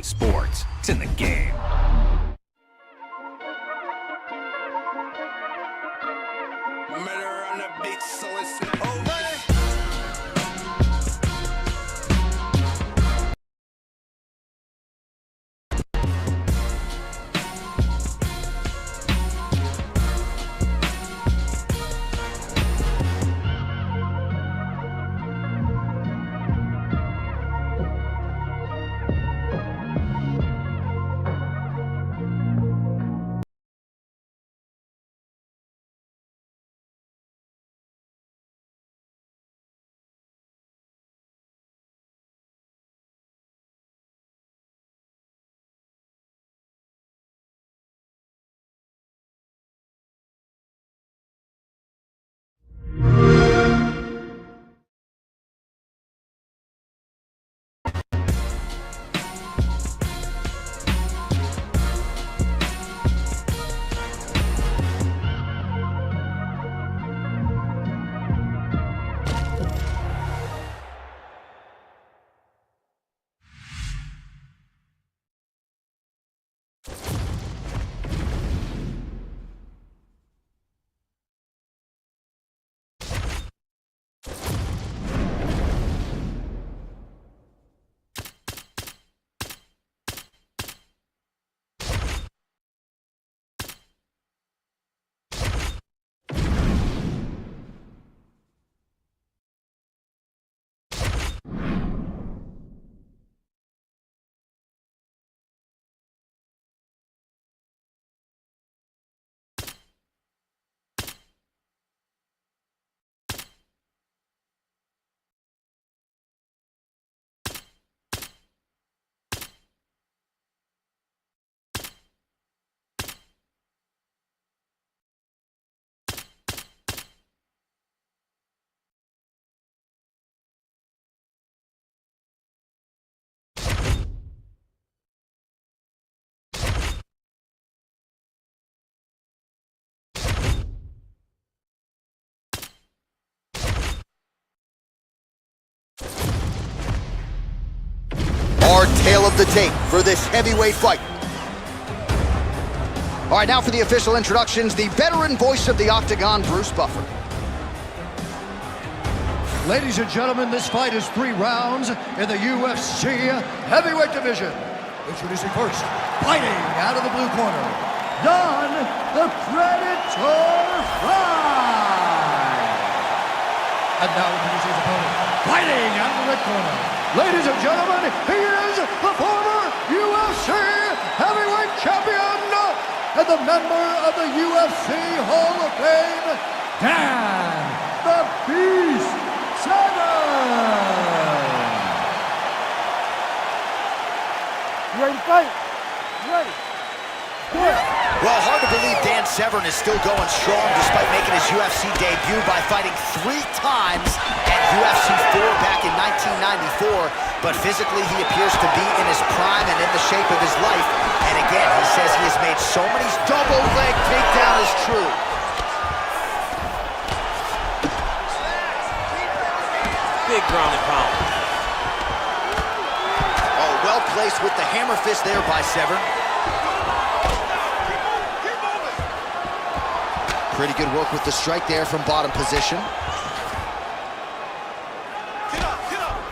Sports, it's in the game. Murder on the beat, so it's over. Our tale of the tape for this heavyweight fight. All right, now for the official introductions, the veteran voice of the Octagon, Bruce Buffer. Ladies and gentlemen, this fight is 3 rounds in the UFC heavyweight division. Introducing first, fighting out of the blue corner, Don the Predator Fry. And now introducing his opponent, fighting out of the red corner. Ladies and gentlemen, he is the former UFC heavyweight champion and the member of the UFC Hall of Fame, Dan the Beast Severn. You ready to fight? You ready? Good. Well, hard to believe Dan Severn is still going strong despite making his UFC debut by fighting 3 times at UFC 4 back in 1994. But physically, he appears to be in his prime and in the shape of his life. And again, he says he has made so many double leg takedown is true. Big ground and pound. Oh, well placed with the hammer fist there by Severn. Pretty good work with the strike there from bottom position.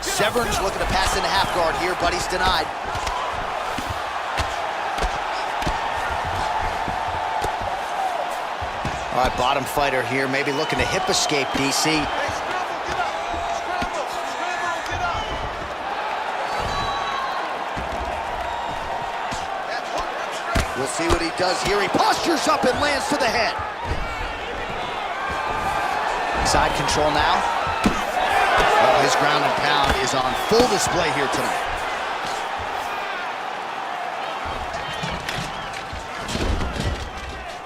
Severn's looking to pass into half guard here, but he's denied. All right, bottom fighter here, maybe looking to hip escape, DC. We'll see what he does here. He postures up and lands to the head. Side control now. Oh, his ground and pound is on full display here tonight.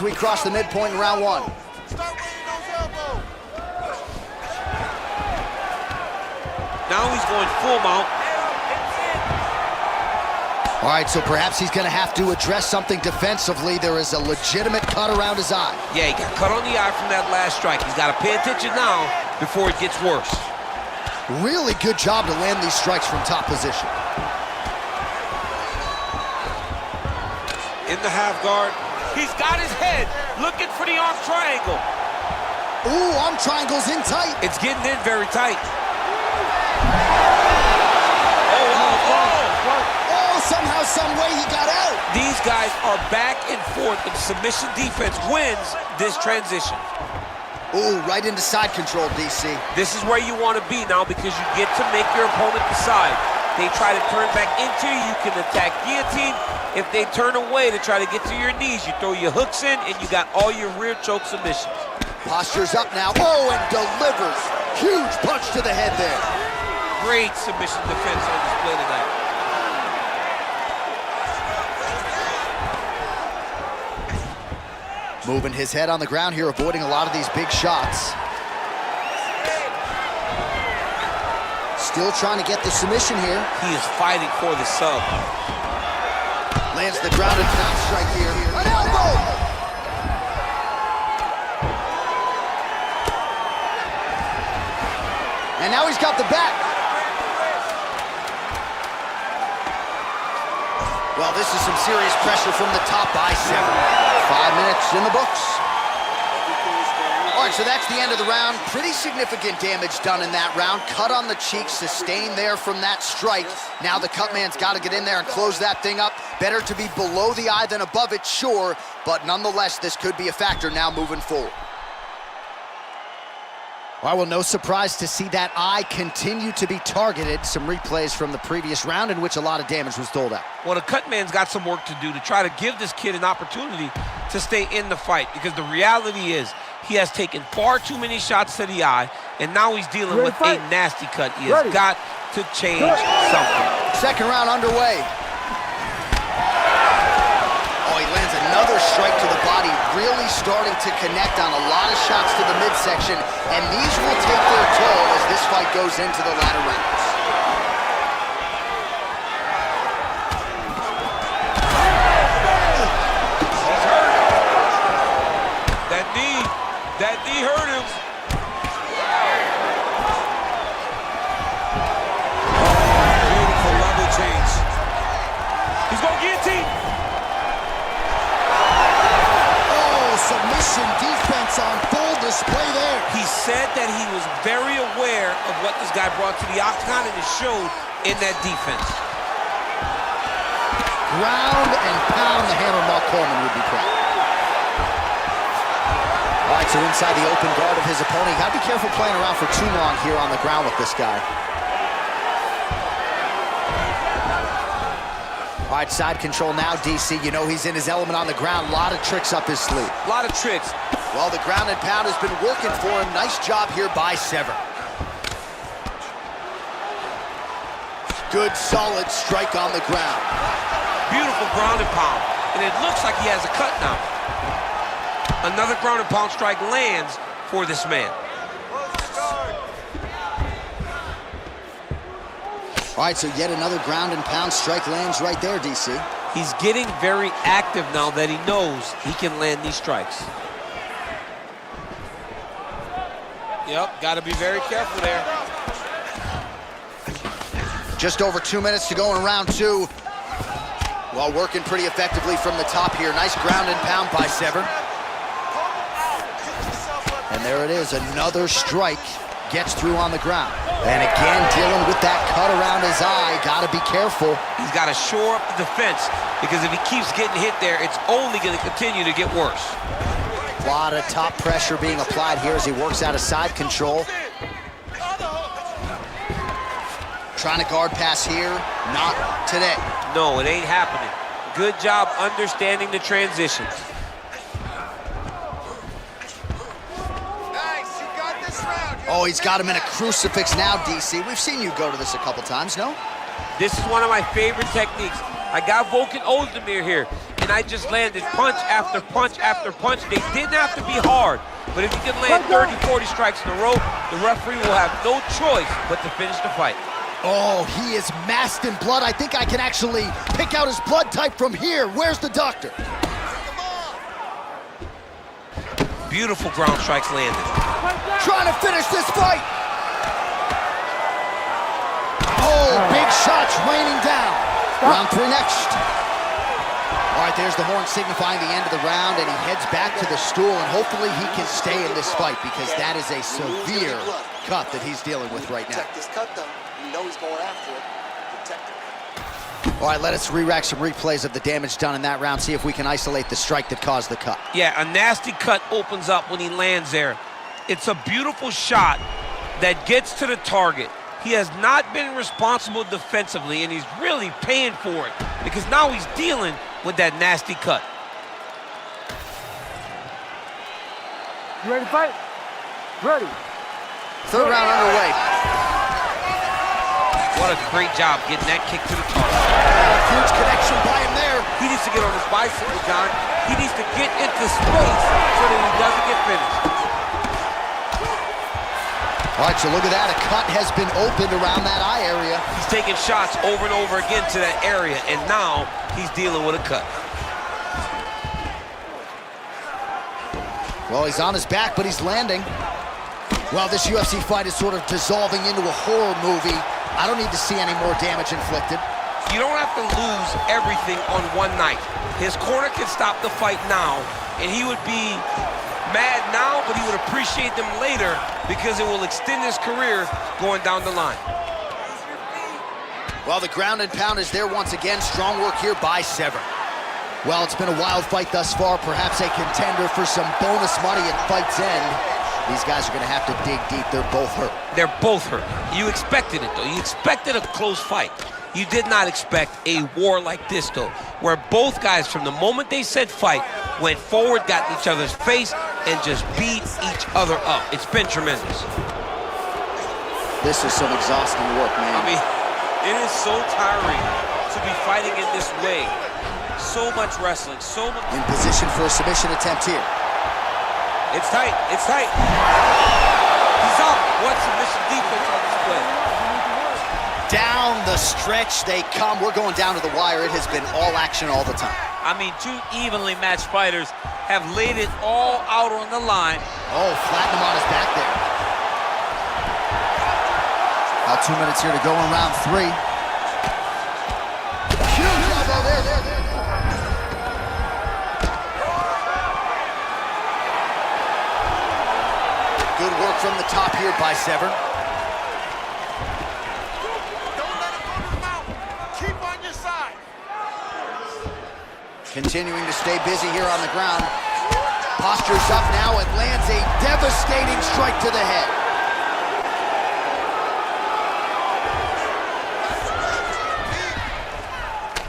We cross the midpoint in round 1. Now he's going full mount. All right, so perhaps he's going to have to address something defensively. There is a legitimate cut around his eye. Yeah, he got cut on the eye from that last strike. He's got to pay attention now before it gets worse. Really good job to land these strikes from top position. in the half guard. He's got his head looking for the arm triangle. Ooh, arm triangle's in tight. It's getting in very tight. Somehow, some way he got out. These guys are back and forth, and submission defense wins this transition. Ooh, right into side control, DC. This is where you want to be now because you get to make your opponent decide. They try to turn back into you, you can attack guillotine. If they turn away to try to get to your knees, you throw your hooks in, and you got all your rear choke submissions. Posture's up now. Oh, and delivers. Huge punch to the head there. Great submission defense on display tonight. Moving his head on the ground here, avoiding a lot of these big shots. Still trying to get the submission here. He is fighting for the sub. Lands the ground and pound strike here. An elbow! And now he's got the back. Well, this is some serious pressure from the top by 7. 5 minutes in the books. All right, so that's the end of the round. Pretty significant damage done in that round. Cut on the cheek, sustained there from that strike. Now the cut man's got to get in there and close that thing up. Better to be below the eye than above it, sure, but nonetheless, this could be a factor now moving forward. Well, no surprise to see that eye continue to be targeted. Some replays from the previous round in which a lot of damage was doled out. Well, the cut man's got some work to do to try to give this kid an opportunity to stay in the fight, because the reality is he has taken far too many shots to the eye, and now he's dealing with a nasty cut. He has got to change something. Second round underway. Oh, he lands another strike to the body, really starting to connect on a lot of shots to the midsection, and these will take their toll as this fight goes into the latter rounds. He's hurt. That knee hurt him. Beautiful level change. He's going guillotine. Submission defense on full display there. He said that he was very aware of what this guy brought to the octagon, and it showed in that defense. Ground and pound, the hammer Mark Coleman would be proud. All right, so inside the open guard of his opponent. You gotta be careful playing around for too long here on the ground with this guy. All right, side control now, DC. You know he's in his element on the ground. A lot of tricks up his sleeve. A lot of tricks. Well, the ground and pound has been working for him. Nice job here by Severn. Good, solid strike on the ground. Beautiful ground and pound. And it looks like he has a cut now. Another ground and pound strike lands for this man. All right, so yet another ground and pound strike lands right there, DC. He's getting very active now that he knows he can land these strikes. Yep, got to be very careful there. Just over 2 minutes to go in round 2. Well, working pretty effectively from the top here. Nice ground and pound by Severn. And there it is, another strike gets through on the ground. And again, dealing with that cut around his eye. Got to be careful. He's got to shore up the defense, because if he keeps getting hit there, it's only going to continue to get worse. A lot of top pressure being applied here as he works out of side control. Trying to guard pass here, not today. No, it ain't happening. Good job understanding the transitions. Oh, he's got him in a crucifix now, DC. We've seen you go to this a couple times, no? This is one of my favorite techniques. I got Volkan Ozdemir here, and I just landed punch after punch after punch. They didn't have to be hard, but if you can land 30, 40 strikes in a row, the referee will have no choice but to finish the fight. Oh, he is masked in blood. I think I can actually pick out his blood type from here. Where's the doctor? Beautiful ground strikes landed. Trying to finish this fight. Oh, big shots raining down. Round 3 next. All right, there's the horn signifying the end of the round, and he heads back to the stool, and hopefully he can stay in this fight because that is a severe cut that he's dealing with right now. Protect this cut, though. You know he's going after it. Protect it. All right, let us re-rack some replays of the damage done in that round, see if we can isolate the strike that caused the cut. Yeah, a nasty cut opens up when he lands there. It's a beautiful shot that gets to the target. He has not been responsible defensively, and he's really paying for it because now he's dealing with that nasty cut. You ready to fight? Ready. Third round underway. What a great job getting that kick to the target. Huge connection by him there. He needs to get on his bicycle, John. He needs to get into space so that he doesn't get finished. All right, so look at that. A cut has been opened around that eye area. He's taking shots over and over again to that area, and now he's dealing with a cut. Well, he's on his back, but he's landing. Well, this UFC fight is sort of dissolving into a horror movie. I don't need to see any more damage inflicted. You don't have to lose everything on one night. His corner can stop the fight now, and he would be mad now, but he would appreciate them later because it will extend his career going down the line. Well, the ground and pound is there once again. Strong work here by Severn. Well, it's been a wild fight thus far, perhaps a contender for some bonus money at fight's end. These guys are going to have to dig deep. They're both hurt. They're both hurt. You expected it, though. You expected a close fight. You did not expect a war like this, though, where both guys, from the moment they said fight, went forward, got in each other's face, and just beat each other up. It's been tremendous. This is some exhausting work, man. I mean, it is so tiring to be fighting in this way. So much wrestling, so much. In position for a submission attempt here. It's tight, it's tight. He's up. What submission defense on display? Down the stretch they come. We're going down to the wire. It has been all action all the time. I mean, two evenly matched fighters have laid it all out on the line. Oh, flatten him on his back there. About 2 minutes here to go in round three. Huge elbow there. Good work from the top here by Severn. Don't let him run him out. Keep on your side. Continuing to stay busy here on the ground. Postures up now and lands a devastating strike to the head.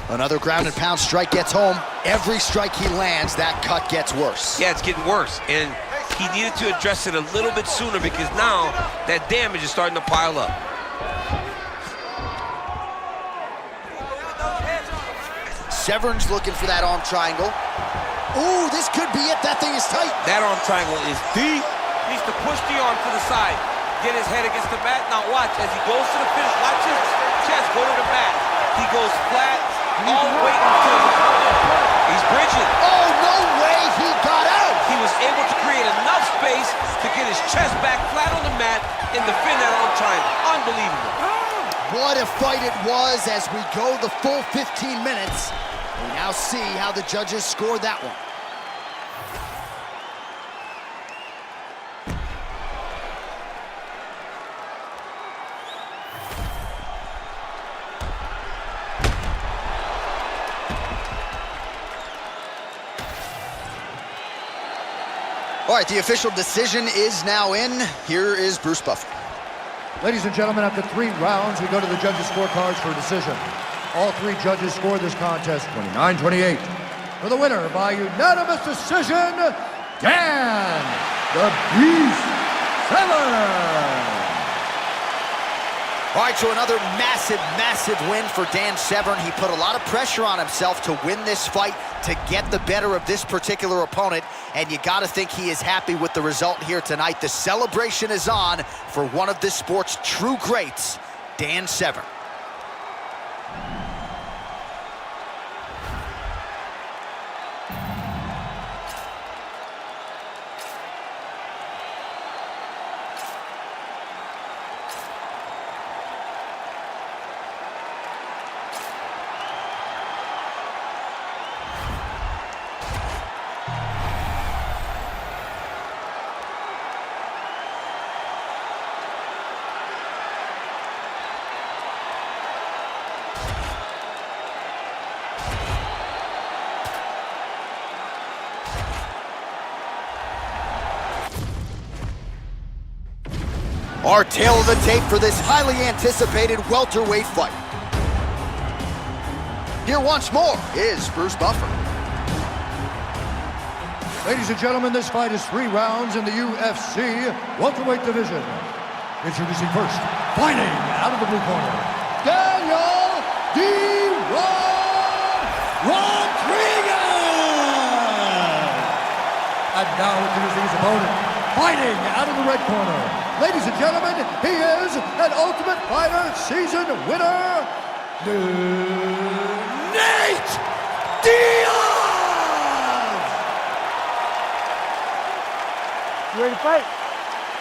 Another ground and pound strike gets home. Every strike he lands, that cut gets worse. Yeah, it's getting worse, and he needed to address it a little bit sooner because now that damage is starting to pile up. Severn's looking for that arm triangle. Ooh, this could be it. That thing is tight. That arm triangle is deep. He needs to push the arm to the side, get his head against the mat. Now watch, as he goes to the finish, watch his chest go to the mat. He goes flat, all the way until he's bridging. Oh, no way he got out. He was able to create enough space to get his chest back flat on the mat and defend that arm triangle. Unbelievable. What a fight it was as we go the full 15 minutes. We now see how the judges scored that one. All right, the official decision is now in. Here is Bruce Buffer. Ladies and gentlemen, after 3 rounds, we go to the judges' scorecards for a decision. All 3 judges scored this contest 29-28. For the winner by unanimous decision, Dan the Beast Severn. All right, so another massive, massive win for Dan Severn. He put a lot of pressure on himself to win this fight, to get the better of this particular opponent, and you got to think he is happy with the result here tonight. The celebration is on for one of this sport's true greats, Dan Severn. Our tail of the tape for this highly anticipated welterweight fight. Here once more is Bruce Buffer. Ladies and gentlemen, this fight is 3 rounds in the UFC welterweight division. Introducing first, fighting out of the blue corner, Daniel Rodriguez! And now introducing his opponent, fighting out of the red corner. Ladies and gentlemen, he is an Ultimate Fighter season winner, Nate Diaz! You ready to fight?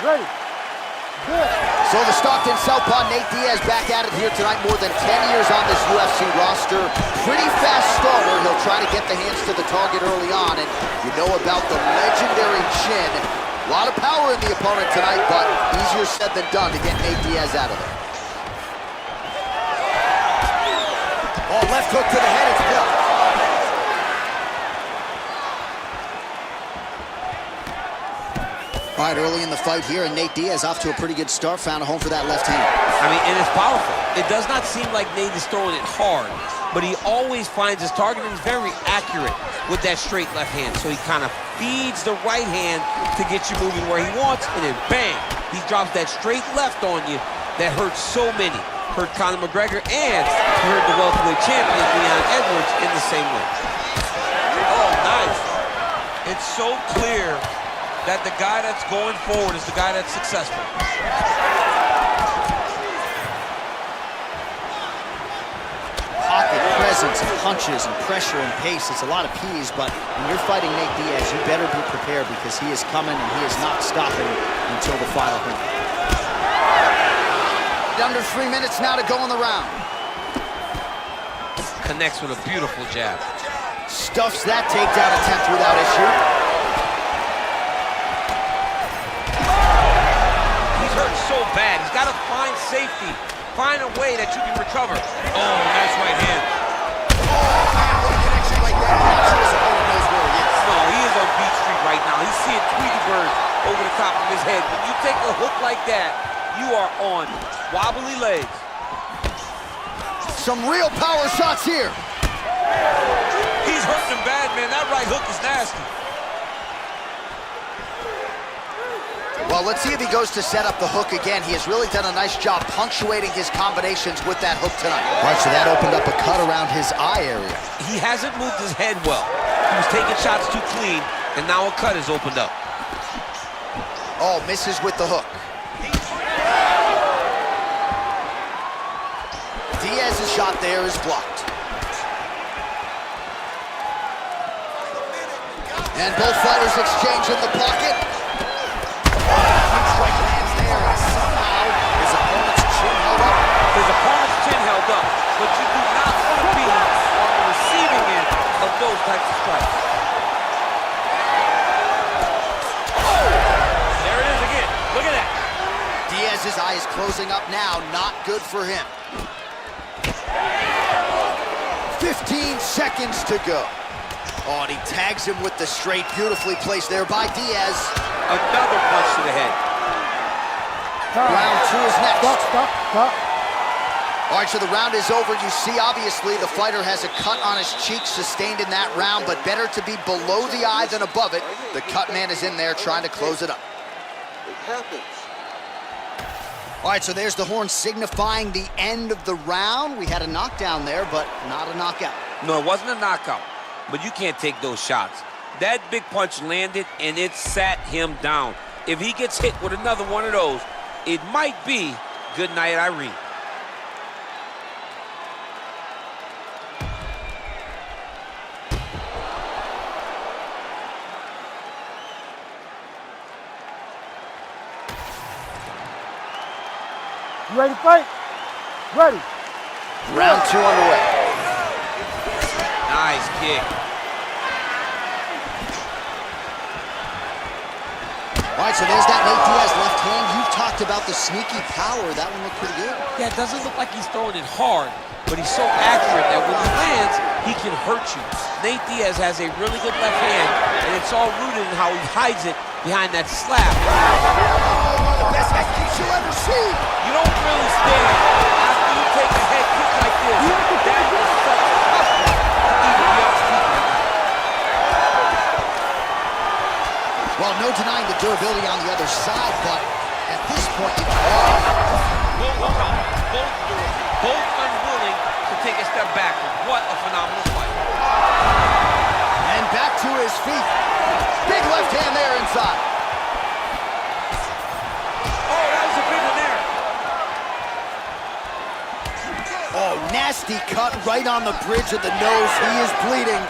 Ready. Good. So the Stockton Southpaw Nate Diaz back at it here tonight, more than 10 years on this UFC roster. Pretty fast starter. He'll try to get the hands to the target early on, and you know about the legendary chin. A lot of power in the opponent tonight, but easier said than done to get Nate Diaz out of there. Oh, left hook to the head, it's blocked. All right, early in the fight here, and Nate Diaz off to a pretty good start, found a home for that left hand. I mean, and it's powerful. It does not seem like Nate is throwing it hard, but he always finds his target and is very accurate with that straight left hand. So he kind of feeds the right hand to get you moving where he wants, and then bang, he drops that straight left on you that hurts so many. Hurt Conor McGregor, and hurt the welterweight champion, Leon Edwards, in the same way. Oh, nice. It's so clear that the guy that's going forward is the guy that's successful. Pocket presence and punches and pressure and pace. It's a lot of P's, but when you're fighting Nate Diaz, you better be prepared because he is coming and he is not stopping until the final hit. Under 3 minutes now to go in the round. Connects with a beautiful jab. Stuffs that takedown attempt without issue. He's hurt so bad. He's got to find safety. Find a way that you can recover. Oh, nice right hand. Oh, man, what a connection like that. I'm sure his opponent knows where he is. No, he is on Beach Street right now. He's seeing Tweety Bird over the top of his head. When you take a hook like that, you are on wobbly legs. Some real power shots here. He's hurting him bad, man. That right hook is nasty. Well, let's see if he goes to set up the hook again. He has really done a nice job punctuating his combinations with that hook tonight. All right, so that opened up a cut around his eye area. He hasn't moved his head well. He was taking shots too clean, and now a cut has opened up. Oh, misses with the hook. Diaz's shot there is blocked. And both fighters exchange in the pocket. Strike lands there, and somehow his opponent's chin held up. His opponent's chin held up, but you do not want to be on the receiving end of those types of strikes. Oh! There it is again. Look at that. Diaz's eye is closing up now. Not good for him. 15 seconds to go. Oh, and he tags him with the straight. Beautifully placed there by Diaz. Another punch to the head. Round 2 is next. Stop. All right, so the round is over. You see, obviously, the fighter has a cut on his cheek sustained in that round, but better to be below the eye than above it. The cut man is in there trying to close it up. It happens. All right, so there's the horn signifying the end of the round. We had a knockdown there, but not a knockout. No, it wasn't a knockout, but you can't take those shots. That big punch landed, and it sat him down. If he gets hit with another one of those, it might be good night, Irene. You ready to fight? Ready. Round 2 underway. Nice kick. All right, so there's that Nate Diaz left hand. You've talked about the sneaky power. That one looked pretty good. Yeah, it doesn't look like he's throwing it hard, but he's so accurate that when he lands, he can hurt you. Nate Diaz has a really good left hand, and it's all rooted in how he hides it behind that slap. The best execution she'll ever see. You don't really stand after you take a head kick like this. That is such toughness to even be able to speak right now. Well, no denying the durability on the other side, but at this point, Both unwilling to take a step backward. What a phenomenal fight. And back to his feet. Big left hand there inside. Oh, that was a big one there. Oh, nasty cut right on the bridge of the nose. He is bleeding.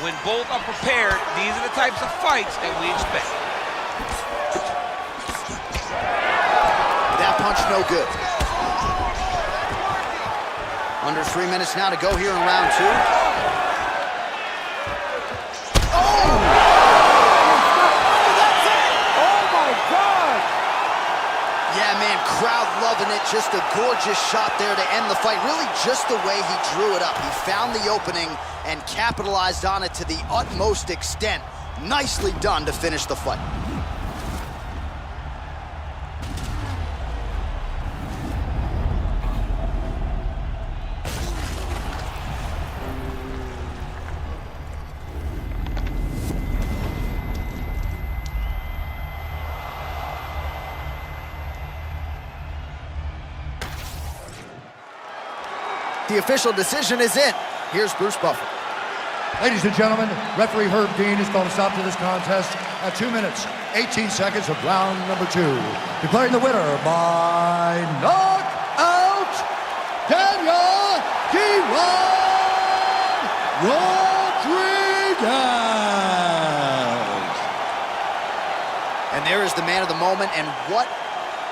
When both are prepared, these are the types of fights that we expect. That punch no good. Under 3 minutes now to go here in round 2. Oh! Oh my God! Yeah, man, crowd loving it. Just a gorgeous shot there to end the fight. Really just the way he drew it up. He found the opening and capitalized on it to the utmost extent. Nicely done to finish the fight. The official decision is in. Here's Bruce Buffer. Ladies and gentlemen, referee Herb Dean is going to stop to this contest at 2 minutes, 18 seconds of round number 2. Declaring the winner by knockout, Daniel D-Rod Rodriguez. And there is the man of the moment, and what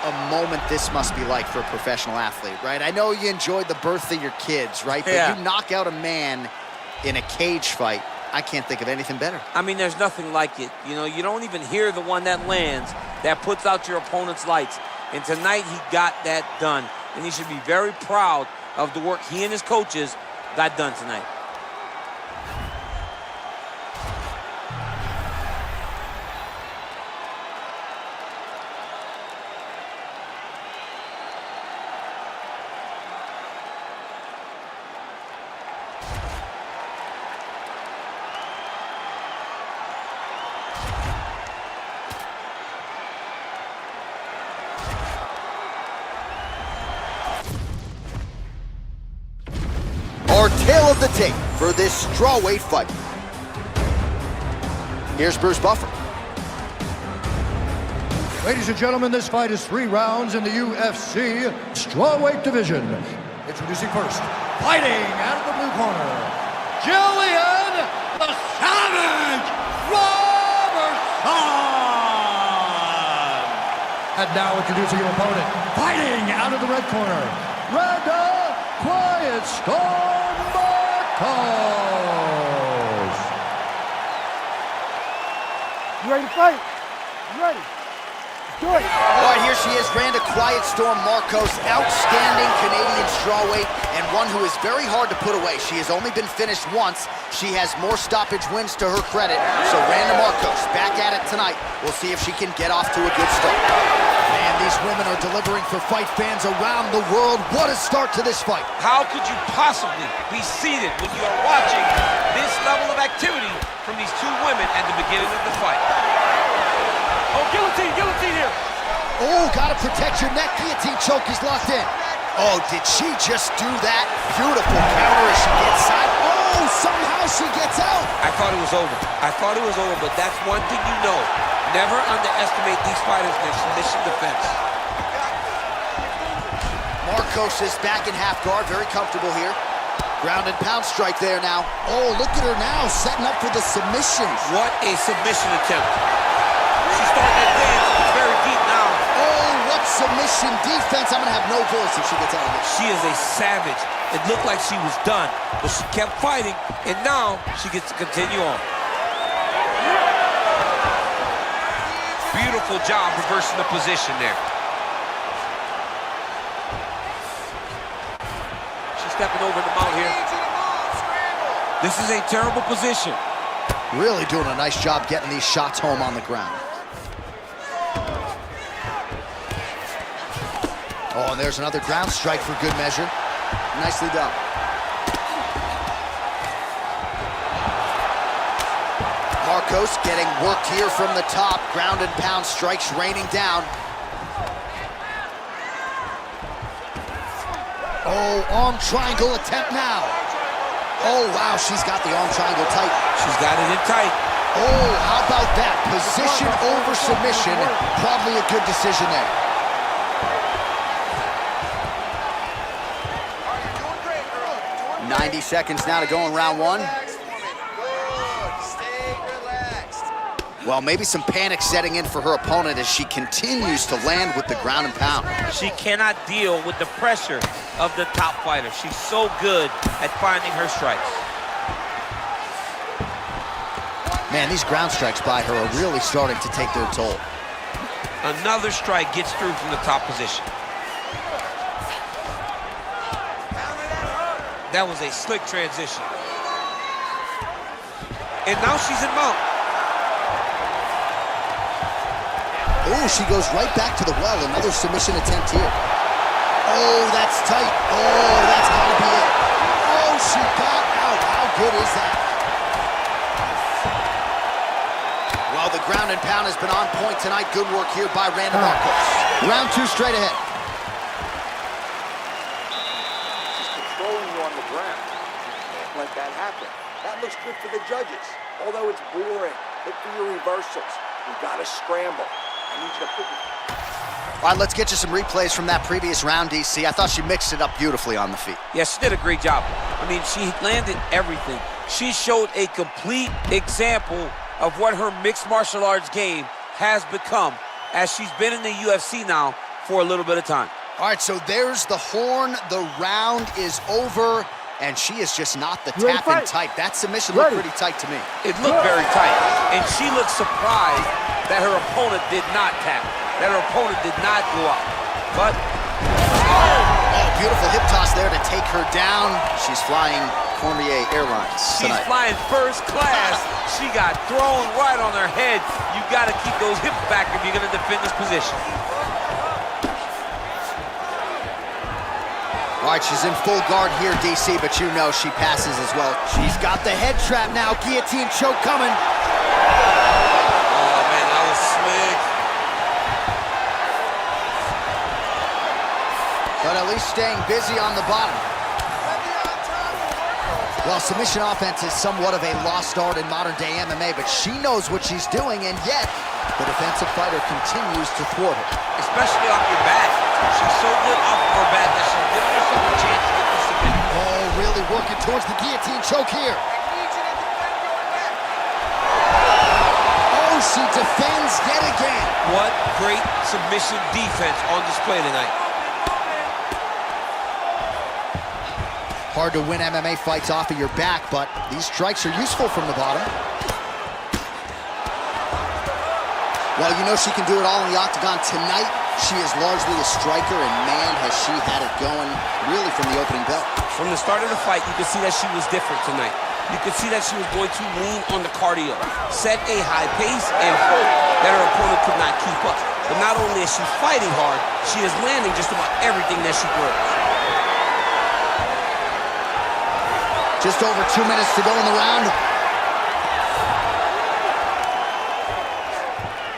a moment this must be like for a professional athlete, right? I know you enjoyed the birth of your kids, right? But Yeah. you knock out a man in a cage fight, I can't think of anything better. I mean, there's nothing like it. You know, you don't even hear the one that lands, that puts out your opponent's lights. And tonight, he got that done. And he should be very proud of the work he and his coaches got done tonight. Our tale of the tape for this strawweight fight. Here's Bruce Buffer. Ladies and gentlemen, this fight is 3 rounds in the UFC strawweight division. Introducing first, fighting out of the blue corner, Jillian the Savage Robertson. And now introducing your opponent, fighting out of the red corner, Randa Quiet Storm Marcos. You ready to fight? You ready? Do it. All right, here she is, Randa Quiet Storm Marcos, outstanding Canadian strawweight, and one who is very hard to put away. She has only been finished once. She has more stoppage wins to her credit. So Randa Marcos back at it tonight. We'll see if she can get off to a good start. Man, these women are delivering for fight fans around the world. What a start to this fight. How could you possibly be seated when you are watching this level of activity from these two women at the beginning of the fight? Oh, guillotine here. Oh, gotta protect your neck. Guillotine choke is locked in. Oh, did she just do that? Beautiful counter as she gets side. Oh, somehow she gets out. I thought it was over. But that's one thing you know. Never underestimate these fighters in their submission defense. Marcos is back in half guard, very comfortable here. Ground and pound strike there now. Oh, look at her now, setting up for the submission. What a submission attempt. She's starting to dance. It's very deep now. Oh, what submission defense. I'm gonna have no voice if she gets out of this. She is a savage. It looked like she was done, but she kept fighting, and now she gets to continue on. Beautiful job reversing the position there. She's stepping over the mount here. This is a terrible position. Really doing a nice job getting these shots home on the ground. Oh, and there's another ground strike for good measure. Nicely done. Marcos getting worked here from the top. Ground and pound strikes raining down. Oh, arm triangle attempt now. Oh, wow, she's got the arm triangle tight. She's got it in tight. Oh, how about that? Position over submission. Probably a good decision there. 90 seconds now to go in round one. Well, maybe some panic setting in for her opponent as she continues to land with the ground and pound. She cannot deal with the pressure of the top fighter. She's so good at finding her strikes. Man, these ground strikes by her are really starting to take their toll. Another strike gets through from the top position. That was a slick transition. And now she's in mount. Oh, she goes right back to the well. Another submission attempt here. Oh, that's tight. Oh, that's gotta be it. Oh, she got out. How good is that? Well, the ground and pound has been on point tonight. Good work here by Randa Marcos. Round two straight ahead. She's controlling you on the ground. You can't let that happen. That looks good for the judges. Although it's boring. Look for your reversals. You gotta scramble. I need you to put it. All right, let's get you some replays from that previous round, DC. I thought she mixed it up beautifully on the feet. Yes, she did a great job. I mean, she landed everything. She showed a complete example of what her mixed martial arts game has become as she's been in the UFC now for a little bit of time. All right, so there's the horn. The round is over, and she is just not the tap-in type. That submission looked pretty tight to me. It looked very tight, and she looked surprised that her opponent did not tap, that her opponent did not go up. But, oh, beautiful hip toss there to take her down. She's flying Cormier Airlines tonight. She's flying first class. She got thrown right on her head. You got to keep those hips back if you're going to defend this position. All right, she's in full guard here, DC, but you know she passes as well. She's got the head trap now. Guillotine choke coming. But at least staying busy on the bottom. Well, submission offense is somewhat of a lost art in modern-day MMA, but she knows what she's doing, and yet the defensive fighter continues to thwart her. Especially off your back. She's so good off of her back that she's giving herself a chance to get the submission. Oh, really working towards the guillotine choke here. Oh, she defends yet again. What great submission defense on display tonight. Hard to win MMA fights off of your back, but these strikes are useful from the bottom. Well, you know she can do it all in the octagon tonight. She is largely a striker, and man, has she had it going really from the opening bell. From the start of the fight, you could see that she was different tonight. You could see that she was going to lean on the cardio, set a high pace, and hope that her opponent could not keep up. But not only is she fighting hard, she is landing just about everything that she throws. Just over 2 minutes to go in the round.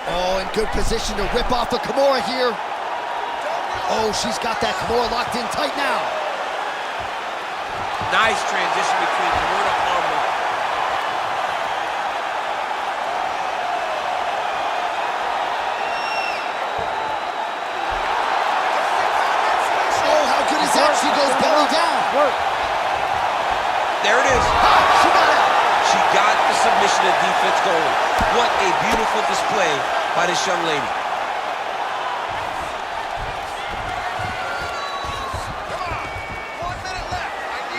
Oh, in good position to rip off a Kimura here. Oh, she's got that Kimura locked in tight now. Nice transition between Kimura and armbar. Oh, how good is that? She goes belly down. There it is. She got out. She got the submission and defense going. What a beautiful display by this young lady.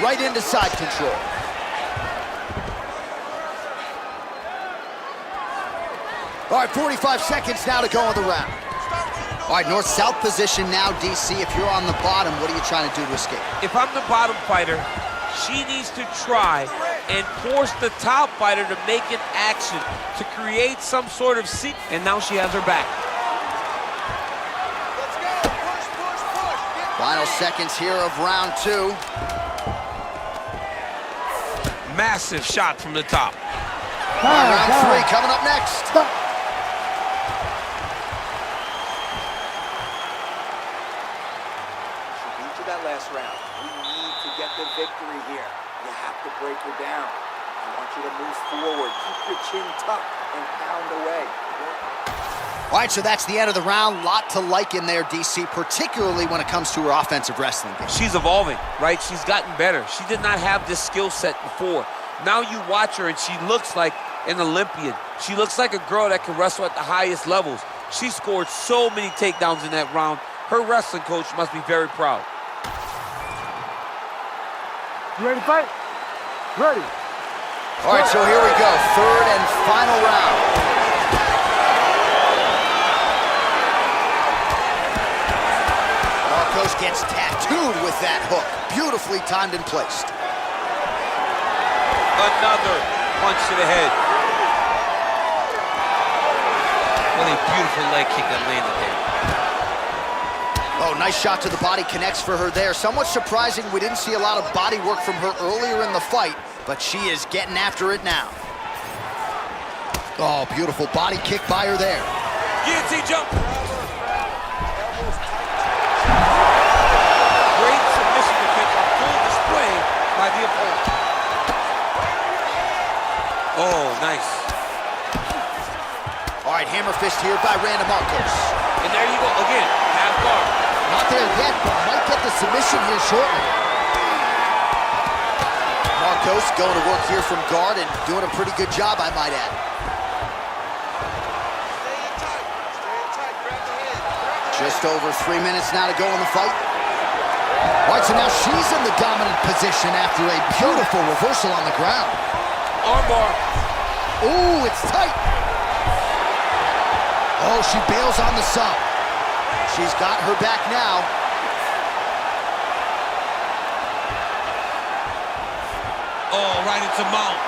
Right into side control. All right, 45 seconds now to go in the round. All right, north-south position now, DC. If you're on the bottom, what are you trying to do to escape? If I'm the bottom fighter, she needs to try and force the top fighter to make an action to create some sort of seat. And now she has her back. Let's go. Push, push, push. Final seconds here of round 2. Massive shot from the top. Round 3 coming up next. She beat you that last round. We need to get the victory here. You have to break her down. I want you to move forward. Keep your chin tucked and pound away. All right, so that's the end of the round. Lot to like in there, DC, particularly when it comes to her offensive wrestling game. She's evolving, right? She's gotten better. She did not have this skill set before. Now you watch her and she looks like an Olympian. She looks like a girl that can wrestle at the highest levels. She scored so many takedowns in that round. Her wrestling coach must be very proud. You ready to fight? Ready. All right, so here we go. Third and final round. Marcos gets tattooed with that hook. Beautifully timed and placed. Another punch to the head. What a beautiful leg kick that landed there. Oh, nice shot to the body, connects for her there. Somewhat surprising we didn't see a lot of body work from her earlier in the fight, but she is getting after it now. Oh, beautiful body kick by her there. Guillotine jump. Great submission defense on full display by the opponent. Oh, nice. All right, hammer fist here by Randa Marcos. And there you go, again, half guard. Not there yet, but might get the submission here shortly. Marcos going to work here from guard and doing a pretty good job, I might add. Just over 3 minutes now to go in the fight. All right, so now she's in the dominant position after a beautiful reversal on the ground. Armbar. Ooh, it's tight. Oh, she bails on the sub. She's got her back now. Oh, right into mount.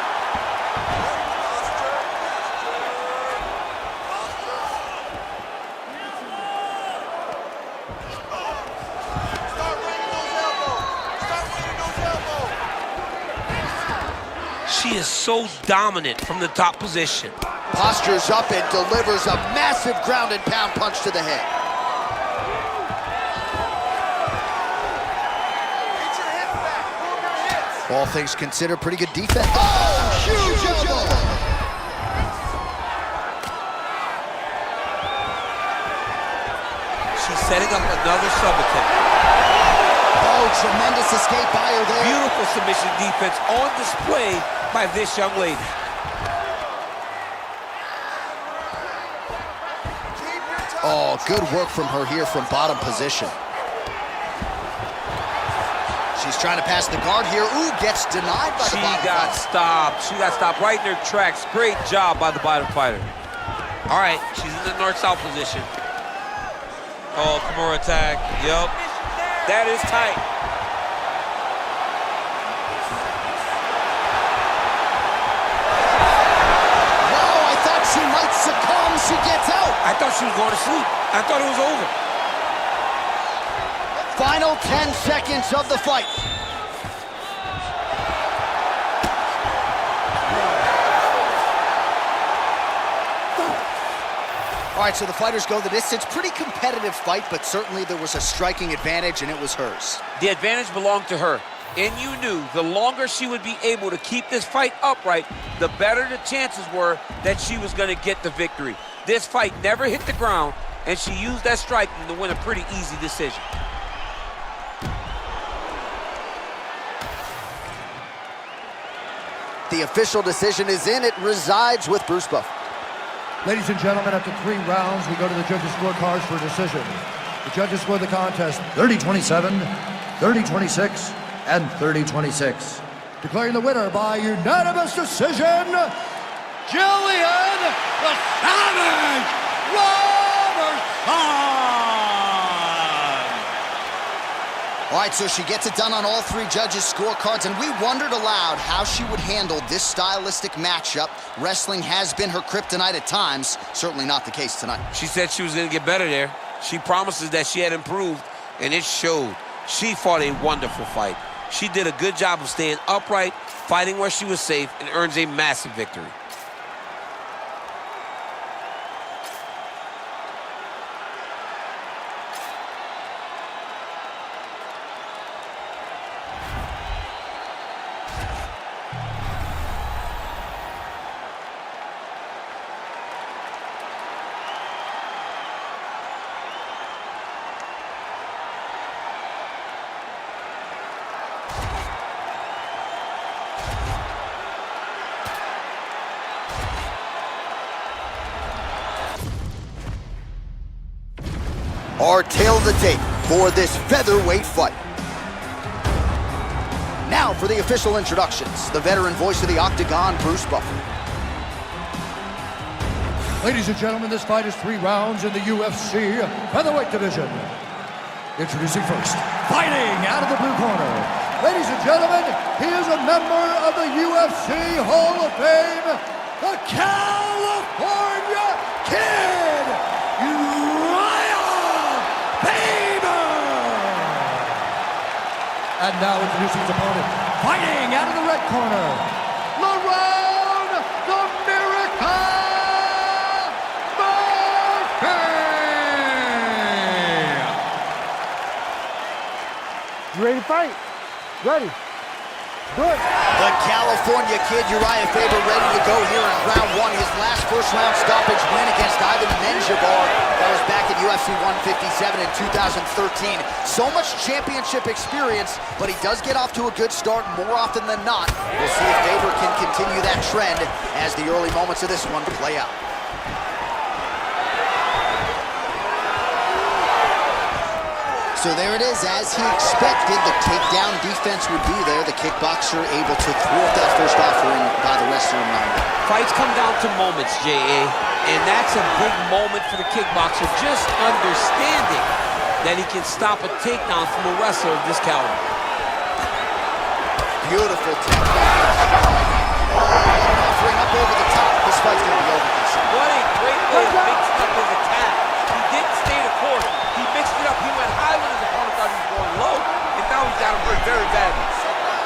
She is so dominant from the top position. Postures up and delivers a massive ground and pound punch to the head. All things considered, pretty good defense. Oh, huge elbow! She's setting up another sub attempt. Oh, tremendous escape by her there. Beautiful submission defense on display by this young lady. Oh, good work from her here from bottom position. She's trying to pass the guard here. Ooh, gets denied by the bottom She got stopped. She got stopped right in her tracks. Great job by the bottom fighter. All right, she's in the north-south position. Oh, Kimura attack. Yup. That is tight. Wow, I thought she might succumb. She gets out. I thought she was going to sleep. I thought it was over. Final 10 seconds of the fight. All right, so the fighters go the distance. Pretty competitive fight, but certainly there was a striking advantage, and it was hers. The advantage belonged to her. And you knew the longer she would be able to keep this fight upright, the better the chances were that she was going to get the victory. This fight never hit the ground, and she used that striking to win a pretty easy decision. The official decision is in. It resides with Bruce Buffer. Ladies and gentlemen, after 3 rounds, we go to the judges' scorecards for a decision. The judges score the contest 30-27, 30-26, and 30-26. Declaring the winner by unanimous decision, Jillian the Savage Robertson! All right, so she gets it done on all 3 judges' scorecards, and we wondered aloud how she would handle this stylistic matchup. Wrestling has been her kryptonite at times, certainly not the case tonight. She said she was going to get better there. She promises that she had improved, and it showed. She fought a wonderful fight. She did a good job of staying upright, fighting where she was safe, and earns a massive victory. Our tail of the tape for this featherweight fight. Now for the official introductions, the veteran voice of the Octagon, Bruce Buffer. Ladies and gentlemen, this fight is 3 rounds in the UFC featherweight division. Introducing first, fighting out of the blue corner. Ladies and gentlemen, he is a member of the UFC Hall of Fame, the California Kid, and now introducing his opponent, fighting out of the red corner, Lerone the Miracle Murphy! You ready to fight? Ready. Do it. The California Kid, Uriah Faber, ready to go here in round 1. His last first-round stoppage win against Ivan Menjivar. That was back in UFC 157 in 2013. So much championship experience, but he does get off to a good start more often than not. We'll see if Faber can continue that trend as the early moments of this one play out. So there it is, as he expected, the takedown defense would be there. The kickboxer able to thwart that first offering by the wrestler in round 1. Fights come down to moments, J.A., and that's a big moment for the kickboxer, just understanding that he can stop a takedown from a wrestler of this caliber. Beautiful technique. Offering up over the top. This fight's going to be over. What a great way of mixing up his attack. He didn't stay the course. He mixed it up. He went high when his opponent thought he was going low, and now he's got him hurt very badly.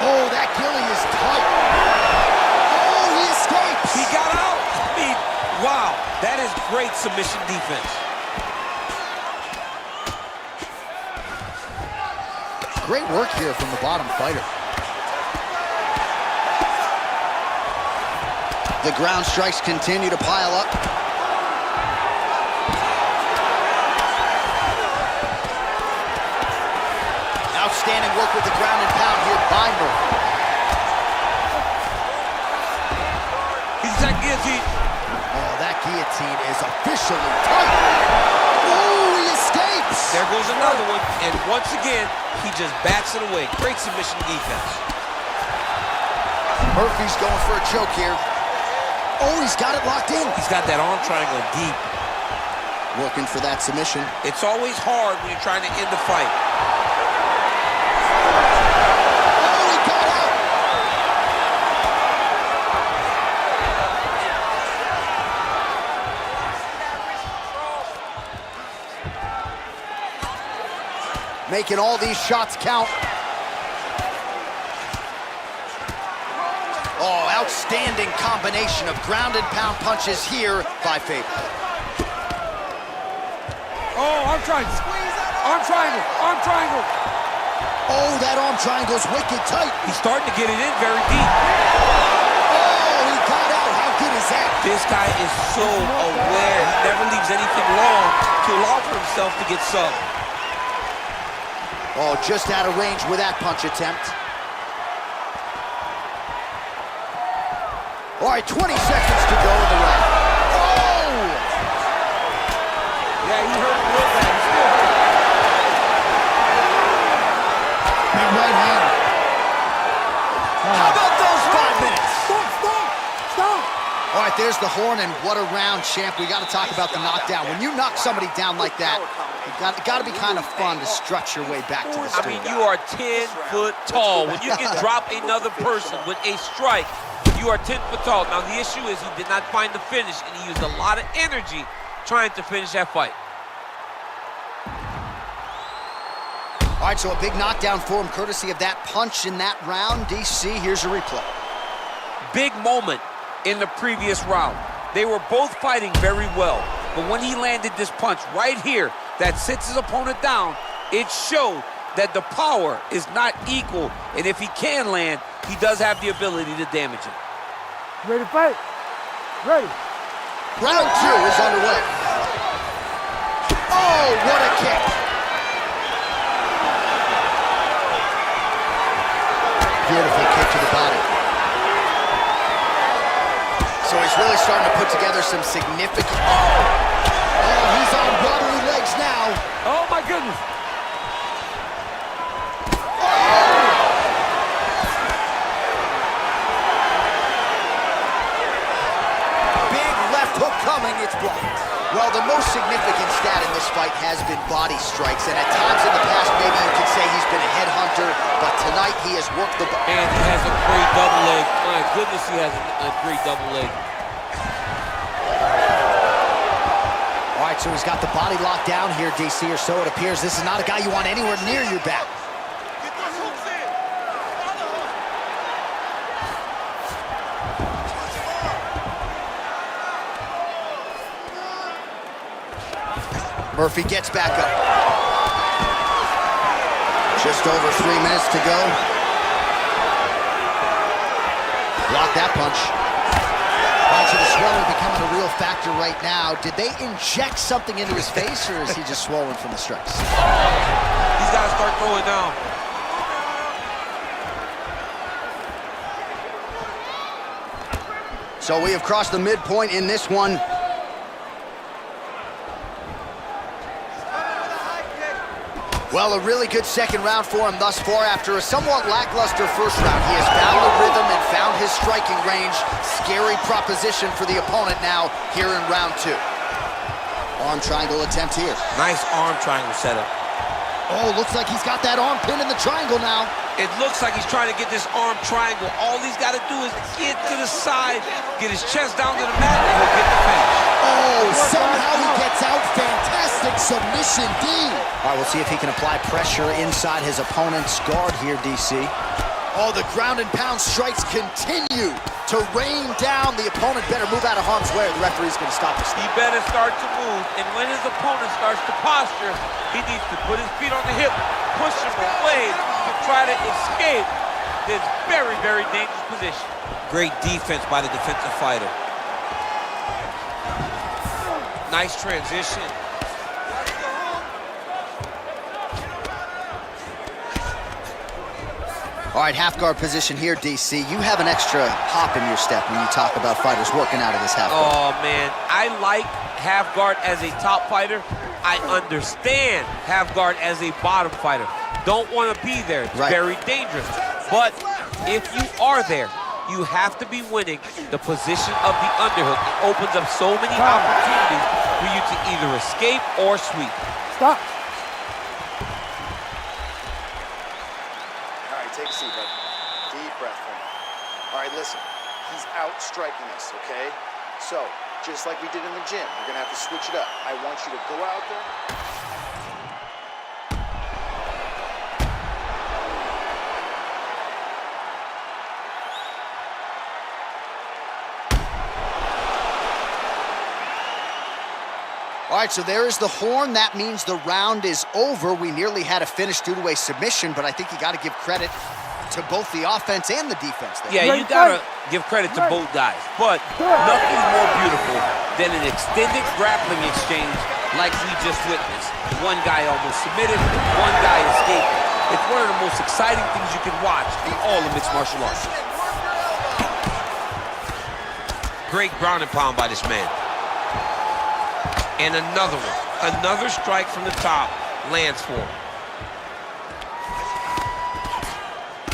Oh, that gilly is tight. Oh, he escapes. He got out. I mean, wow, that is great submission defense. Great work here from the bottom fighter. The ground strikes continue to pile up. Outstanding work with the ground and pound here by Murphy. He's that guillotine. Oh, that guillotine is officially tight. Oh, he escapes. There goes another one, and once again, he just bats it away. Great submission defense. Murphy's going for a choke here. Oh, he's got it locked in. He's got that arm triangle deep. Looking for that submission. It's always hard when you're trying to end the fight. Oh, he got out. Making all these shots count. Oh, outstanding combination of ground and pound punches here by Faber. Oh, arm triangle. Arm triangle. Arm triangle. Oh, that arm triangle's wicked tight. He's starting to get it in very deep. Oh, he got out. How good is that? This guy is so aware. He never leaves anything long to allow for himself to get subbed. Oh, just out of range with that punch attempt. All right, 20 seconds to go in the round. Oh! Yeah, he hurt real bad. He's still hurt. Big right hand. How about those 5 minutes? Stop. All right, there's the horn, and what a round, champ. We got to talk about the knockdown. When you knock somebody down like that, it got to be kind of fun to strut your way back to the I stool. mean, you are 10 foot tall. When you can drop another person with a strike, you are 10 foot tall. Now, the issue is he did not find the finish, and he used a lot of energy trying to finish that fight. All right, so a big knockdown for him, courtesy of that punch in that round. DC, here's a replay. Big moment in the previous round. They were both fighting very well, but when he landed this punch right here that sits his opponent down, it showed that the power is not equal, and if he can land, he does have the ability to damage him. Ready to fight? Ready. Round 2 is underway. Oh, what a kick. Beautiful kick to the body. So he's really starting to put together some significant... Oh, he's on wobbly legs now. Oh, my goodness. Hook coming, it's blocked. Well, the most significant stat in this fight has been body strikes, and at times in the past, maybe you could say he's been a headhunter, but tonight he has worked the... And he has a great double leg. My goodness, he has a great double leg. All right, so he's got the body locked down here, DC, or so it appears. This is not a guy you want anywhere near your back. Murphy gets back up. Just over 3 minutes to go. Block that punch. All right, so the swelling becoming a real factor right now. Did they inject something into his face, or is he just swollen from the strikes? He's got to start throwing down. So we have crossed the midpoint in this one. Well, a really good second round for him thus far. After a somewhat lackluster first round, he has found the rhythm and found his striking range. Scary proposition for the opponent now here in round 2. Arm triangle attempt here. Nice arm triangle setup. Oh, looks like he's got that arm pinned in the triangle now. It looks like he's trying to get this arm triangle. All he's got to do is get to the side, get his chest down to the mat, and he'll get the finish. Oh, somehow he gets out. Fantastic submission, D. All right, we'll see if he can apply pressure inside his opponent's guard here, DC. Oh, the ground and pound strikes continue to rain down. The opponent better move out of harm's way. The referee's going to stop this. He better start to move, and when his opponent starts to posture, he needs to put his feet on the hip, push him away to try to escape this very, very dangerous position. Great defense by the defensive fighter. Nice transition. All right, half guard position here, DC. You have an extra hop in your step when you talk about fighters working out of this half guard. Oh, man. I like half guard as a top fighter. I understand half guard as a bottom fighter. Don't want to be there. It's very dangerous. But if you are there, you have to be winning the position of the underhook. It opens up so many opportunities for you to either escape or sweep. Stop. All right, take a seat, bud. Deep breath for me. All right, listen. He's out striking us, okay? So, just like we did in the gym, we're gonna have to switch it up. I want you to go out there. All right, so there is the horn. That means the round is over. We nearly had a finish due to a submission, but I think you got to give credit to both the offense and the defense there. Yeah, you got to give credit to both guys. But nothing's more beautiful than an extended grappling exchange like we just witnessed. One guy almost submitted, one guy escaped. It's one of the most exciting things you can watch in all of mixed martial arts. Great ground and pound by this man. And another one. Another strike from the top lands for him.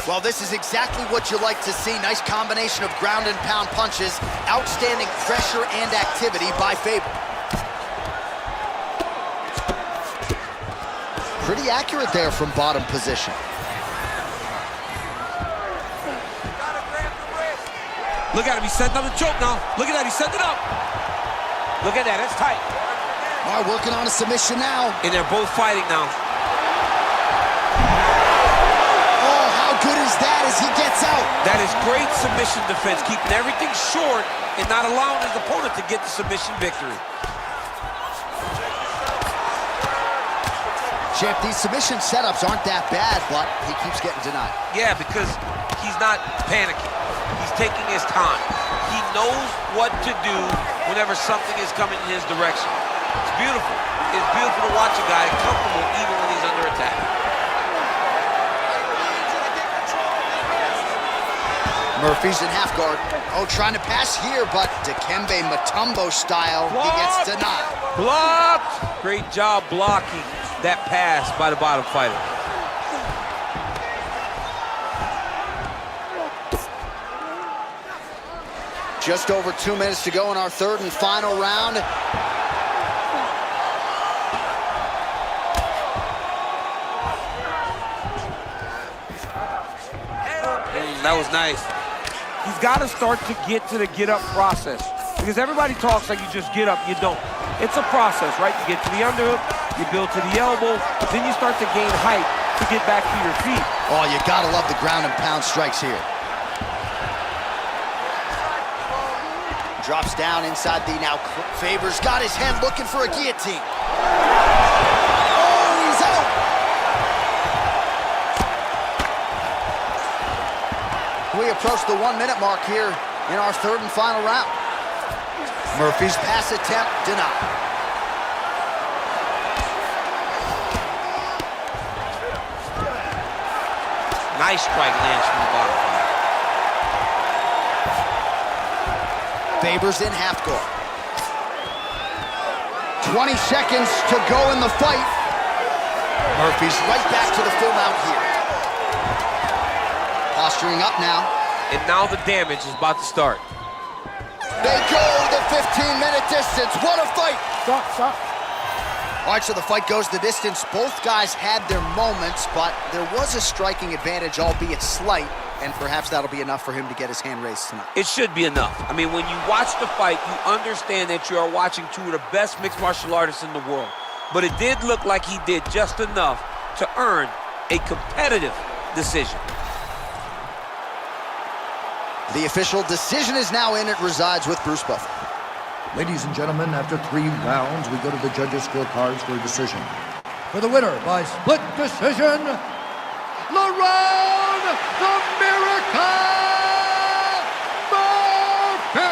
Well, this is exactly what you like to see. Nice combination of ground and pound punches. Outstanding pressure and activity by Faber. Pretty accurate there from bottom position. Look at him, he's setting up the choke now. Look at that, he's setting it up. Look at that, that's tight. All right, working on a submission now. And they're both fighting now. good is that as he gets out? That is great submission defense, keeping everything short and not allowing his opponent to get the submission victory. Champ, these submission setups aren't that bad, but he keeps getting denied. Yeah, because he's not panicking. He's taking his time. He knows what to do whenever something is coming in his direction. It's beautiful. It's beautiful to watch a guy comfortable even when he's under attack. Murphy's in half guard. Oh, trying to pass here, but Dikembe Mutombo style, he gets denied. Blocked! Great job blocking that pass by the bottom fighter. Just over 2 minutes to go in our third and final round. That was nice. He's got to start to get to the get-up process because everybody talks like you just get up. You don't. It's a process, right? You get to the underhook, you build to the elbow, then you start to gain height to get back to your feet. Oh, you gotta love the ground and pound strikes here. Drops down inside the now. Faber's got his head looking for a guillotine. Oh, he's out. We approach the 1 minute mark here in our third and final round. Murphy's pass attempt denied. Nice strike lands from the bottom. Faber's in half guard. 20 seconds to go in the fight. Murphy's right back to the full mount here. Posturing up now. And now the damage is about to start. They go the 15-minute distance. What a fight! Stop, stop. All right, so the fight goes the distance. Both guys had their moments, but there was a striking advantage, albeit slight, and perhaps that'll be enough for him to get his hand raised tonight. It should be enough. I mean, when you watch the fight, you understand that you are watching two of the best mixed martial artists in the world. But it did look like he did just enough to earn a competitive decision. The official decision is now in. It resides with Bruce Buffer. Ladies and gentlemen, after 3 rounds, we go to the judges' scorecards for a decision. For the winner by split decision, LaRon the Miracle Murphy!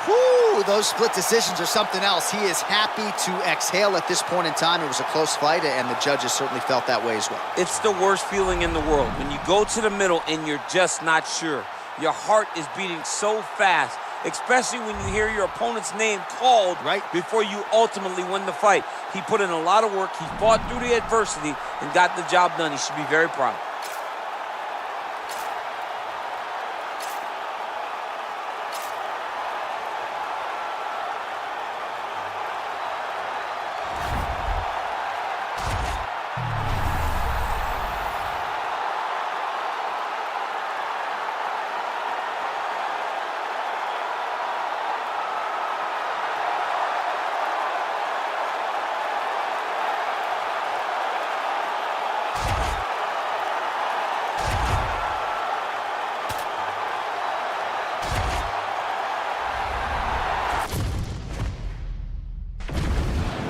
Whew, those split decisions are something else. He is happy to exhale at this point in time. It was a close fight, and the judges certainly felt that way as well. It's the worst feeling in the world when you go to the middle and you're just not sure. Your heart is beating so fast, especially when you hear your opponent's name called right before you ultimately win the fight. He put in a lot of work. He fought through the adversity and got the job done. He should be very proud.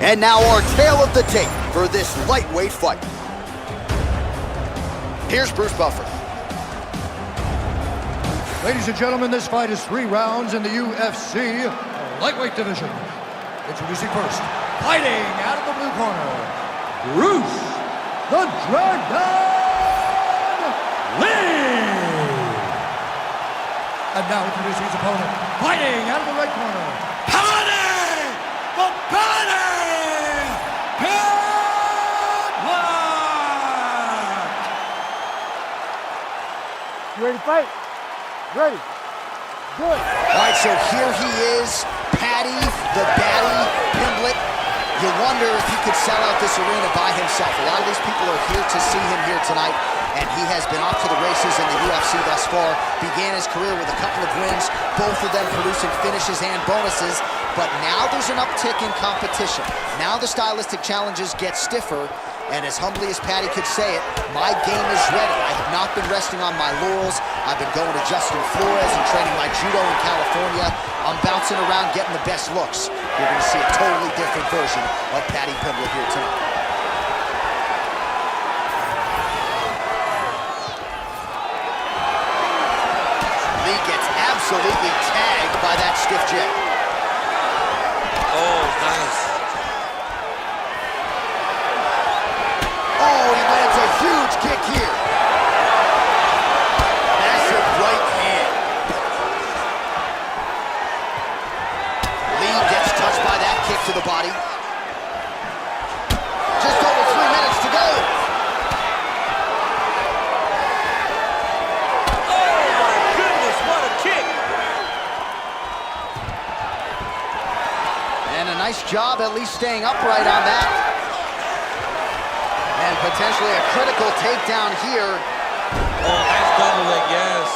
And now our tale of the tape for this lightweight fight. Here's Bruce Buffer. Ladies and gentlemen, this fight is 3 rounds in the UFC lightweight division. Introducing first, fighting out of the blue corner, Bruce the Dragon Lee. And now introducing his opponent, fighting out of the red corner, Paddy the Paddy Pimblett. You ready to fight? Ready. Good. All right, so here he is, Paddy the Baddy Pimblett. You wonder if he could sell out this arena by himself. A lot of these people are here to see him here tonight, and he has been off to the races in the UFC thus far. Began his career with a couple of wins, both of them producing finishes and bonuses. But now there's an uptick in competition. Now the stylistic challenges get stiffer, And as humbly as Patty could say it, my game is ready. I have not been resting on my laurels. I've been going to Justin Flores and training my judo in California. I'm bouncing around getting the best looks. You're going to see a totally different version of Patty Pimblett here tonight. Lee gets absolutely tagged by that stiff jab. Oh, nice. Oh, he lands a huge kick here. Massive right hand. Lee gets touched by that kick to the body. Just over 3 minutes to go. Oh, my goodness, what a kick. And a nice job at least staying upright on that. And potentially a critical takedown here. Oh, nice double leg, yes.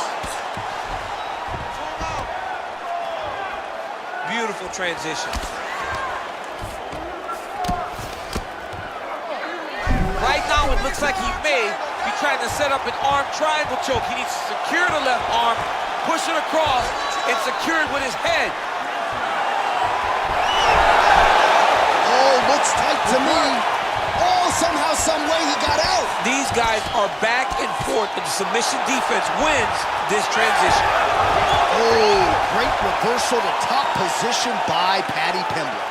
Beautiful transition. Right now, it looks like he may be trying to set up an arm triangle choke. He needs to secure the left arm, push it across, and secure it with his head. Oh, looks tight to me. Oh, somehow, some way he got out. These guys are back and forth, but the submission defense wins this transition. Oh, great reversal to top position by Patty Pimblett.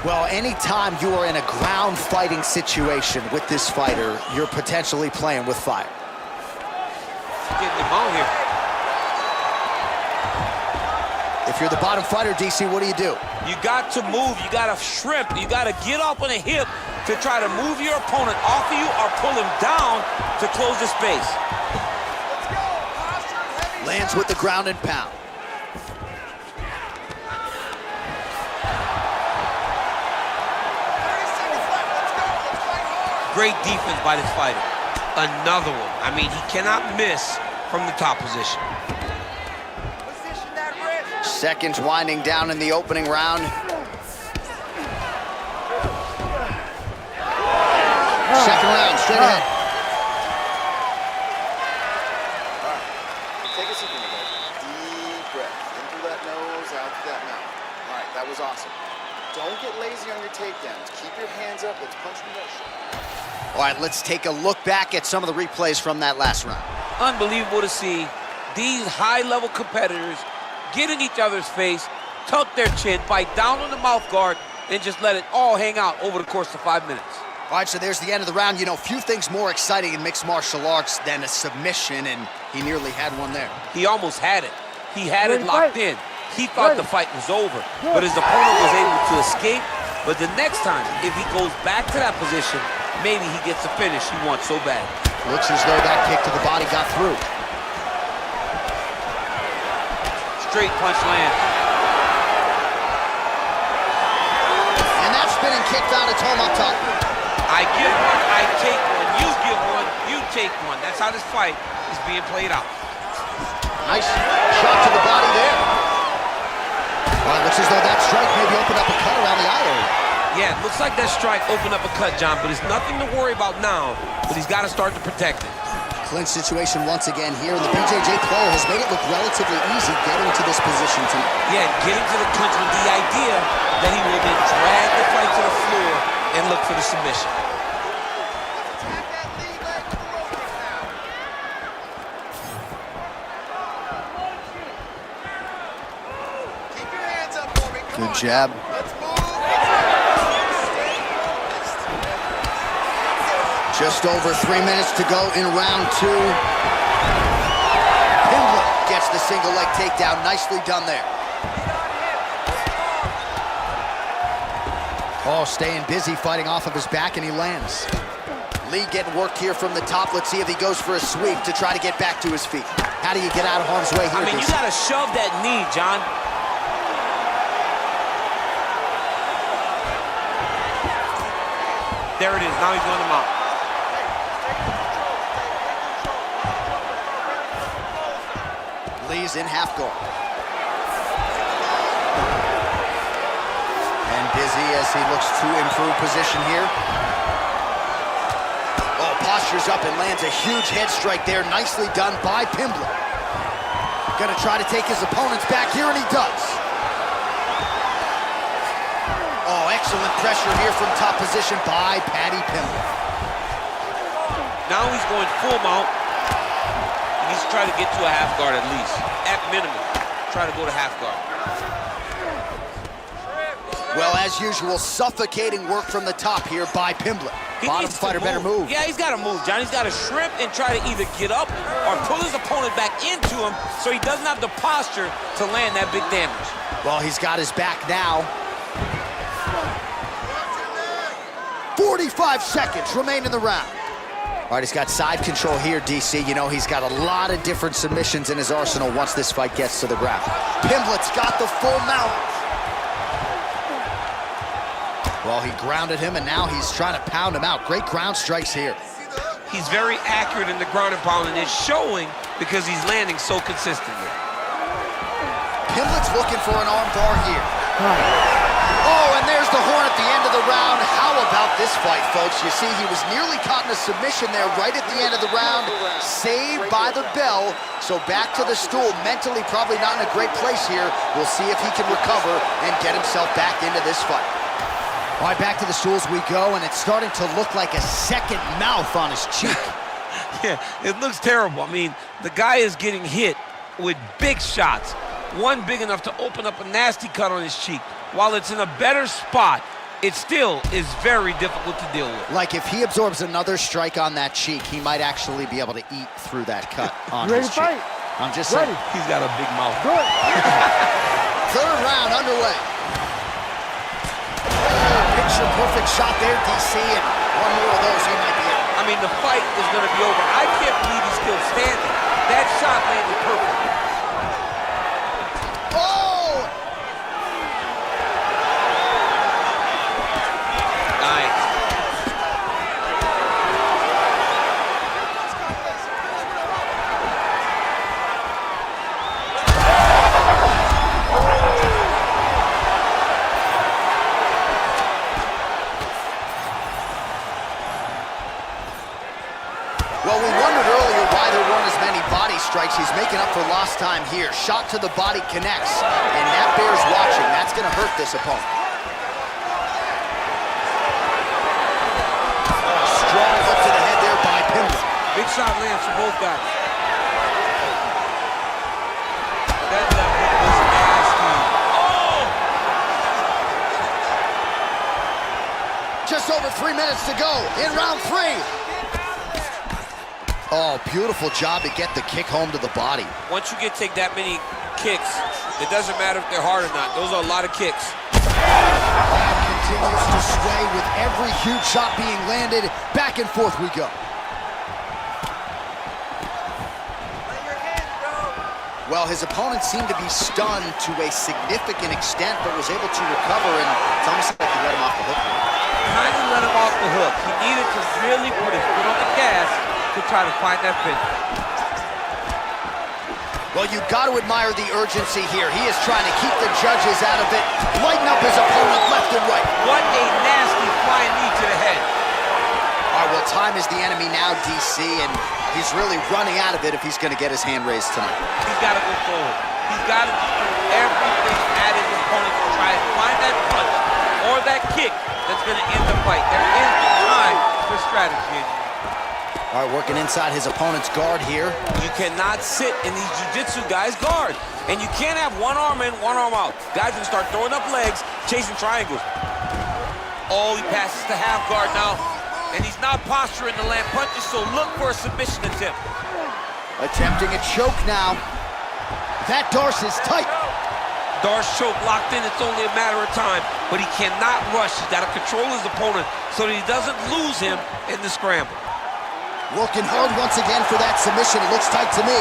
Well, anytime you are in a ground fighting situation with this fighter, you're potentially playing with fire. Getting him out here. If you're the bottom fighter, DC, what do? You got to move, you got to shrimp, you got to get up on a hip to try to move your opponent off of you or pull him down to close the space. Lands with the ground and pound. Great defense by this fighter. Another one. I mean, he cannot miss from the top position. Seconds winding down in the opening round. Second round, straight ahead. Take a second, guys. Deep breath. In through that nose, out through that mouth. All right, that was awesome. Don't get lazy on your takedowns. Keep your hands up. Let's punch from that shit. All right, let's take a look back at some of the replays from that last round. Unbelievable to see these high-level competitors get in each other's face, tuck their chin, bite down on the mouth guard, and just let it all hang out over the course of 5 minutes. All right, so there's the end of the round. You know, few things more exciting in mixed martial arts than a submission, and he nearly had one there. He almost had it. He had it locked in. He thought the fight was over, but his opponent was able to escape. But the next time, if he goes back to that position, maybe he gets the finish he wants so bad. Looks as though that kick to the body got through. Straight punch lands. And that spinning kick found its home up top. I give one, I take one. You give one, you take one. That's how this fight is being played out. Nice shot to the body there. Well, it looks as though that strike maybe opened up a cut around the eye area. Yeah, it looks like that strike opened up a cut, John, but it's nothing to worry about now, but he's got to start to protect it. Clinch situation once again here, and the BJJ player has made it look relatively easy getting to this position tonight. Yeah, getting to the clinch with the idea that he will then drag the fight to the floor and look for the submission. Good jab. Just over 3 minutes to go in round two. Pimblett gets the single leg takedown. Nicely done there. Oh, staying busy, fighting off of his back, and he lands. Lee getting worked here from the top. Let's see if he goes for a sweep to try to get back to his feet. How do you get out of harm's way here? I mean, you got to shove that knee, John. There it is. Now he's on the mount. Lee's in half guard. Busy as he looks to improve position here. Oh, postures up and lands a huge head strike there. Nicely done by Pimblett. Gonna try to take his opponents back here, and he does. Oh, excellent pressure here from top position by Paddy Pimblett. Now he's going full mount. He needs to try to get to a half guard at least. At minimum, try to go to half guard. Well, as usual, suffocating work from the top here by Pimblett. Bottom fighter better move. Yeah, he's got to move, John. He's got to shrimp and try to either get up or pull his opponent back into him so he doesn't have the posture to land that big damage. Well, he's got his back now. 45 seconds remain in the round. All right, he's got side control here, DC. You know, he's got a lot of different submissions in his arsenal once this fight gets to the ground. Pimblett's got the full mount. Well, he grounded him, and now he's trying to pound him out. Great ground strikes here. He's very accurate in the ground and pound, and it's showing because he's landing so consistently. Pimblett's looking for an arm bar here. Oh, and there's the horn at the end of the round. How about this fight, folks? You see, he was nearly caught in a submission there right at the end of the round. Saved by the bell. So back to the stool. Mentally probably not in a great place here. We'll see if he can recover and get himself back into this fight. All right, back to the stools we go, and it's starting to look like a second mouth on his cheek. Yeah, it looks terrible. I mean, the guy is getting hit with big shots. One big enough to open up a nasty cut on his cheek. While it's in a better spot, it still is very difficult to deal with. Like if he absorbs another strike on that cheek, he might actually be able to eat through that cut on his cheek. Fight? I'm just saying. He's got a big mouth. Good. Third round underway. Picture perfect shot there, DC, and one more of those he might be in. I mean, the fight is going to be over. I can't believe he's still standing. That shot landed perfect. Oh! Nice. Well, we wondered earlier why there weren't as many body strikes. He's making up for lost time here. Shot to the body connects, and that bears watching. That's going to hurt this opponent. Strong hook to the head there by Pimblett. Big shot lands for both guys. That left hook was nasty. Oh! Just over 3 minutes to go in round 3. Oh, beautiful job to get the kick home to the body. Once you take that many kicks, it doesn't matter if they're hard or not. Those are a lot of kicks. That continues to sway with every huge shot being landed. Back and forth we go. Well, his opponent seemed to be stunned to a significant extent, but was able to recover, and it's almost like he let him off the hook. Kind of let him off the hook. He needed to really put his foot on the gas to try to find that finish. Well, you got to admire the urgency here. He is trying to keep the judges out of it, lighten up his opponent left and right. What a nasty flying knee to the head. All right, well, time is the enemy now, DC, and he's really running out of it if he's going to get his hand raised tonight. He's got to go forward. He's got to do everything at his opponent to try and find that punch or that kick that's going to end the fight. There is no time for strategy. All right, working inside his opponent's guard here. You cannot sit in these jiu-jitsu guys' guard. And you can't have one arm in, one arm out. Guys can start throwing up legs, chasing triangles. Oh, he passes to half guard now. And he's not posturing to land punches, so look for a submission attempt. Attempting a choke now. That Darce is tight. Darce choke locked in, it's only a matter of time. But he cannot rush. He's got to control his opponent so that he doesn't lose him in the scramble. Working hard once again for that submission. It looks tight to me.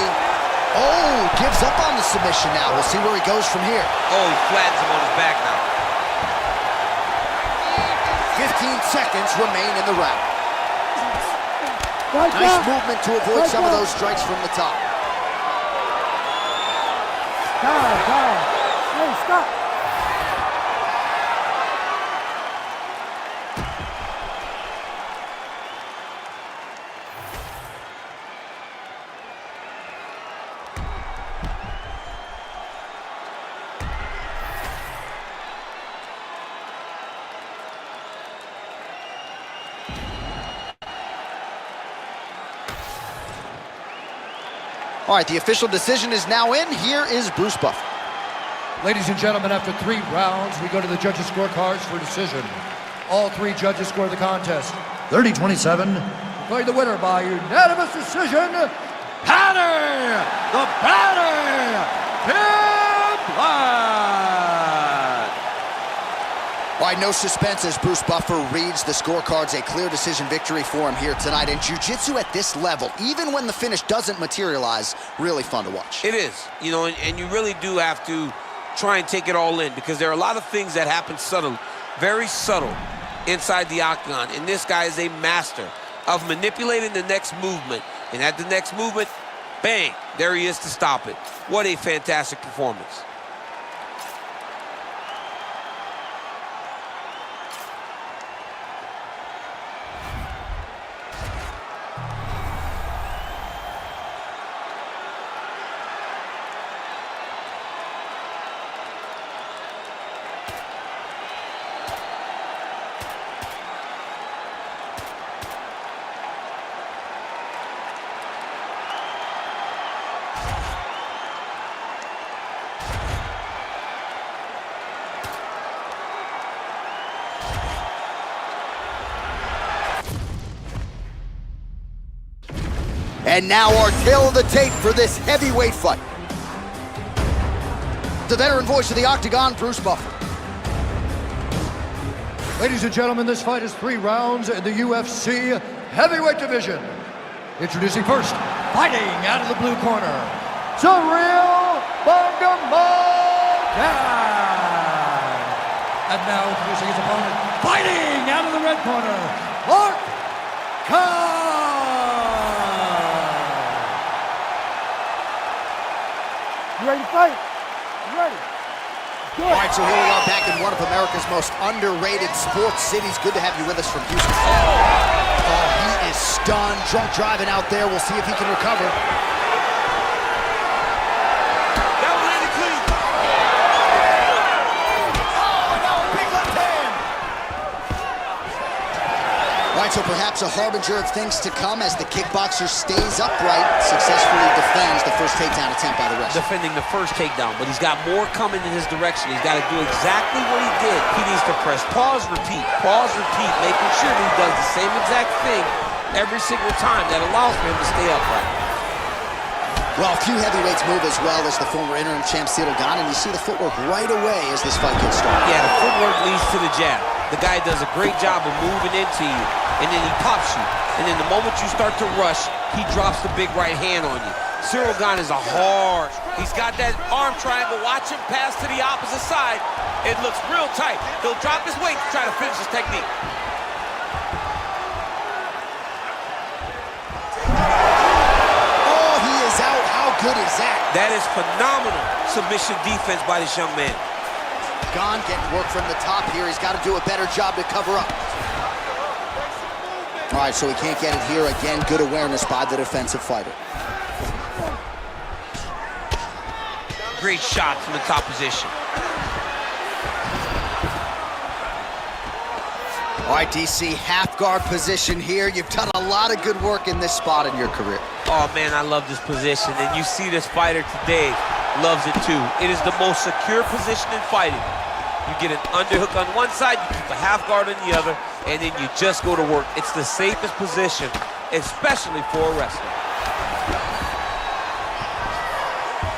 Oh, gives up on the submission now. We'll see where he goes from here. Oh, he flattens him on his back now. 15 seconds remain in the round. Nice movement to avoid some of those strikes from the top. Down. Hey, stop. All right, the official decision is now in. Here is Bruce Buffer. Ladies and gentlemen, after 3 rounds, we go to the judges' scorecards for decision. All 3 judges score the contest 30-27. Declared the winner by unanimous decision, Paddy the Baddy Pimblett. All right, no suspense as Bruce Buffer reads the scorecards. A clear decision victory for him here tonight. And jiu-jitsu at this level, even when the finish doesn't materialize, really fun to watch. It is, you know, and you really do have to try and take it all in because there are a lot of things that happen subtle, very subtle inside the octagon. And this guy is a master of manipulating the next movement. And at the next movement, bang, there he is to stop it. What a fantastic performance. And now our tale of the tape for this heavyweight fight. The veteran voice of the octagon, Bruce Buffer. Ladies and gentlemen, this fight is 3 rounds in the UFC heavyweight division. Introducing first, fighting out of the blue corner, Cyril Bangamogan. And now introducing his opponent, fighting out of the red corner, Mark Khan. You ready to fight? You ready? Good. All right, so here we are back in one of America's most underrated sports cities. Good to have you with us from Houston. Oh, he is stunned, drunk driving out there. We'll see if he can recover. That one ended clean. Oh, no, big left hand. All right, so perhaps a harbinger of things to come as the kickboxer stays upright, successfully defends the first takedown attempt by the wrestler. Defending the first takedown, but he's got more coming in his direction. He's got to do exactly what he did. He needs to press pause, repeat, making sure that he does the same exact thing every single time. That allows for him to stay upright. Well, a few heavyweights move as well as the former interim champ Cyril Gane, and you see the footwork right away as this fight gets started. Yeah, the footwork leads to the jab. The guy does a great job of moving into you, and then he pops you. And then the moment you start to rush, he drops the big right hand on you. Cyril Gane is a hard. He's got that arm triangle. Watch him pass to the opposite side. It looks real tight. He'll drop his weight to try to finish his technique. Oh, he is out. How good is that? That is phenomenal submission defense by this young man. Gane getting work from the top here. He's got to do a better job to cover up. All right, so he can't get it here. Again, good awareness by the defensive fighter. Great shot from the top position. All right, DC, half guard position here. You've done a lot of good work in this spot in your career. Oh, man, I love this position. And you see this fighter today loves it, too. It is the most secure position in fighting. You get an underhook on one side, you keep a half guard on the other, and then you just go to work. It's the safest position, especially for a wrestler.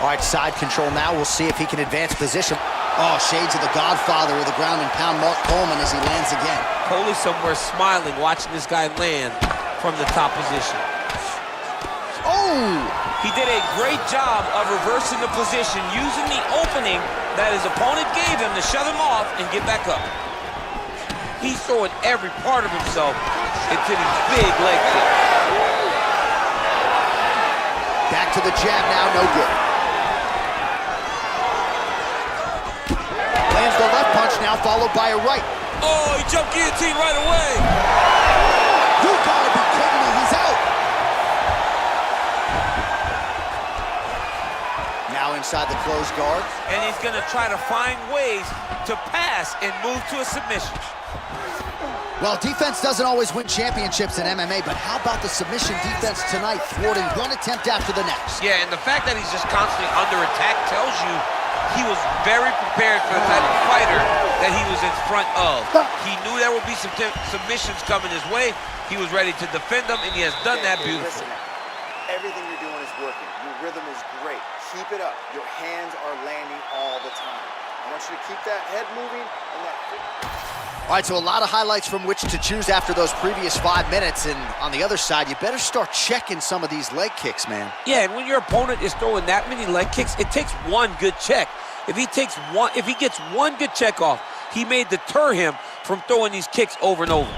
All right, side control now. We'll see if he can advance position. Oh, shades of the Godfather with the ground and pound, Mark Coleman, as he lands again. Coley somewhere smiling, watching this guy land from the top position. Oh! He did a great job of reversing the position, using the opening that his opponent gave him to shut him off and get back up. He's throwing every part of himself into these big leg kicks. Back to the jab now, no good. Lands the left punch now, followed by a right. Oh, he jumped guillotine right away. You gotta be kidding me, he's out. Now inside the closed guard. And he's gonna try to find ways to pass and move to a submission. Well, defense doesn't always win championships in MMA, but how about the submission defense tonight, thwarting one attempt after the next? Yeah, and the fact that he's just constantly under attack tells you he was very prepared for the type of fighter that he was in front of. He knew there would be some submissions coming his way. He was ready to defend them, and he has done that beautifully. Listen, everything you're doing is working. Your rhythm is great. Keep it up. Your hands are landing all the time. I want you to keep that head moving and that... All right, so a lot of highlights from which to choose after those previous 5 minutes, and on the other side, you better start checking some of these leg kicks, man. Yeah, and when your opponent is throwing that many leg kicks, it takes one good check. If he gets one good check off, he may deter him from throwing these kicks over and over.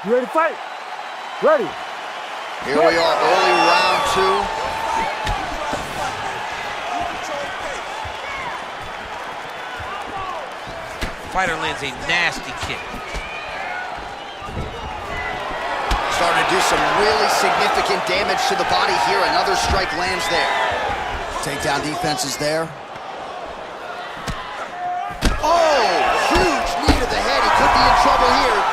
You ready to fight? Ready. Here we are, early round 2. Fighter lands a nasty kick. Starting to do some really significant damage to the body here. Another strike lands there. Takedown defense is there. Oh, huge knee to the head. He could be in trouble here.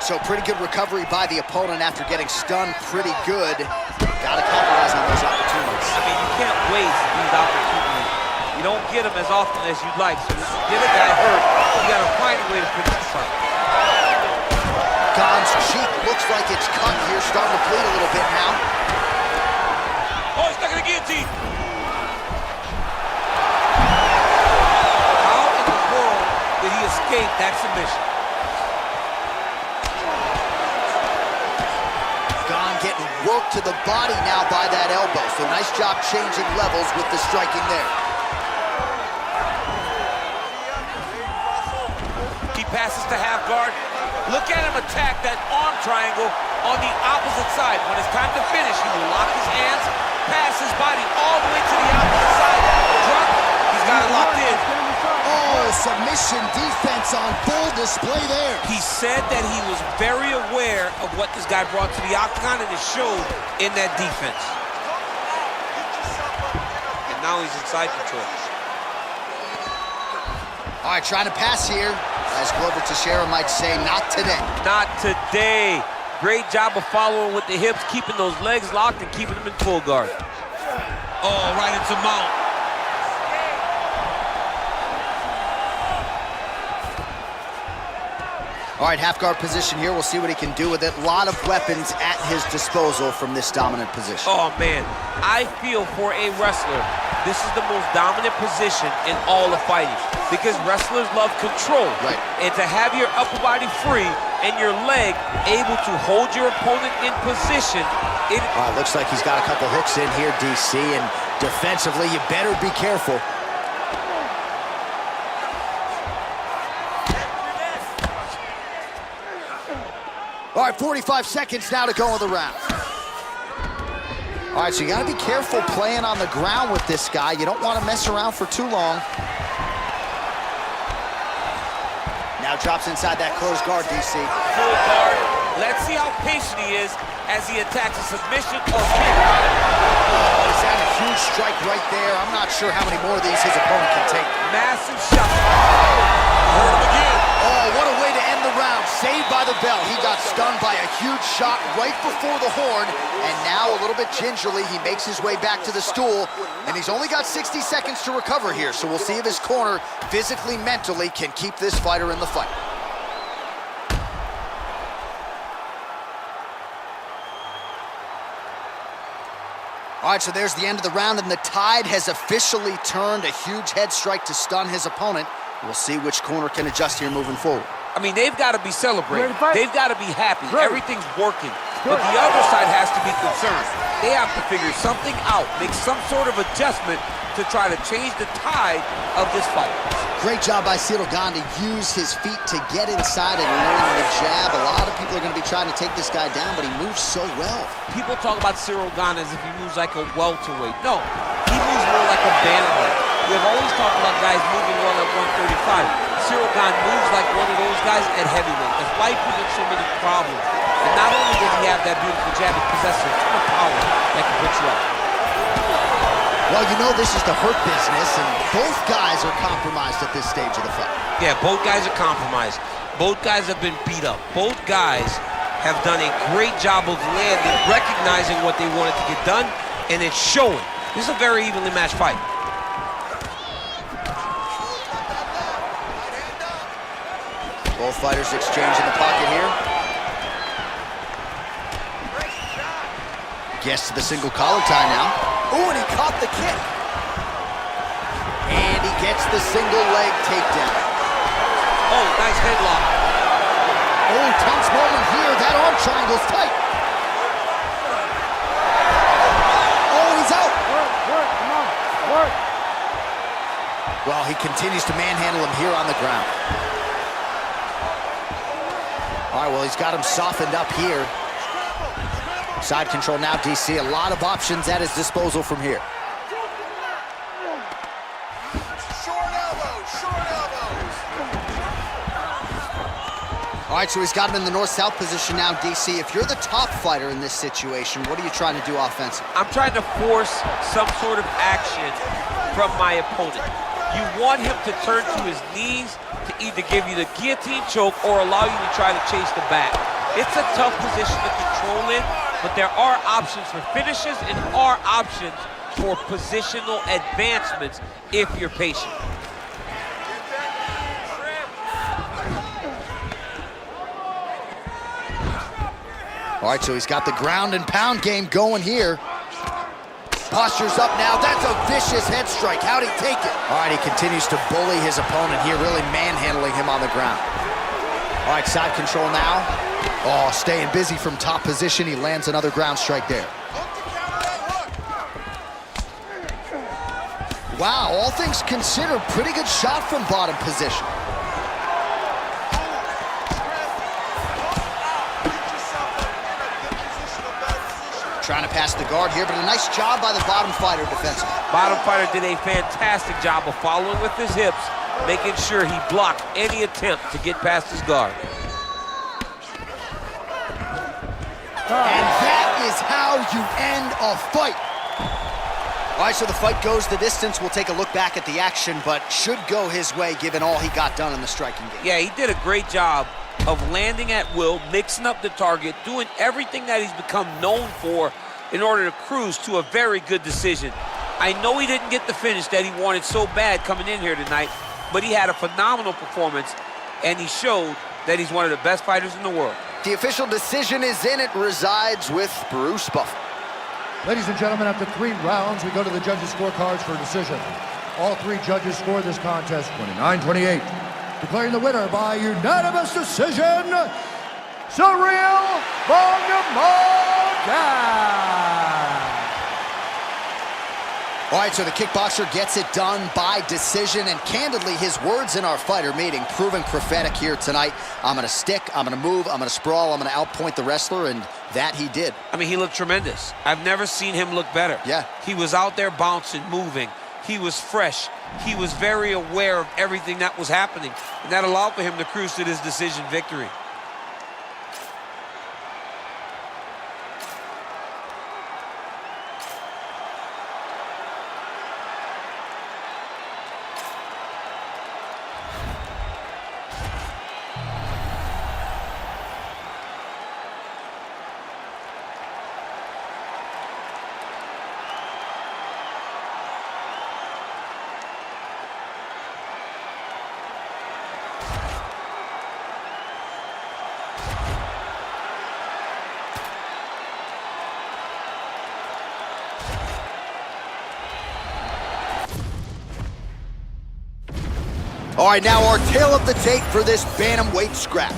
So pretty good recovery by the opponent after getting stunned pretty good. Got to capitalize on those opportunities. I mean, you can't waste these opportunities. You don't get them as often as you'd like. So if you get a guy hurt, you got to find a way to finish the fight. Gane's cheek looks like it's cut here, starting to bleed a little bit now. Oh, he's stuck in the guillotine. How in the world did he escape that submission? Getting worked to the body now by that elbow. So nice job changing levels with the striking there. He passes to half guard. Look at him attack that arm triangle on the opposite side. When it's time to finish, he will lock his hands, pass his body all the way to the opposite side. Drop, he's got it locked in. Oh, submission defense on full display there. He said that he was very aware of what this guy brought to the octagon, and it showed in that defense. And now he's in side control. All right, trying to pass here. As Glover Teixeira might say, not today. Not today. Great job of following with the hips, keeping those legs locked and keeping them in full guard. Oh, right into mount. All right, half guard position here. We'll see what he can do with it. A lot of weapons at his disposal from this dominant position. Oh, man. I feel for a wrestler, this is the most dominant position in all of fighting because wrestlers love control. Right. And to have your upper body free and your leg able to hold your opponent in position. Looks like he's got a couple hooks in here, DC, and defensively, you better be careful. All right, 45 seconds now to go in the round. All right, so you got to be careful playing on the ground with this guy. You don't want to mess around for too long. Now drops inside that closed guard, DC. Full guard. Let's see how patient he is as he attacks a submission or kick. Oh, is that a huge strike right there? I'm not sure how many more of these his opponent can take. Massive shot. Hurt him again. Oh, what a way to end the round. Saved by the bell. He got stunned by a huge shot right before the horn. And now, a little bit gingerly, he makes his way back to the stool. And he's only got 60 seconds to recover here. So we'll see if his corner, physically, mentally, can keep this fighter in the fight. All right, so there's the end of the round, and the tide has officially turned. A huge head strike to stun his opponent. We'll see which corner can adjust here moving forward. I mean, they've got to be celebrating. They've got to be happy. Everything's working. But the other side has to be concerned. They have to figure something out, make some sort of adjustment to try to change the tide of this fight. Great job by Ciryl Gane to use his feet to get inside and learn the jab. A lot of people are going to be trying to take this guy down, but he moves so well. People talk about Ciryl Gane as if he moves like a welterweight. No, he moves more like a bantamweight. We've always talked about guys moving well at 135. Cyril Gane moves like one of those guys at heavyweight. That's why he presents so many problems. And not only does he have that beautiful jab, he possesses a ton of power that can put you up. Well, you know this is the hurt business, and both guys are compromised at this stage of the fight. Yeah, both guys are compromised. Both guys have been beat up. Both guys have done a great job of landing, recognizing what they wanted to get done, and it's showing. This is a very evenly matched fight. Both fighters exchange in the pocket here. Gets to the single collar tie now. Ooh, and he caught the kick. And he gets the single leg takedown. Oh, nice headlock. Oh, tense moment here. That arm triangle's tight. Oh, he's out. Work, come on, work. Well, he continues to manhandle him here on the ground. All right, well, he's got him softened up here. Side control now, DC. A lot of options at his disposal from here. Short elbows, short elbows. All right, so he's got him in the north-south position now, DC. If you're the top fighter in this situation, what are you trying to do offensively? I'm trying to force some sort of action from my opponent. You want him to turn to his knees to either give you the guillotine choke or allow you to try to chase the back. It's a tough position to control in, but there are options for finishes and are options for positional advancements if you're patient. All right, so he's got the ground and pound game going here. Posture's up now. That's a vicious head strike. How'd he take it? All right, he continues to bully his opponent here, really manhandling him on the ground. All right, side control now. Oh, staying busy from top position. He lands another ground strike there. Wow, all things considered, pretty good shot from bottom position. Trying to pass the guard here, but a nice job by the bottom fighter defensively. Bottom fighter did a fantastic job of following with his hips, making sure he blocked any attempt to get past his guard. And that is how you end a fight. All right, so the fight goes the distance. We'll take a look back at the action, but should go his way given all he got done in the striking game. Yeah, he did a great job of landing at will, mixing up the target, doing everything that he's become known for in order to cruise to a very good decision. I know he didn't get the finish that he wanted so bad coming in here tonight, but he had a phenomenal performance, and he showed that he's one of the best fighters in the world. The official decision is in. It resides with Bruce Buffer. Ladies and gentlemen, after 3 rounds, we go to the judges' scorecards for a decision. All 3 judges scored this contest 29-28. Declaring the winner by unanimous decision, Cyril Gane. All right, so the kickboxer gets it done by decision, and candidly, his words in our fighter meeting proving prophetic here tonight. I'm gonna stick, I'm gonna move, I'm gonna sprawl, I'm gonna outpoint the wrestler, and that he did. I mean, he looked tremendous. I've never seen him look better. Yeah. He was out there bouncing, moving. He was fresh. He was very aware of everything that was happening, and that allowed for him to cruise to this decision victory. All right, now our tail of the tape for this bantamweight scrap.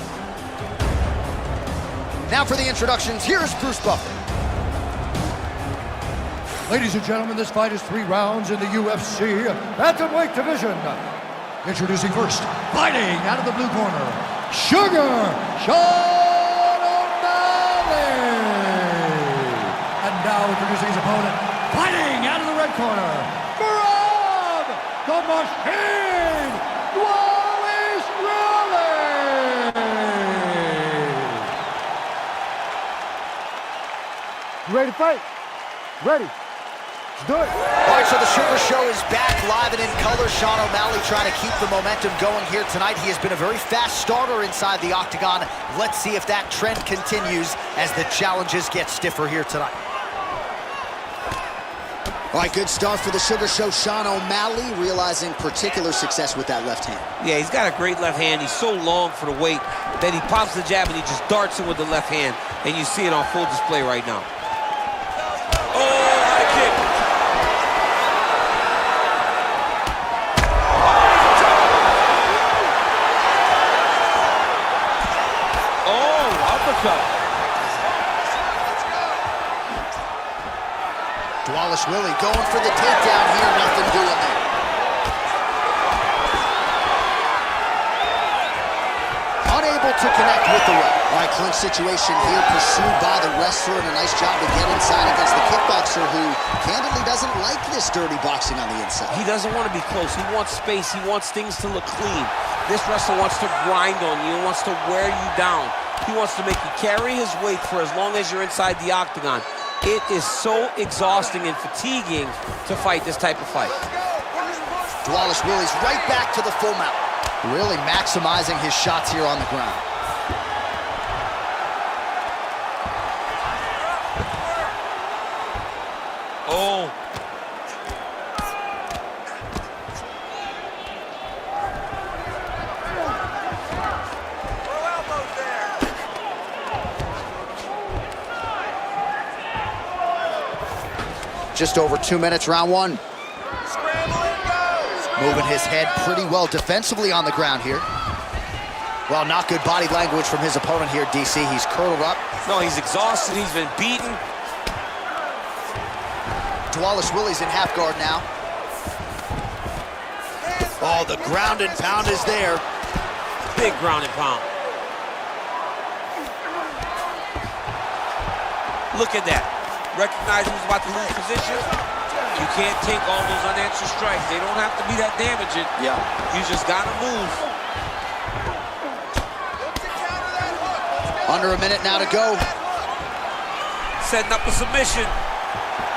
Now for the introductions, here's Bruce Buffer. Ladies and gentlemen, this fight is 3 rounds in the UFC bantamweight division. Introducing first, fighting out of the blue corner, Sugar Sean O'Malley. And now introducing his opponent, fighting out of the red corner, Rob the machine, Wallace Riley! You ready to fight? Ready. Let's do it. All right, so the Sugar Show is back live and in color. Sean O'Malley trying to keep the momentum going here tonight. He has been a very fast starter inside the octagon. Let's see if that trend continues as the challenges get stiffer here tonight. All right, good start for the Sugar Show. Sean O'Malley realizing particular success with that left hand. Yeah, he's got a great left hand. He's so long for the weight that he pops the jab and he just darts in with the left hand. And you see it on full display right now. Oh, high kick. Oh, uppercut. Wallace Willie going for the takedown here, nothing doing there. Unable to connect with the right. All right, clinch situation here, pursued by the wrestler, and a nice job to get inside against the kickboxer who candidly doesn't like this dirty boxing on the inside. He doesn't want to be close. He wants space. He wants things to look clean. This wrestler wants to grind on you. He wants to wear you down. He wants to make you carry his weight for as long as you're inside the octagon. It is so exhausting and fatiguing to fight this type of fight. Wallace Willie's right back to the full mount. Really maximizing his shots here on the ground. Oh. Just over 2 minutes, round one. Moving his head pretty well defensively on the ground here. Well, not good body language from his opponent here, DC. He's curled up. No, he's exhausted. He's been beaten. Wallace Willie's in half guard now. Oh, the ground and pound is there. Big ground and pound. Look at that. Recognize who's about to lose position. You can't take all those unanswered strikes. They don't have to be that damaging. Yeah. You just gotta move. Under a minute now to go. Setting up a submission.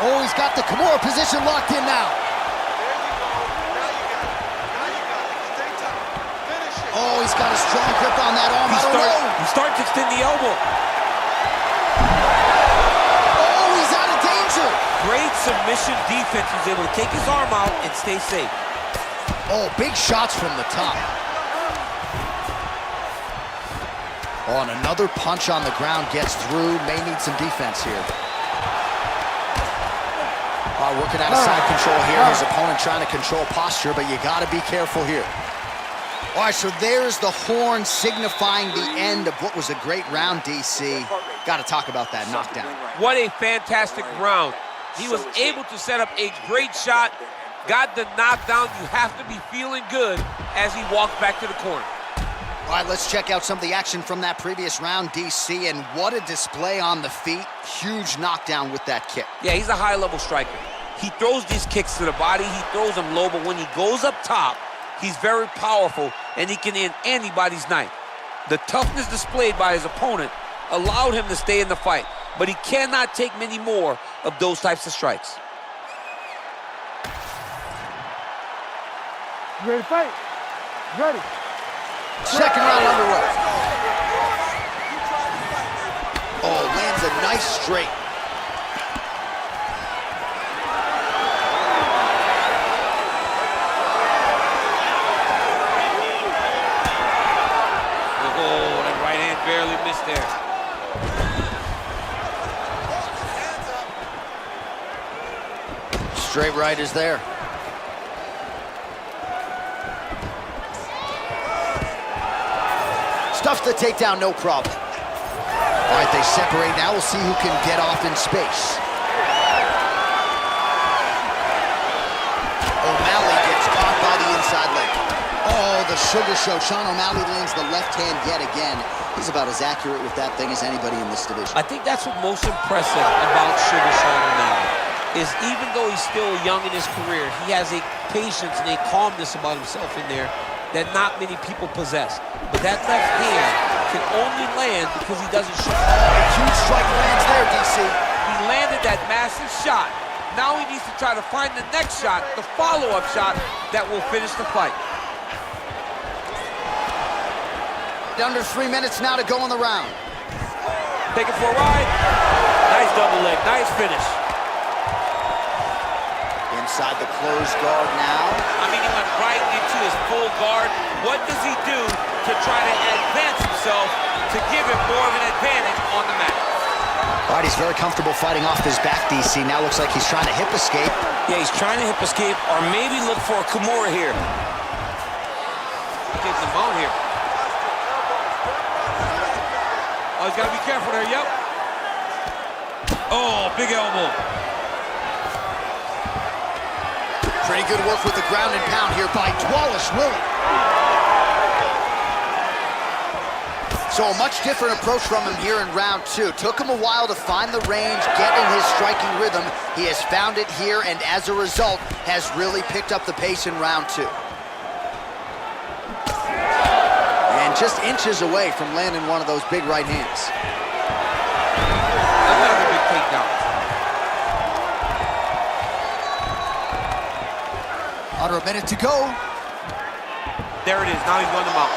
Oh, he's got the Kimura position locked in now. Oh, he's got a strong grip on that arm. He starts to extend the elbow. Oh, he's out of danger. Great submission defense. He's able to take his arm out and stay safe. Oh, big shots from the top. Oh, and another punch on the ground gets through. May need some defense here. Working out of side control here. His opponent trying to control posture, but you got to be careful here. All right, so there's the horn signifying the end of what was a great round, DC. Got to talk about that knockdown. What a fantastic round. He was able to set up a great shot, got the knockdown. You have to be feeling good as he walks back to the corner. All right, let's check out some of the action from that previous round, DC, and what a display on the feet. Huge knockdown with that kick. Yeah, he's a high-level striker. He throws these kicks to the body, he throws them low, but when he goes up top, he's very powerful, and he can end anybody's night. The toughness displayed by his opponent allowed him to stay in the fight, but he cannot take many more of those types of strikes. You ready to fight? Ready. Second round underway. Oh, lands a nice straight. Oh, that right hand barely missed there. Straight right is there. Stuffs the takedown, no problem. All right, they separate now. We'll see who can get off in space. O'Malley gets caught by the inside leg. Oh, the Sugar Show. Sean O'Malley lands the left hand yet again. He's about as accurate with that thing as anybody in this division. I think that's what's most impressive about Sugar Sean O'Malley. is even though he's still young in his career, he has a patience and a calmness about himself in there that not many people possess. But that left hand can only land because he doesn't shoot. A huge strike lands there, DC. He landed that massive shot. Now he needs to try to find the next shot, the follow-up shot that will finish the fight. Under 3 minutes now to go in the round. Take it for a ride. Nice double leg, nice finish. Inside the closed guard now. I mean, he went right into his full guard. What does he do to try to advance himself to give him more of an advantage on the mat? All right, he's very comfortable fighting off his back, DC. Now looks like he's trying to hip escape. Yeah, he's trying to hip escape or maybe look for a Kimura here. He takes the mount here. Oh, he's got to be careful there, yep. Oh, big elbow. Pretty good work with the ground and pound here by Wallace Willie. So a much different approach from him here in round 2. Took him a while to find the range, get in his striking rhythm. He has found it here, and as a result, has really picked up the pace in round 2. And just inches away from landing one of those big right hands. Another big takedown. Under a minute to go. There it is, now he's going to mount.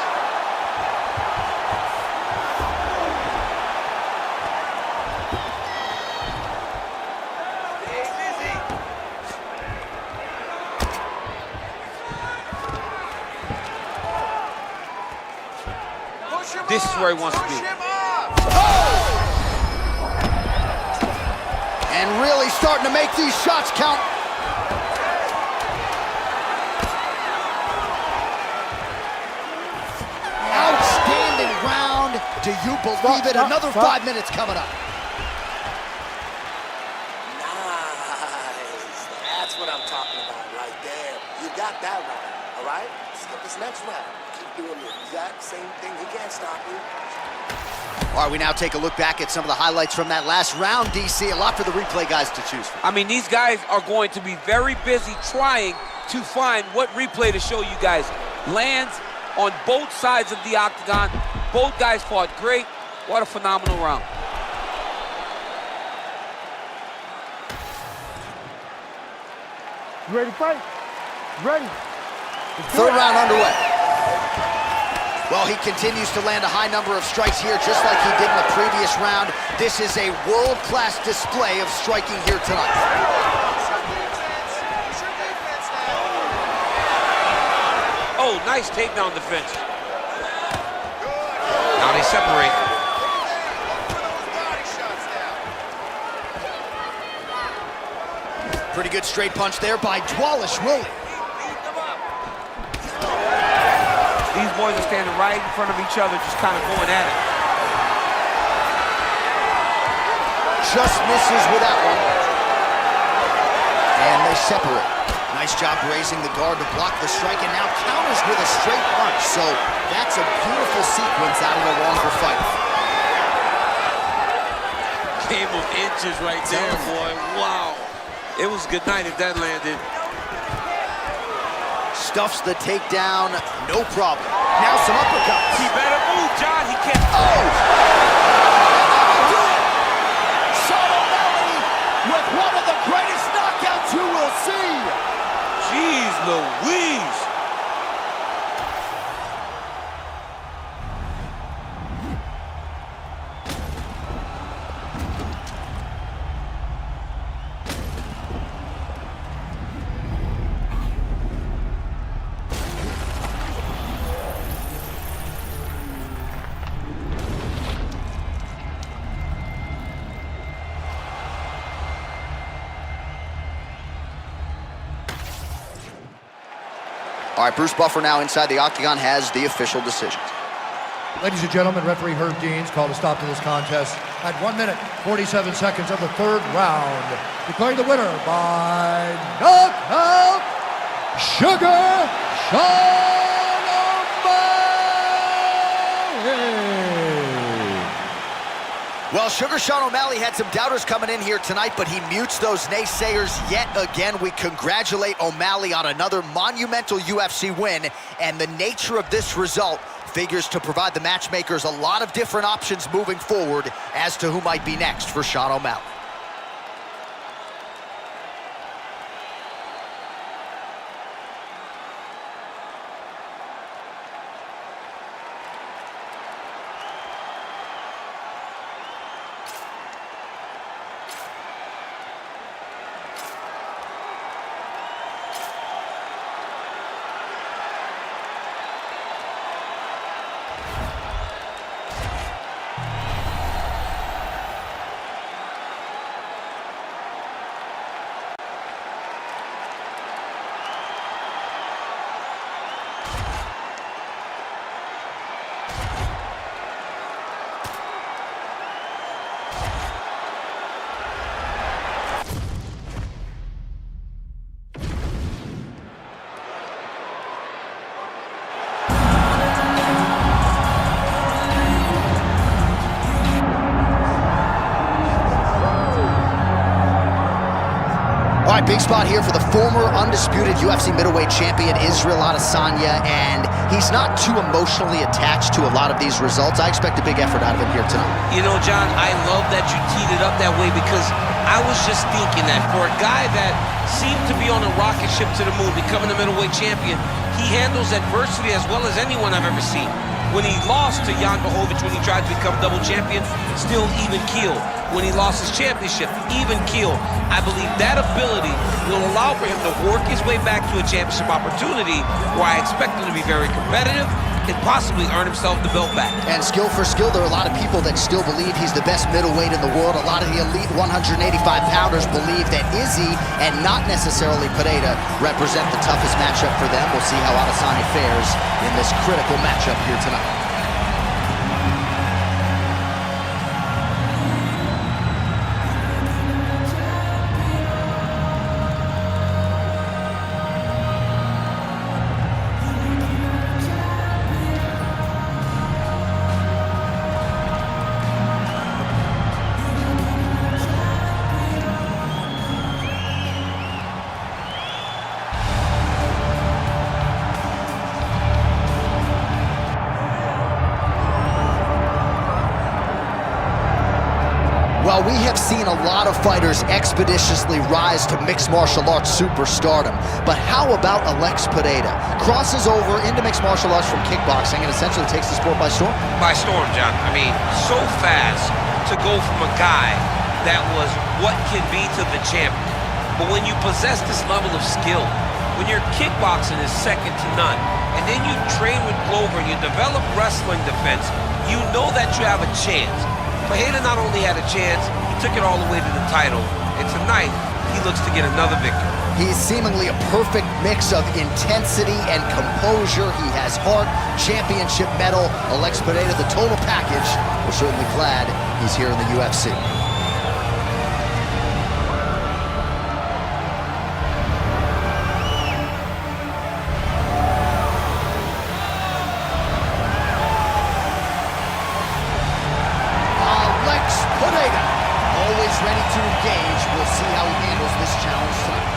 This is where he wants to be. And really starting to make these shots count. Outstanding round. Do you believe it? Another 5 minutes coming up. Nice. That's what I'm talking about right there. You got that round, all right? Let's get this next round. Keep doing the exact same thing. He can't stop you. All right, we now take a look back at some of the highlights from that last round, DC. A lot for the replay guys to choose from. I mean, these guys are going to be very busy trying to find what replay to show you guys. Lands on both sides of the octagon. Both guys fought great. What a phenomenal round. You ready to fight? Ready. Third round underway. Well, he continues to land a high number of strikes here, just like he did in the previous round. This is a world-class display of striking here tonight. Oh, nice takedown defense. Now they separate. Pretty good straight punch there by Wallace Willie. These boys are standing right in front of each other, just kind of going at it. Just misses with that one. And they separate. Nice job raising the guard to block the strike, and now counters with a straight punch. So that's a beautiful sequence out of a longer fight. Game of inches right there, boy. Wow. It was good night if that landed. Stuffs the takedown, no problem. Now some uppercuts. He better move, John. He can't. Oh! Solo Melody with one of the greatest knockouts you will see. Jeez Louise. All right, Bruce Buffer now inside the octagon has the official decisions. Ladies and gentlemen, referee Herb Deans called a stop to this contest at 1 minute, 47 seconds of the third round, declaring the winner by knockout, Sugar Sean O'Malley. Well, Well, Sugar Sean O'Malley had some doubters coming in here tonight, but he mutes those naysayers yet again. We congratulate O'Malley on another monumental UFC win, and the nature of this result figures to provide the matchmakers a lot of different options moving forward as to who might be next for Sean O'Malley. All right, big spot here for the former undisputed UFC middleweight champion, Israel Adesanya, and he's not too emotionally attached to a lot of these results. I expect a big effort out of him here tonight. You know, John, I love that you teed it up that way because I was just thinking that for a guy that seemed to be on a rocket ship to the moon, becoming a middleweight champion, he handles adversity as well as anyone I've ever seen. When he lost to Jan Blachowicz, when he tried to become double champion, still even keel. When he lost his championship, even keel. I believe that ability will allow for him to work his way back to a championship opportunity where I expect him to be very competitive and possibly earn himself the belt back. And skill for skill, there are a lot of people that still believe he's the best middleweight in the world. A lot of the elite 185-pounders believe that Izzy and not necessarily Pereira represent the toughest matchup for them. We'll see how Adesanya fares in this critical matchup here tonight. Well, we have seen a lot of fighters expeditiously rise to mixed martial arts superstardom. But how about Alex Pereira? Crosses over into mixed martial arts from kickboxing and essentially takes the sport by storm? By storm, John. I mean, so fast to go from a guy that was what can be to the champion. But when you possess this level of skill, when your kickboxing is second to none, and then you train with Glover and you develop wrestling defense, you know that you have a chance. Pereira not only had a chance, he took it all the way to the title. And tonight, he looks to get another victory. He's seemingly a perfect mix of intensity and composure. He has heart, championship medal. Alex Pereira, the total package. We're certainly glad he's here in the UFC. Always ready to engage. We'll see how he handles this challenge tonight.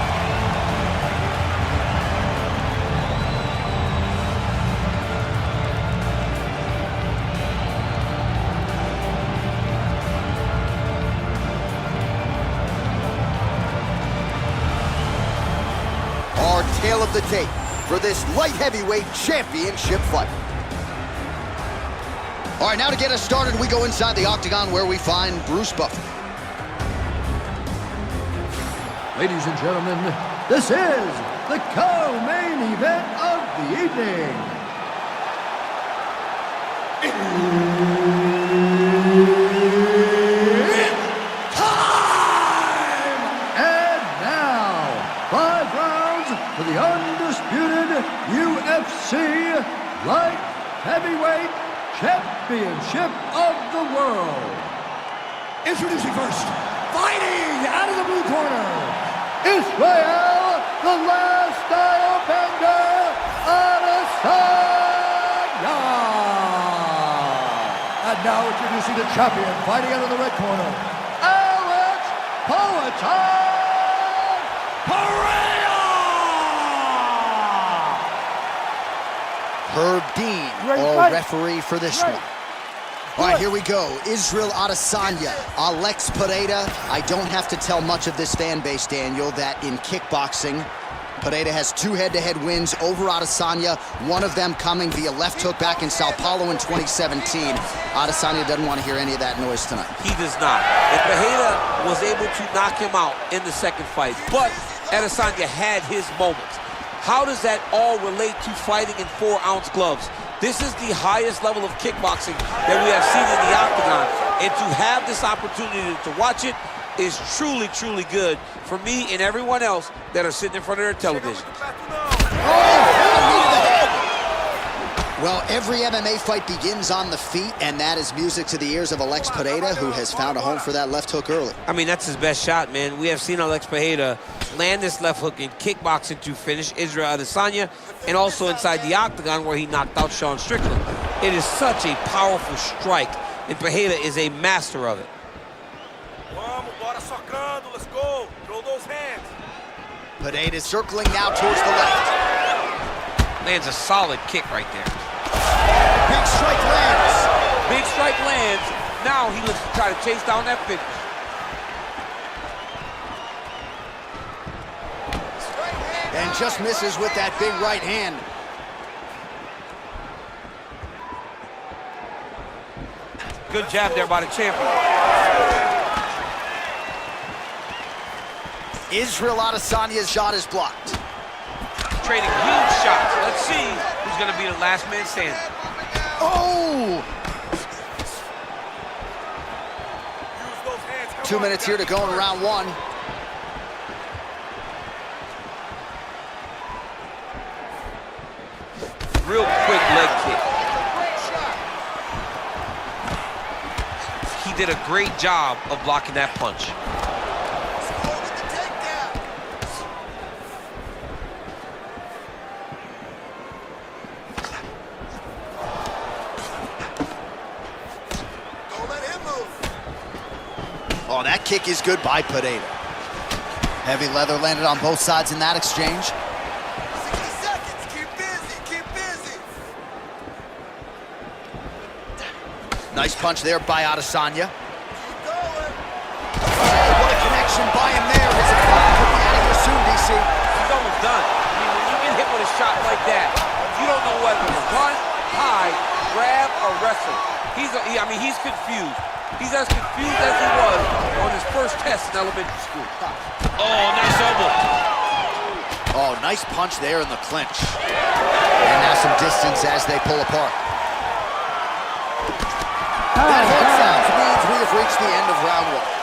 Our tale of the tape for this light heavyweight championship fight. All right, now to get us started, we go inside the octagon where we find Bruce Buffer. Ladies and gentlemen, this is the co-main event of the evening. It's time! And now, 5 rounds for the undisputed UFC Light Heavyweight Championship of the World. Introducing first, fighting out of the blue corner, Israel, the last style bender, Adesanya. And And now introducing the champion, fighting out of the red corner, Alex Pereira! Herb Dean, our referee for this one. All right, here we go. Israel Adesanya, Alex Pereira. I don't have to tell much of this fan base, Daniel, that in kickboxing, Pereira has 2 head-to-head wins over Adesanya, one of them coming via left hook back in Sao Paulo in 2017. Adesanya doesn't want to hear any of that noise tonight. He does not. And Pereira was able to knock him out in the second fight, but Adesanya had his moments. How does that all relate to fighting in 4-ounce gloves? This is the highest level of kickboxing that we have seen in the octagon, and to have this opportunity to watch it is truly, truly good for me and everyone else that are sitting in front of their television. Well, every MMA fight begins on the feet, and that is music to the ears of Alex Pereira, who has found a home for that left hook early. I mean, that's his best shot, man. We have seen Alex Pereira land this left hook in kickboxing to finish Israel Adesanya, and also inside the octagon where he knocked out Sean Strickland. It is such a powerful strike, and Pereira is a master of it. Let's go. Throw those hands. Pereira circling now towards the left. Lands a solid kick right there. Big strike lands. Big strike lands. Now he looks to try to chase down that finish. And just misses with that big right hand. Good jab there by the champion. Israel Adesanya's shot is blocked. Trading huge shots. Let's see who's going to be the last man standing. Oh! 2 minutes here to go in round 1. Real quick leg kick. He did a great job of blocking that punch. Oh, that kick is good by Pereira. Heavy leather landed on both sides in that exchange. 60 seconds. Keep busy. Keep busy. Nice punch there by Adesanya. Keep going. Oh, what a connection by him there. His opponent could be out of here soon, DC. He's almost done. I mean, when you get hit with a shot like that, you don't know whether to run, hide, grab, or wrestle. He's confused. He's as confused as he was on his first test in elementary school. Oh, nice elbow. Oh, nice punch there in the clinch. And now some distance as they pull apart. That horn sounds means we have reached the end of round 1.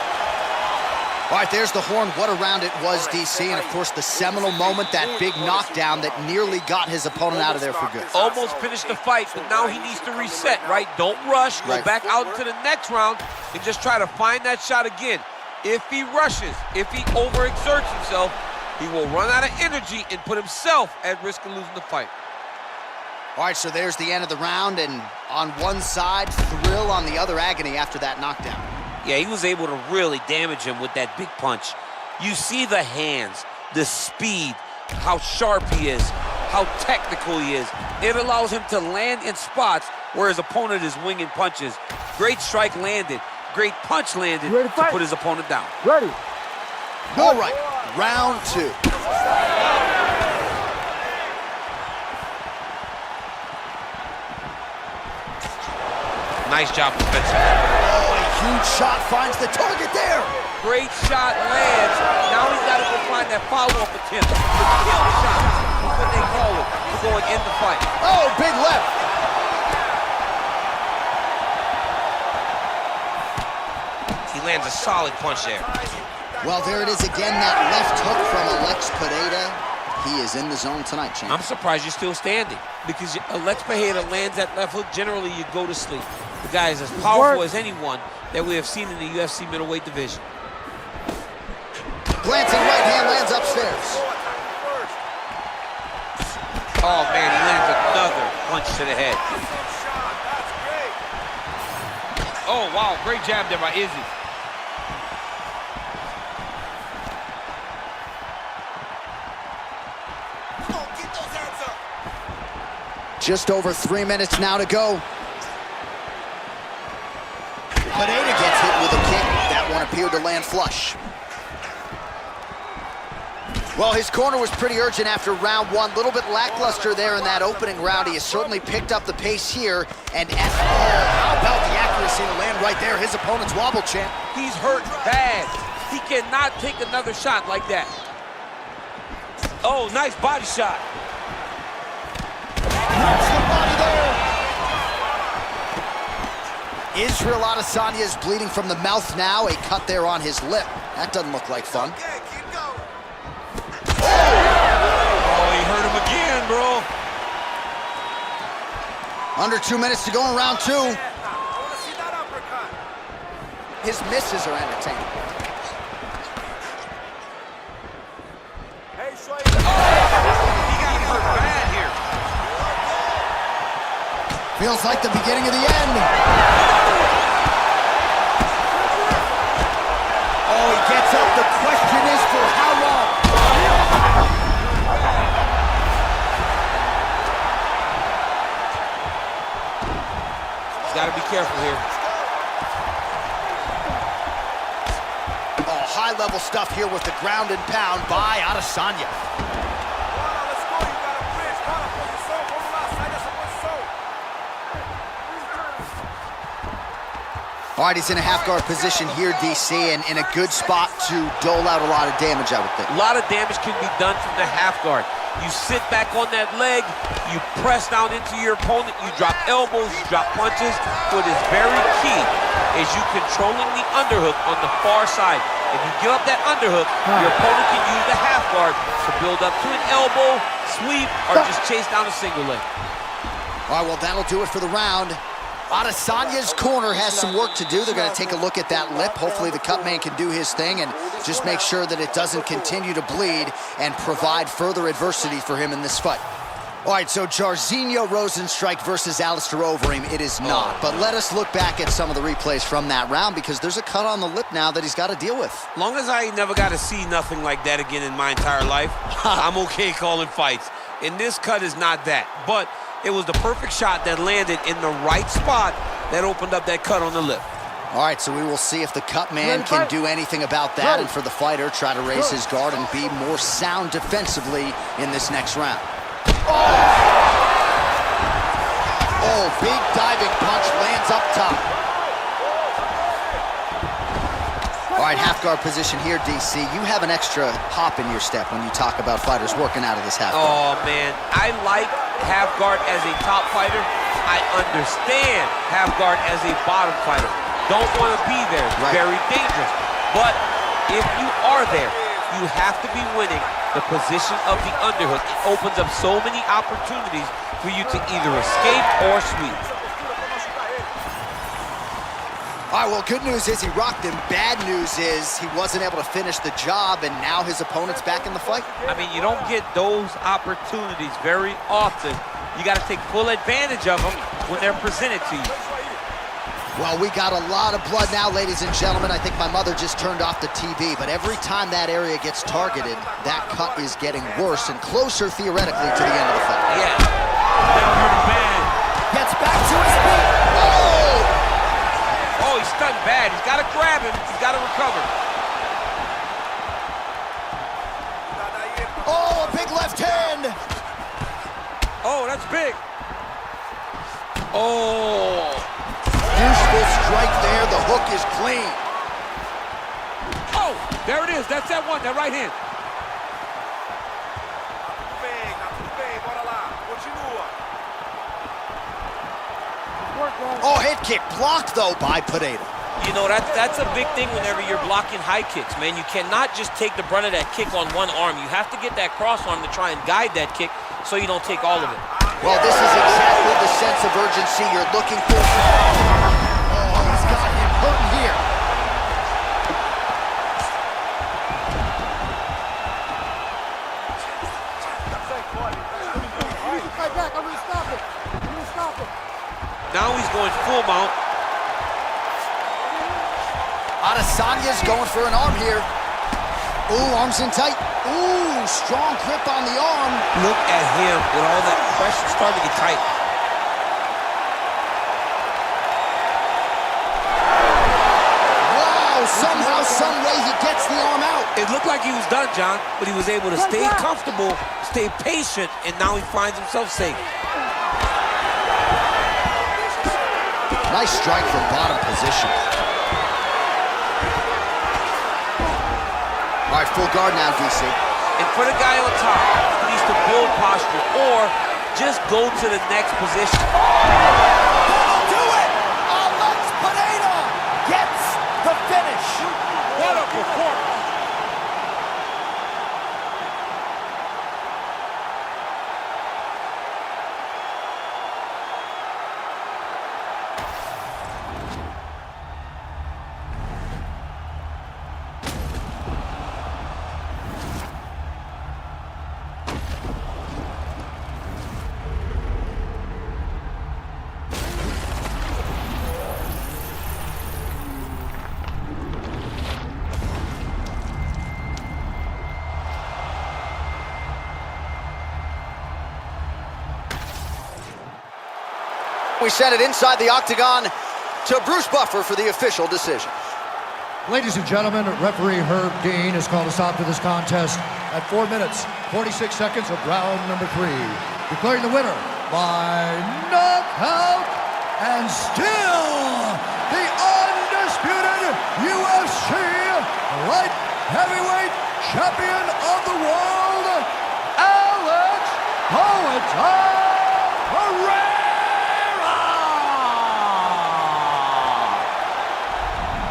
All right, there's the horn. What a round it was, DC. And, of course, the seminal moment, that big knockdown that nearly got his opponent out of there for good. Almost finished the fight, but now he needs to reset, right? Don't rush. Go back out into the next round and just try to find that shot again. If he rushes, if he overexerts himself, he will run out of energy and put himself at risk of losing the fight. All right, so there's the end of the round, and on one side, thrill, on the other, agony after that knockdown. Yeah, he was able to really damage him with that big punch. You see the hands, the speed, how sharp he is, how technical he is. It allows him to land in spots where his opponent is winging punches. Great strike landed, great punch landed to put his opponent down. Ready. All right, round 2. Nice job defensively. Oh, a huge shot finds the target there. Great shot lands. Now he's got to go find that follow-up attempt. The kill shot is what they call it to go and end the fight. Oh, big left. He lands a solid punch there. Well, there it is again, that left hook from Alex Pereira. He is in the zone tonight, champ. I'm surprised you're still standing because Alex Pereira lands that left hook. Generally, you go to sleep. The guy is as powerful as anyone that we have seen in the UFC middleweight division. Glancing right hand lands upstairs. Oh, man, he lands another punch to the head. Oh, wow, great jab there by Izzy. Just over 3 minutes now to go. Pineda gets hit with a kick. That one appeared to land flush. Well, his corner was pretty urgent after round one. A little bit lackluster there in that opening round. He has certainly picked up the pace here. And how about the accuracy to land right there? His opponent's wobble champ. He's hurt bad. He cannot take another shot like that. Oh, nice body shot. That's the body there. Israel Adesanya is bleeding from the mouth now. A cut there on his lip. That doesn't look like fun. Oh, he hurt him again, bro. Under 2 minutes to go in round two. His misses are entertaining. He got hurt bad here. Feels like the beginning of the end. Oh, he gets up. The question is for how long? He's got to be careful here. Oh, high-level stuff here with the ground and pound by Adesanya. All right, he's in a half-guard position here, DC, and in a good spot to dole out a lot of damage, I would think. A lot of damage can be done from the half guard. You sit back on that leg, you press down into your opponent, you drop elbows, you drop punches. What is very key is you controlling the underhook on the far side. If you give up that underhook, your opponent can use the half guard to build up to an elbow, sweep, or just chase down a single leg. All right, well, that'll do it for the round. Adesanya's corner has some work to do. They're going to take a look at that lip. Hopefully the cut man can do his thing and just make sure that it doesn't continue to bleed and provide further adversity for him in this fight. All right, so Jairzinho Rozenstruik versus Alistair Overeem. It is not. But let us look back at some of the replays from that round because there's a cut on the lip now that he's got to deal with. Long as I never got to see nothing like that again in my entire life, I'm okay calling fights. And this cut is not that. But it was the perfect shot that landed in the right spot that opened up that cut on the lip. All right, so we will see if the cut man can do anything about that and for the fighter try to raise his guard and be more sound defensively in this next round. Oh, big diving punch lands up top. All right, half guard position here, DC. You have an extra hop in your step when you talk about fighters working out of this half guard. Oh, man, I like half guard as a top fighter. I understand half guard as a bottom fighter. Don't want to be there. It's very dangerous. But if you are there, you have to be winning the position of the underhook. It opens up so many opportunities for you to either escape or sweep. All right, well, good news is he rocked him. Bad news is he wasn't able to finish the job, and now his opponent's back in the fight. I mean, you don't get those opportunities very often. You got to take full advantage of them when they're presented to you. Well, we got a lot of blood now, ladies and gentlemen. I think my mother just turned off the TV, but every time that area gets targeted, that cut is getting worse and closer, theoretically, to the end of the fight. Yeah. That hurt him bad. Gets back to his feet. Oh! Oh, he's stunned bad. He's got to grab him. He's got to recover. Oh, a big left hand. Oh, that's big. Oh. Useful strike there. The hook is clean. Oh, there it is. That's that one, that right hand. Oh, head kick blocked, though, by Pineda. You know, that's a big thing whenever you're blocking high kicks, man. You cannot just take the brunt of that kick on one arm. You have to get that cross arm to try and guide that kick so you don't take all of it. Well, this is exactly the sense of urgency you're looking for. Oh, he's got him hurting here. I'm gonna stop it. Now he's going full mount. Adesanya's going for an arm here. Ooh, arms in tight. Ooh, strong grip on the arm. Look at him with all that pressure starting to get tight. Wow, somehow, some way he gets the arm out. It looked like he was done, John, but he was able to stay comfortable, stay patient, and now he finds himself safe. Nice strike from bottom position. All right, full guard now, DC. And for the guy on top, he needs to build posture or just go to the next position. That'll do it! Alex Pineda gets the finish. What a performance! We send it inside the octagon to Bruce Buffer for the official decision. Ladies and gentlemen, referee Herb Dean has called a stop to this contest at 4 minutes, 46 seconds of round number 3. Declaring the winner by knockout and still the undisputed UFC light heavyweight champion of the world, Alex Pereira!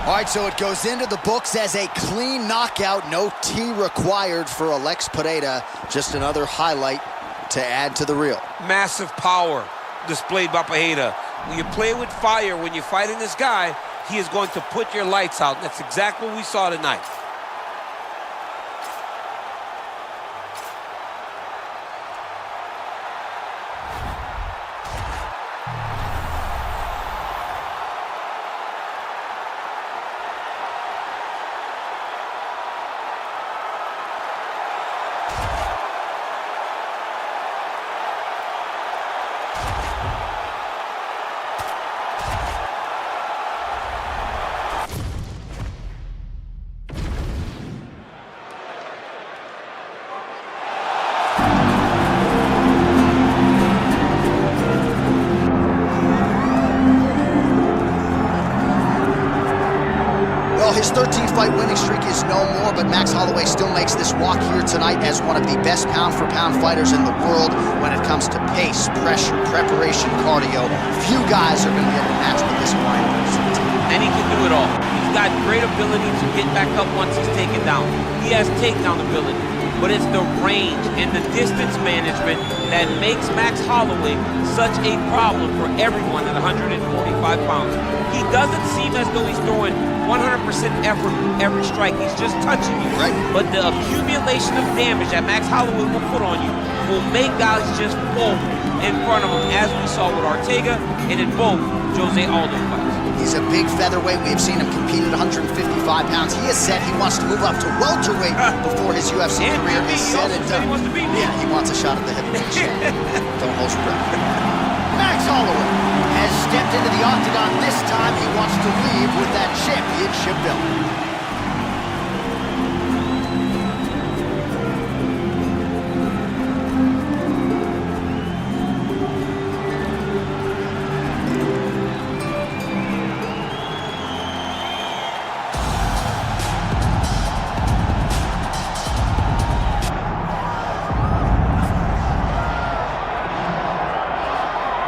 All right, so it goes into the books as a clean knockout. No T required for Alex Pereira. Just another highlight to add to the reel. Massive power displayed by Pereira. When you play with fire, when you're fighting this guy, he is going to put your lights out. That's exactly what we saw tonight. His 13-fight winning streak is no more, but Max Holloway still makes this walk here tonight as one of the best pound-for-pound fighters in the world when it comes to pace, pressure, preparation, cardio. Few guys are going to be able to match with this grind. And he can do it all. He's got great ability to get back up once he's taken down. He has takedown ability, but it's the range and the distance management that makes Max Holloway such a problem for everyone at 145 pounds. He doesn't seem as though he's throwing 100% effort every strike. He's just touching you. Right. But the accumulation of damage that Max Holloway will put on you will make guys just fold in front of him, as we saw with Ortega and in both Jose Aldo fights. He's a big featherweight. We have seen him compete at 155 pounds. He has said he wants to move up to welterweight before his UFC career is said and done. Yeah, he wants a shot at the heavyweight champion. Don't hold your breath. Max Holloway has stepped into the octagon. This time he wants to leave with that championship belt.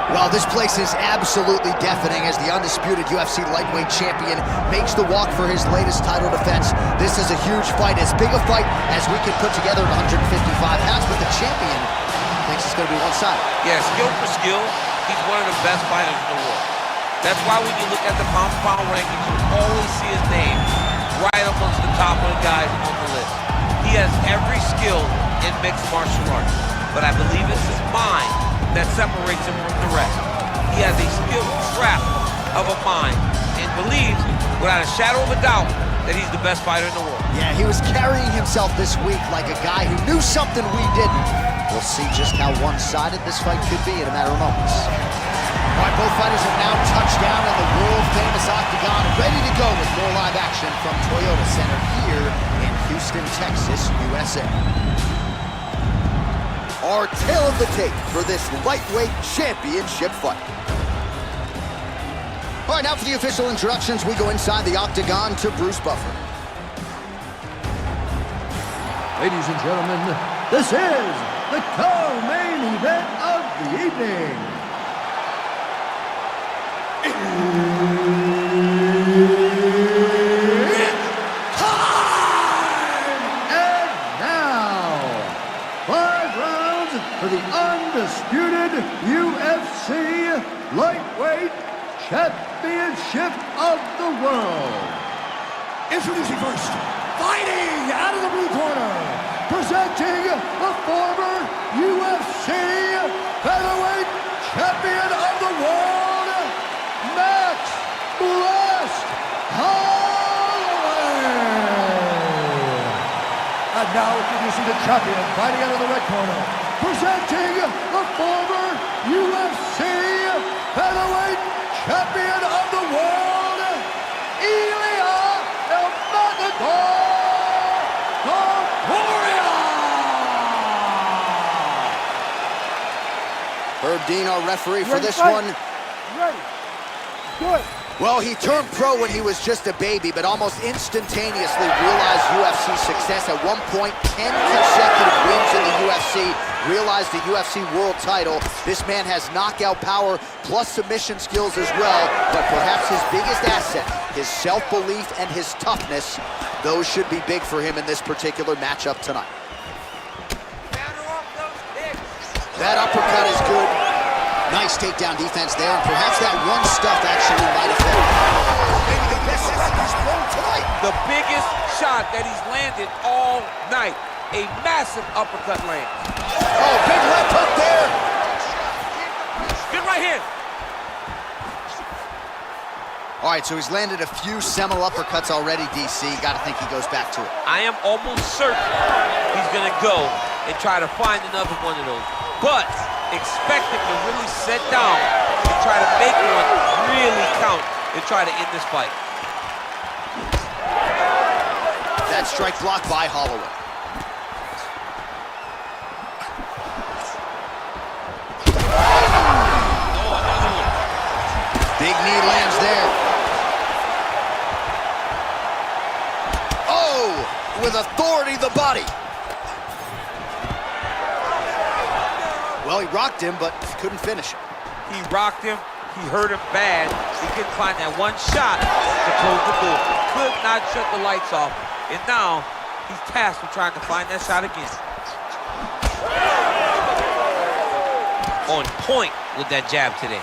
Well, this place is absolutely deafening as the undisputed UFC lightweight champion makes the walk for his latest title defense. This is a huge fight, as big a fight as we can put together at 155 pounds, but the champion thinks it's going to be one-sided. Yeah, skill for skill, he's one of the best fighters in the world. That's why when you look at the pound-for-pound rankings, you always see his name right amongst the top of the guys on the list. He has every skill in mixed martial arts, but I believe it's his mind that separates him from the rest. He has a skilled trap of a mind and believes without a shadow of a doubt that he's the best fighter in the world. Yeah, he was carrying himself this week like a guy who knew something we didn't. We'll see just how one-sided this fight could be in a matter of moments. All right, both fighters have now touched down in the world-famous octagon, ready to go with more live action from Toyota Center here in Houston, Texas, USA. Our tale of the tape for this lightweight championship fight. All right, now for the official introductions, we go inside the octagon to Bruce Buffer. Ladies and gentlemen, this is the co-main event of the evening. It's time! And now, 5 rounds for the undisputed UFC lightweight championship of the world. Introducing first, fighting out of the blue corner, presenting the former UFC featherweight champion of the world, Max Blessed Holloway. And now introducing the champion, fighting out of the red corner, presenting the former UFC featherweight champion of the world, Ilya El Matador Topuria. Herb Dean, our referee for this Fight. one. Ready. Do it. Well, he turned pro when he was just a baby, but almost instantaneously realized UFC success. At one point, 10 consecutive wins in the UFC, realized the UFC world title. This man has knockout power plus submission skills as well, but perhaps his biggest asset, his self-belief and his toughness, those should be big for him in this particular matchup tonight. That uppercut is good. Nice takedown defense there, and perhaps that one stuff actually might affect. Maybe the best shot he's thrown tonight. The biggest shot that he's landed all night. A massive uppercut land. Oh, big left hook there. Good right hand. All right, so he's landed a few seminal uppercuts already, DC. Got to think he goes back to it. I am almost certain he's going to go and try to find another one of those. But expect him to really sit down and try to make one really count and try to end this fight. That strike blocked by Holloway. Big knee lands there. Oh, with authority the body. Well, he rocked him, but couldn't finish him. He rocked him. He hurt him bad. He couldn't find that one shot to close the door. Could not shut the lights off. And now he's tasked with trying to find that shot again. On point with that jab today.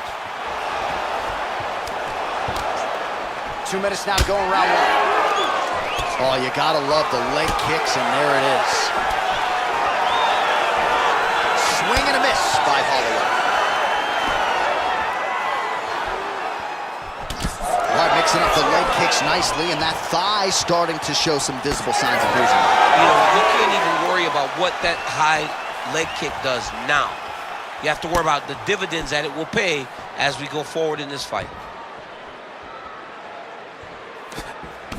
2 minutes now to go in round 1. Oh, you gotta love the leg kicks, and there it is. Swing and a miss by Holloway. All right, mixing up the leg kicks nicely, and that thigh starting to show some visible signs of bruising. You know, you can't even worry about what that high leg kick does now. You have to worry about the dividends that it will pay as we go forward in this fight.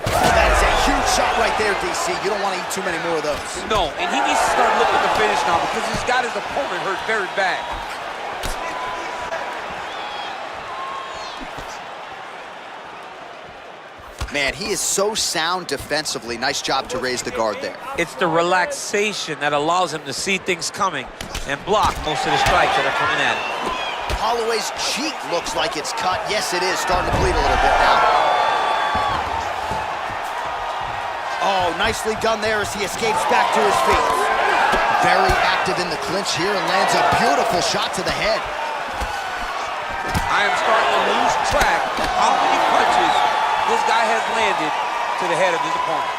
That is a huge shot right there, DC. You don't want to eat too many more of those. No, and he needs to start looking to finish now because he's got his opponent hurt very bad. Man, he is so sound defensively. Nice job to raise the guard there. It's the relaxation that allows him to see things coming and block most of the strikes that are coming at him. Holloway's cheek looks like it's cut. Yes, it is. Starting to bleed a little bit now. Oh, nicely done there as he escapes back to his feet. Very active in the clinch here and lands a beautiful shot to the head. I am starting to lose track of how many punches this guy has landed to the head of his opponent.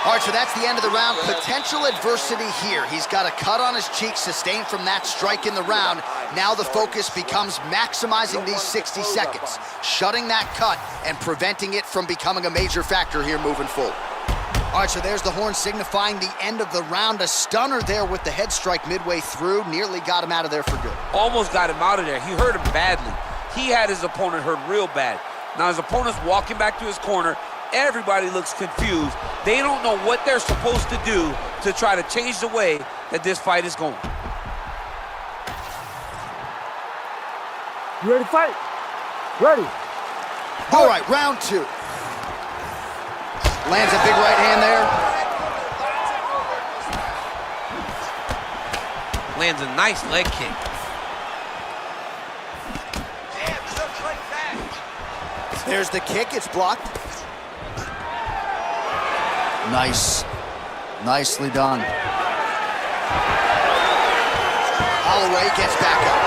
All right, so that's the end of the round. Potential adversity here. He's got a cut on his cheek sustained from that strike in the round. Now the focus becomes maximizing these 60 seconds, shutting that cut and preventing it from becoming a major factor here moving forward. All right, so there's the horn signifying the end of the round. A stunner there with the head strike midway through. Nearly got him out of there for good. Almost got him out of there. He hurt him badly. He had his opponent hurt real bad. Now his opponent's walking back to his corner. Everybody looks confused. They don't know what they're supposed to do to try to change the way that this fight is going. You ready to fight? Ready. All right, round 2. Lands a big right hand there. Lands a nice leg kick. There's the kick, it's blocked. Nice. Nicely done. Holloway gets back up.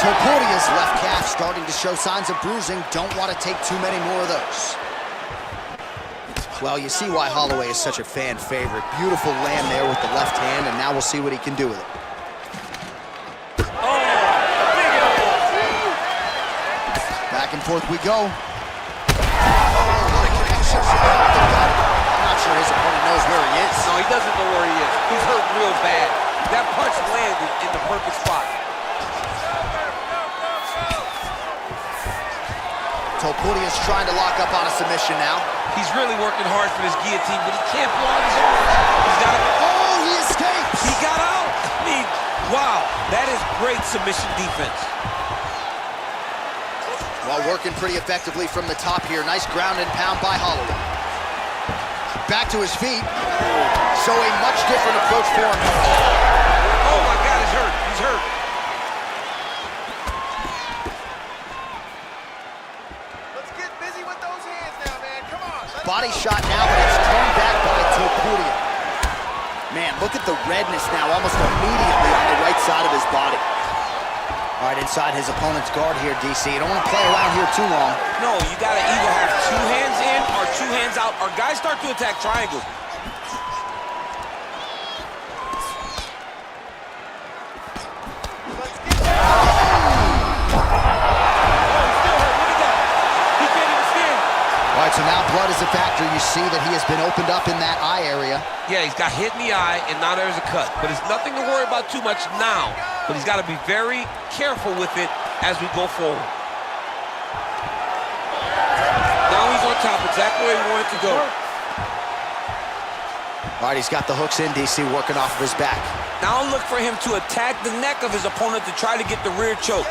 Topuria's left calf starting to show signs of bruising. Don't want to take too many more of those. Well, you see why Holloway is such a fan favorite. Beautiful land there with the left hand, and now we'll see what he can do with it. Back and forth we go. I'm not sure his opponent knows where he is. No, he doesn't know where he is. He's hurt real bad. That punch landed in the perfect spot. Topuria's trying to lock up on a submission now. He's really working hard for this guillotine, but he can't pull on his own. He's got to... Oh, he escapes! He got out! I mean, wow, that is great submission defense. Well, working pretty effectively from the top here. Nice ground and pound by Holloway. Back to his feet. So a much different approach for him. Oh my God, he's hurt. He's hurt. Let's get busy with those hands now, man. Come on. Body shot now, but it's turned back by Topuria. Man, look at the redness now, almost immediately on the right side of his body. All right, inside his opponent's guard here, DC. You don't want to play around here too long. No, you got to either have 2 hands in or 2 hands out, or guys start to attack triangles. All right, so now blood is a factor. You see that he has been opened up in that eye area. Yeah, he's got hit in the eye, and now there's a cut. But it's nothing to worry about too much now. But he's got to be very careful with it as we go forward. Now he's on top, exactly where he wanted to go. All right, he's got the hooks in, DC, working off of his back. Now look for him to attack the neck of his opponent to try to get the rear choke.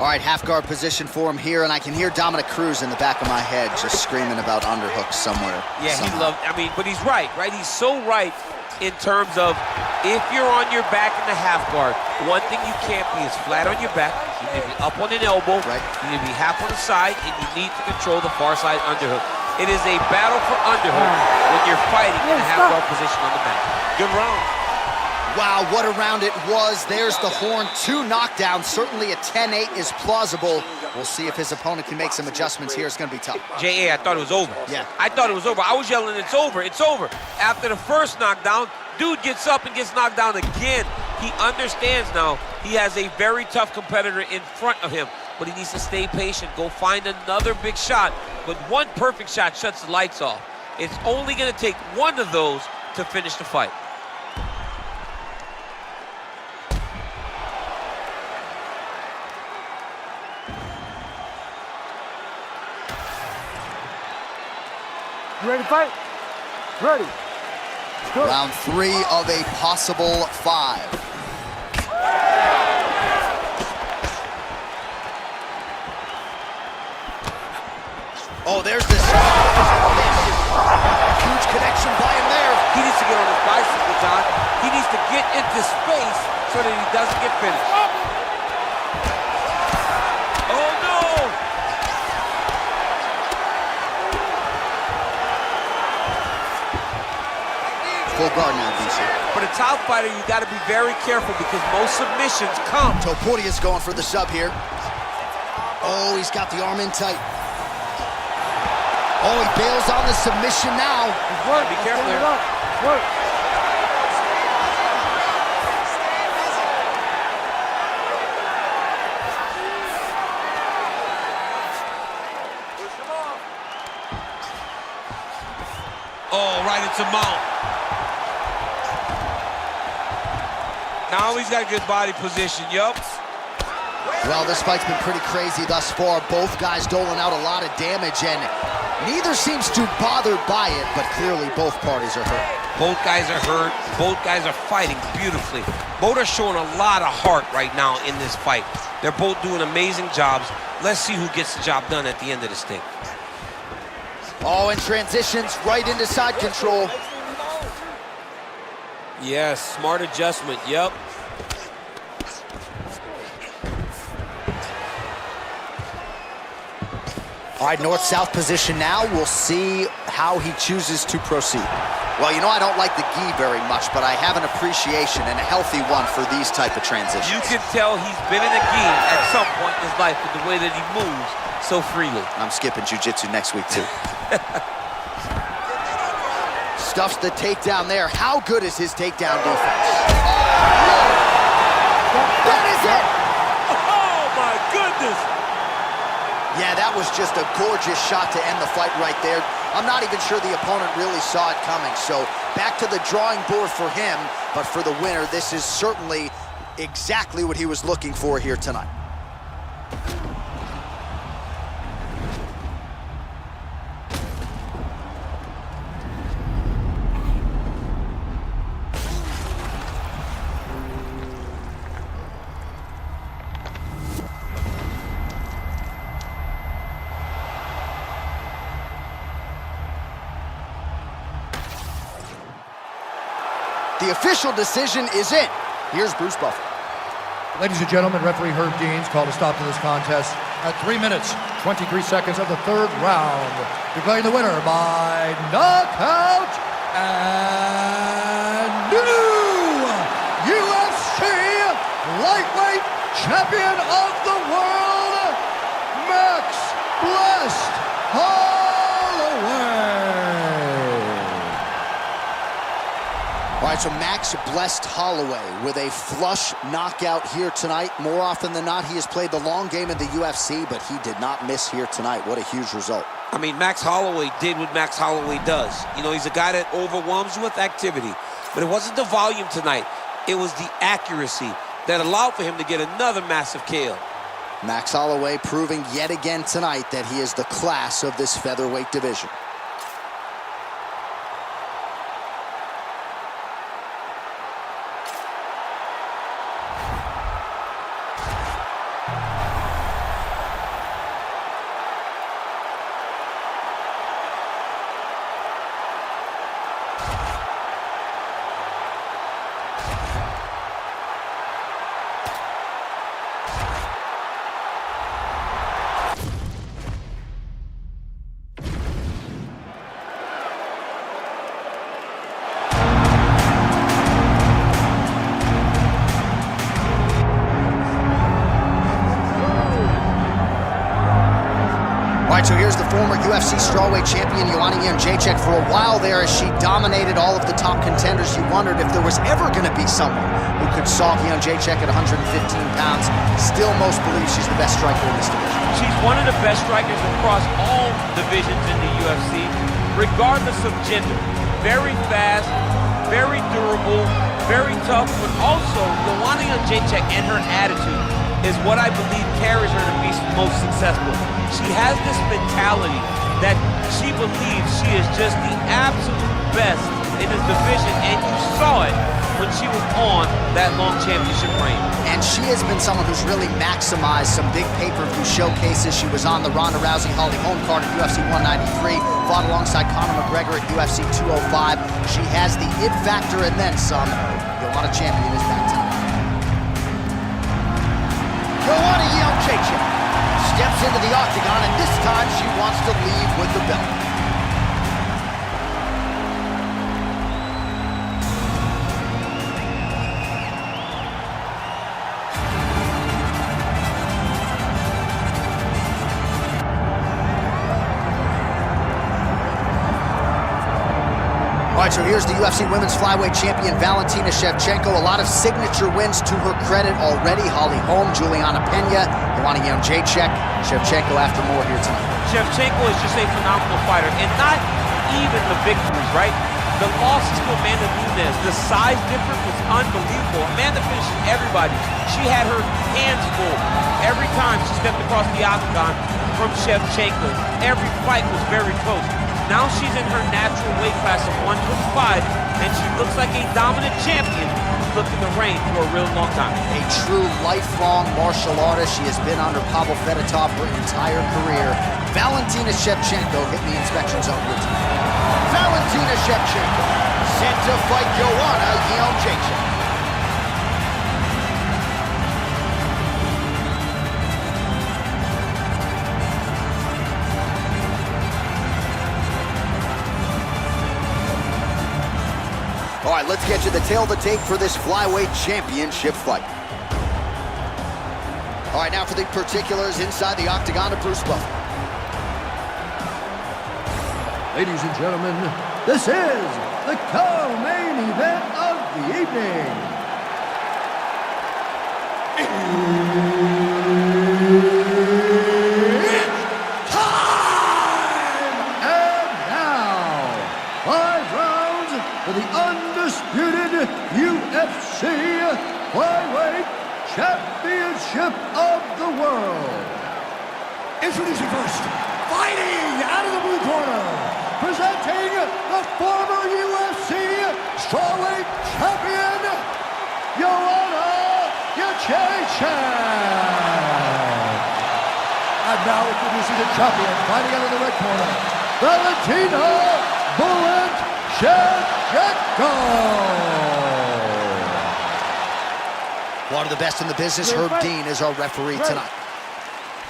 All right, half guard position for him here, and I can hear Dominic Cruz in the back of my head just screaming about underhooks somewhere. Yeah, somehow. he loved, I mean, but he's right? He's so right in terms of if you're on your back in the half guard, one thing you can't be is flat on your back. You need to be up on an elbow. Right. You need to be half on the side, and you need to control the far side underhook. It is a battle for underhook when you're fighting in a half guard position on the mat. Good round. Wow, what a round it was. There's the horn, 2 knockdowns. Certainly a 10-8 is plausible. We'll see if his opponent can make some adjustments here. It's going to be tough. J.A., I thought it was over. Yeah. I thought it was over. I was yelling, it's over, it's over. After the first knockdown, dude gets up and gets knocked down again. He understands now he has a very tough competitor in front of him, but he needs to stay patient, go find another big shot. But one perfect shot shuts the lights off. It's only going to take one of those to finish the fight. You ready to fight? Ready. Go. Round 3 of a possible 5. Oh, there's this. Huge connection by him there. He needs to get on his bicycle, John. He needs to get into space so that he doesn't get finished. Oh, no! Full guard now, DC. For the top fighter, you got to be very careful because most submissions come. Topuria's going for the sub here. Oh, he's got the arm in tight. Oh, he bails on the submission now. Work. Be careful there. Work. Oh, right into mount. Now he's got good body position, yup. Well, this fight's been pretty crazy thus far. Both guys doling out a lot of damage, and neither seems too bothered by it, but clearly both parties are hurt. Both guys are hurt. Both guys are fighting beautifully. Both are showing a lot of heart right now in this fight. They're both doing amazing jobs. Let's see who gets the job done at the end of this thing. Oh, and transitions right into side control. Yes, smart adjustment, yup. All right, north-south position now. We'll see how he chooses to proceed. Well, you know I don't like the gi very much, but I have an appreciation and a healthy one for these type of transitions. You can tell he's been in a gi at some point in his life with the way that he moves so freely. I'm skipping jiu-jitsu next week, too. Stuffs the takedown there. How good is his takedown defense? That is it! Oh, my goodness! Yeah, that was just a gorgeous shot to end the fight right there. I'm not even sure the opponent really saw it coming. So back to the drawing board for him, but for the winner, this is certainly exactly what he was looking for here tonight. The official decision is in. Here's Bruce Buffer. Ladies and gentlemen, referee Herb Deans called a stop to this contest at 3 minutes, 23 seconds of the third round, declaring the winner by knockout and new UFC lightweight champion of the world, Max Blessed Holloway. All right, so Max Blessed Holloway with a flush knockout here tonight. More often than not, he has played the long game in the UFC, but he did not miss here tonight. What a huge result. I mean, Max Holloway did what Max Holloway does. You know, he's a guy that overwhelms you with activity. But it wasn't the volume tonight. It was the accuracy that allowed for him to get another massive KO. Max Holloway proving yet again tonight that he is the class of this featherweight division. So here's the former UFC strawweight champion, Joanna Jędrzejczyk. For a while there, as she dominated all of the top contenders, you wondered if there was ever going to be someone who could solve Jędrzejczyk at 115 pounds. Still, most believe she's the best striker in this division. She's one of the best strikers across all divisions in the UFC, regardless of gender. Very fast, very durable, very tough, but also Joanna Jędrzejczyk and her attitude is what I believe carries her to be most successful. She has this mentality that she believes she is just the absolute best in this division, and you saw it when she was on that long championship reign. And she has been someone who's really maximized some big pay-per-view showcases. She was on the Ronda Rousey Holly Holm card at UFC 193, fought alongside Conor McGregor at UFC 205. She has the it factor and then some. Joanna champion is back tonight. Joanna Jędrzejczyk steps into the octagon, and this time she wants to leave with the belt. All right, so here's the UFC Women's Flyweight Champion, Valentina Shevchenko. A lot of signature wins to her credit already. Holly Holm, Juliana Pena, Joanna Jędrzejczyk. Shevchenko after more here tonight. Shevchenko is just a phenomenal fighter, and not even the victories, right? The losses to Amanda Nunes, the size difference was unbelievable. Amanda finished everybody. She had her hands full every time she stepped across the octagon from Shevchenko. Every fight was very close. Now she's in her natural weight class of 125, and she looks like a dominant champion who's looking to reign for a real long time. A true lifelong martial artist. She has been under Pavel Fedotov her entire career. Valentina Shevchenko hitting the inspection zone here tonight. Valentina Shevchenko set to fight Joanna Jędrzejczyk. All right, let's get you the tail of the tape for this flyweight championship fight. All right, now for the particulars inside the octagon of Bruce Buffer. Ladies and gentlemen, this is the co-main event of the evening. It's time! And now, 5 rounds for the undisputed UFC Flyweight Championship of the World. Introducing first, fighting out of the blue corner, presenting the former UFC strawweight champion, Joanna Jędrzejczyk. And now introducing the champion, fighting out of the red corner, Valentina "Bullet" Shevchenko. One of the best in the business, Herb Dean, is our referee tonight.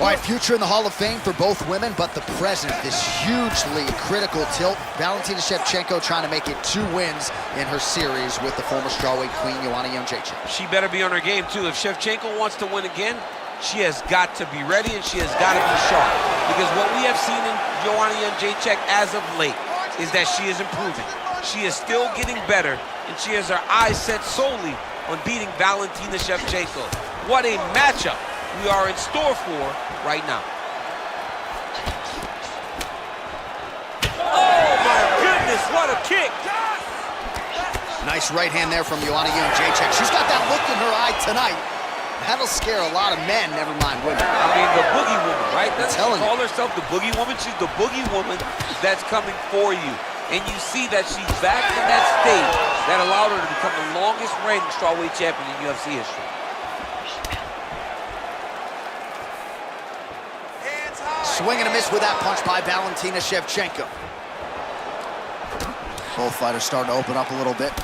All right, future in the Hall of Fame for both women, but the present, this hugely critical tilt. Valentina Shevchenko trying to make it 2 wins in her series with the former strawweight queen, Joanna Jędrzejczyk. She better be on her game, too. If Shevchenko wants to win again, she has got to be ready and she has got to be sharp. Because what we have seen in Joanna Jędrzejczyk as of late is that she is improving. She is still getting better, and she has her eyes set solely on beating Valentina Shevchenko. What a matchup we are in store for right now. Oh my goodness, what a kick! Nice right hand there from Joanna Jędrzejczyk. She's got that look in her eye tonight. That'll scare a lot of men, never mind women. I mean, the boogie woman, right? That's telling she call herself the boogie woman. She's the boogie woman that's coming for you. And you see that she's back in that stage that allowed her to become the longest reigning strawweight champion in UFC history. Swing and a miss with that punch by Valentina Shevchenko. Both fighters starting to open up a little bit.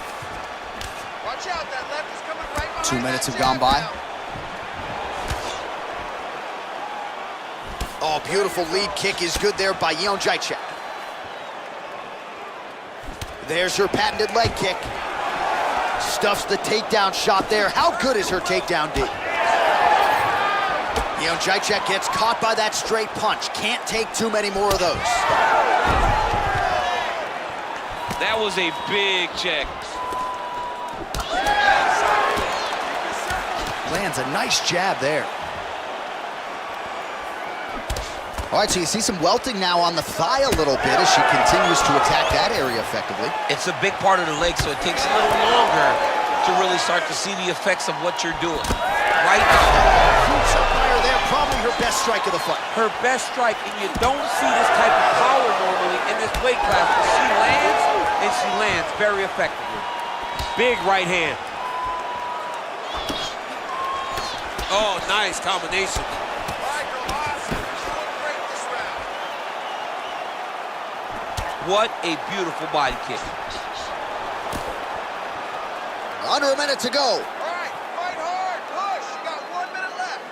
Watch out, that left is coming right behind 2 minutes that have gone jab by. now. Oh, beautiful lead kick is good there by Jędrzejczyk. There's her patented leg kick. Stuffs the takedown shot there. How good is her takedown D? Jędrzejczyk gets caught by that straight punch. Can't take too many more of those. That was a big check. Lands a nice jab there. All right, so you see some welting now on the thigh a little bit as she continues to attack that area effectively. It's a big part of the leg, so it takes a little longer to really start to see the effects of what you're doing. Right now, Shoots up higher there, probably her best strike of the fight. her best strike, and you don't see this type of power normally in this weight class, but she lands, and she lands very effectively. Big right hand. Oh, nice combination. What a beautiful body kick. Under a minute to go. All right, fight hard, push. You got 1 minute left.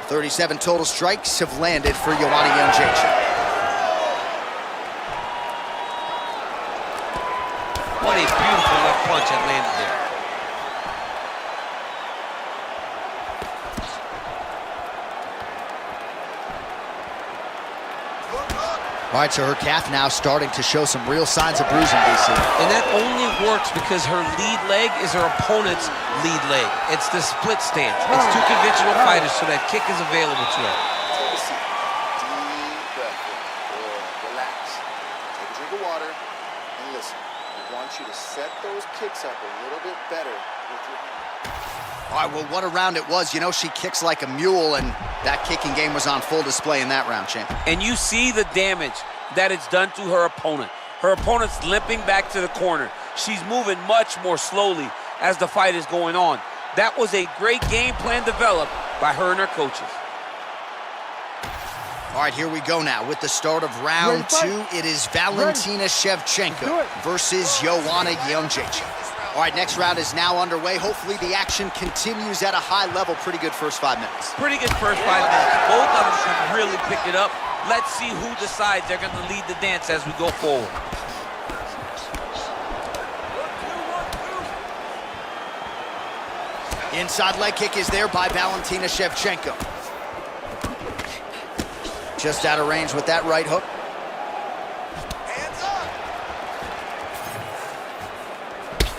37 total strikes have landed for Joanna Jędrzejczyk. What a beautiful left punch that landed there. All right, so her calf now starting to show some real signs of bruising, DC. And that only works because her lead leg is her opponent's lead leg. It's the split stance. It's two conventional fighters, so that kick is available to her. Take a seat. Deep breath in. Good. Relax. Take a drink of water and listen. I want you to set those kicks up a little bit better with your hand. All right, well, what a round it was. You know, she kicks like a mule, and that kicking game was on full display in that round, champ. And you see the damage that it's done to her opponent. Her opponent's limping back to the corner. She's moving much more slowly as the fight is going on. That was a great game plan developed by her and her coaches. All right, here we go now with the start of round 2. It is Valentina Shevchenko versus Joanna Jędrzejczyk. All right, next round is now underway. Hopefully the action continues at a high level. Pretty good first 5 minutes. Pretty good first 5 minutes. Both of them have really picked it up. Let's see who decides they're going to lead the dance as we go forward. Inside leg kick is there by Valentina Shevchenko. Just out of range with that right hook.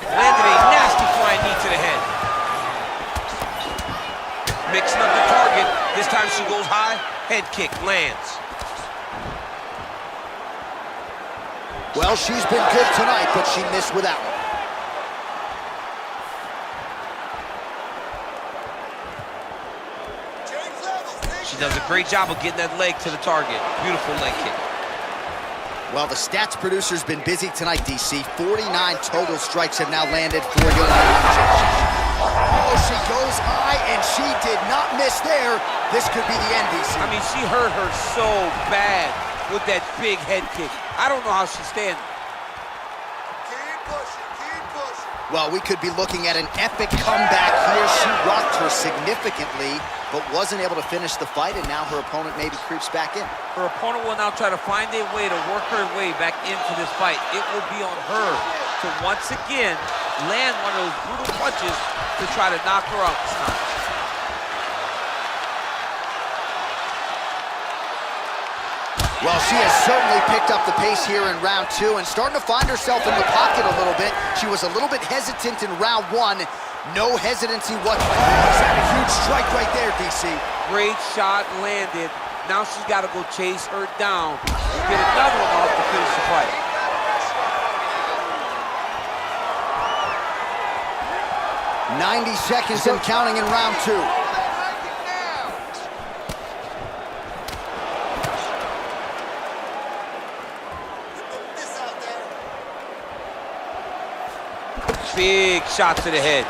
Landed a nasty flying knee to the head. Mixing up the target. This time she goes high. Head kick lands. Well, she's been good tonight, but she missed with that one. She does a great job of getting that leg to the target. Beautiful leg kick. Well, the stats producer's been busy tonight, DC. 49 total strikes have now landed for Joanna Jędrzejczyk. Oh, she goes high, and she did not miss there. This could be the end, DC. I mean, she hurt her so bad with that big head kick. I don't know how she's standing. Keep pushing, keep pushing. Well, we could be looking at an epic comeback here. She rocked her significantly, but wasn't able to finish the fight, and now her opponent maybe creeps back in. Her opponent will now try to find a way to work her way back into this fight. It will be on her to once again land one of those brutal punches to try to knock her out this time. Well, she has certainly picked up the pace here in round 2 and starting to find herself in the pocket a little bit. She was a little bit hesitant in round 1. No hesitancy whatsoever. She's had a huge strike right there, DC. Great shot landed. Now she's got to go chase her down and get another one off to finish the fight. "90 seconds and counting in round 2. Big shot to the head.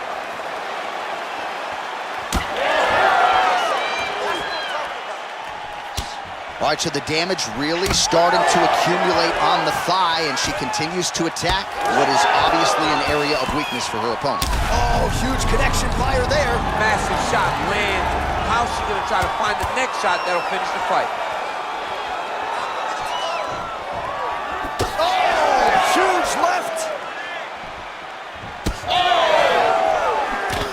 All right, so the damage really starting to accumulate on the thigh, and she continues to attack what is obviously an area of weakness for her opponent. Oh, huge connection fire there. Massive shot lands. How's she gonna try to find the next shot that'll finish the fight? Oh, huge left.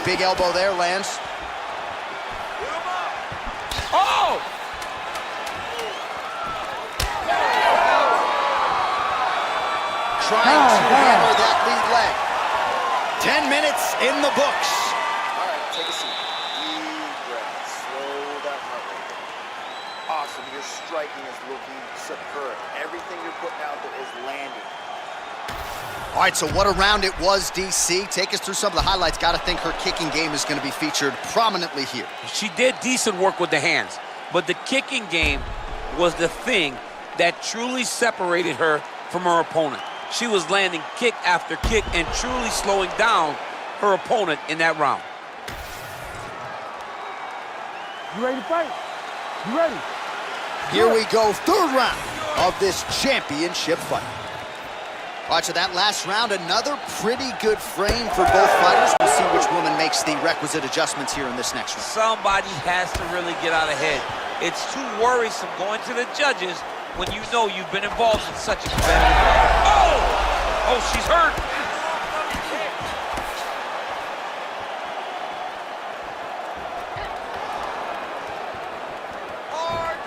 Big elbow there, lands. Oh! Trying to hammer that lead leg. 10 minutes in the books. All right, take a seat. Deep breath. Slow that heart rate down. Awesome. Your striking is looking superb. Everything you're putting out there is landing. All right, so what a round it was, DC. Take us through some of the highlights. Got to think her kicking game is going to be featured prominently here. She did decent work with the hands, but the kicking game was the thing that truly separated her from her opponent. She was landing kick after kick and truly slowing down her opponent in that round. You ready to fight? You ready? Here we go, third round of this championship fight. All right, so that last round, another pretty good frame for both fighters. We'll see which woman makes the requisite adjustments here in this next round. Somebody has to really get out ahead. It's too worrisome going to the judges when you know you've been involved in such a competitive fight. Oh! Oh, she's hurt.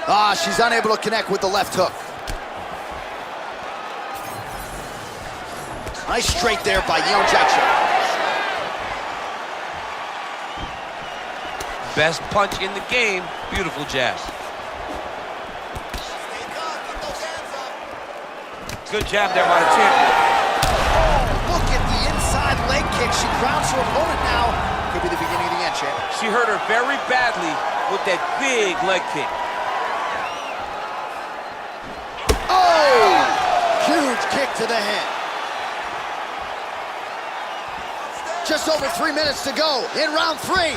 Ah, she's unable to connect with the left hook. Nice straight there by Yeonjaichuk. Best punch in the game. Beautiful jab. Good jab there by the champion. Oh, look at the inside leg kick. She grounds her opponent now. Could be the beginning of the end, champ. She hurt her very badly with that big leg kick. Oh! Huge kick to the head. Just over 3 minutes to go in round 3.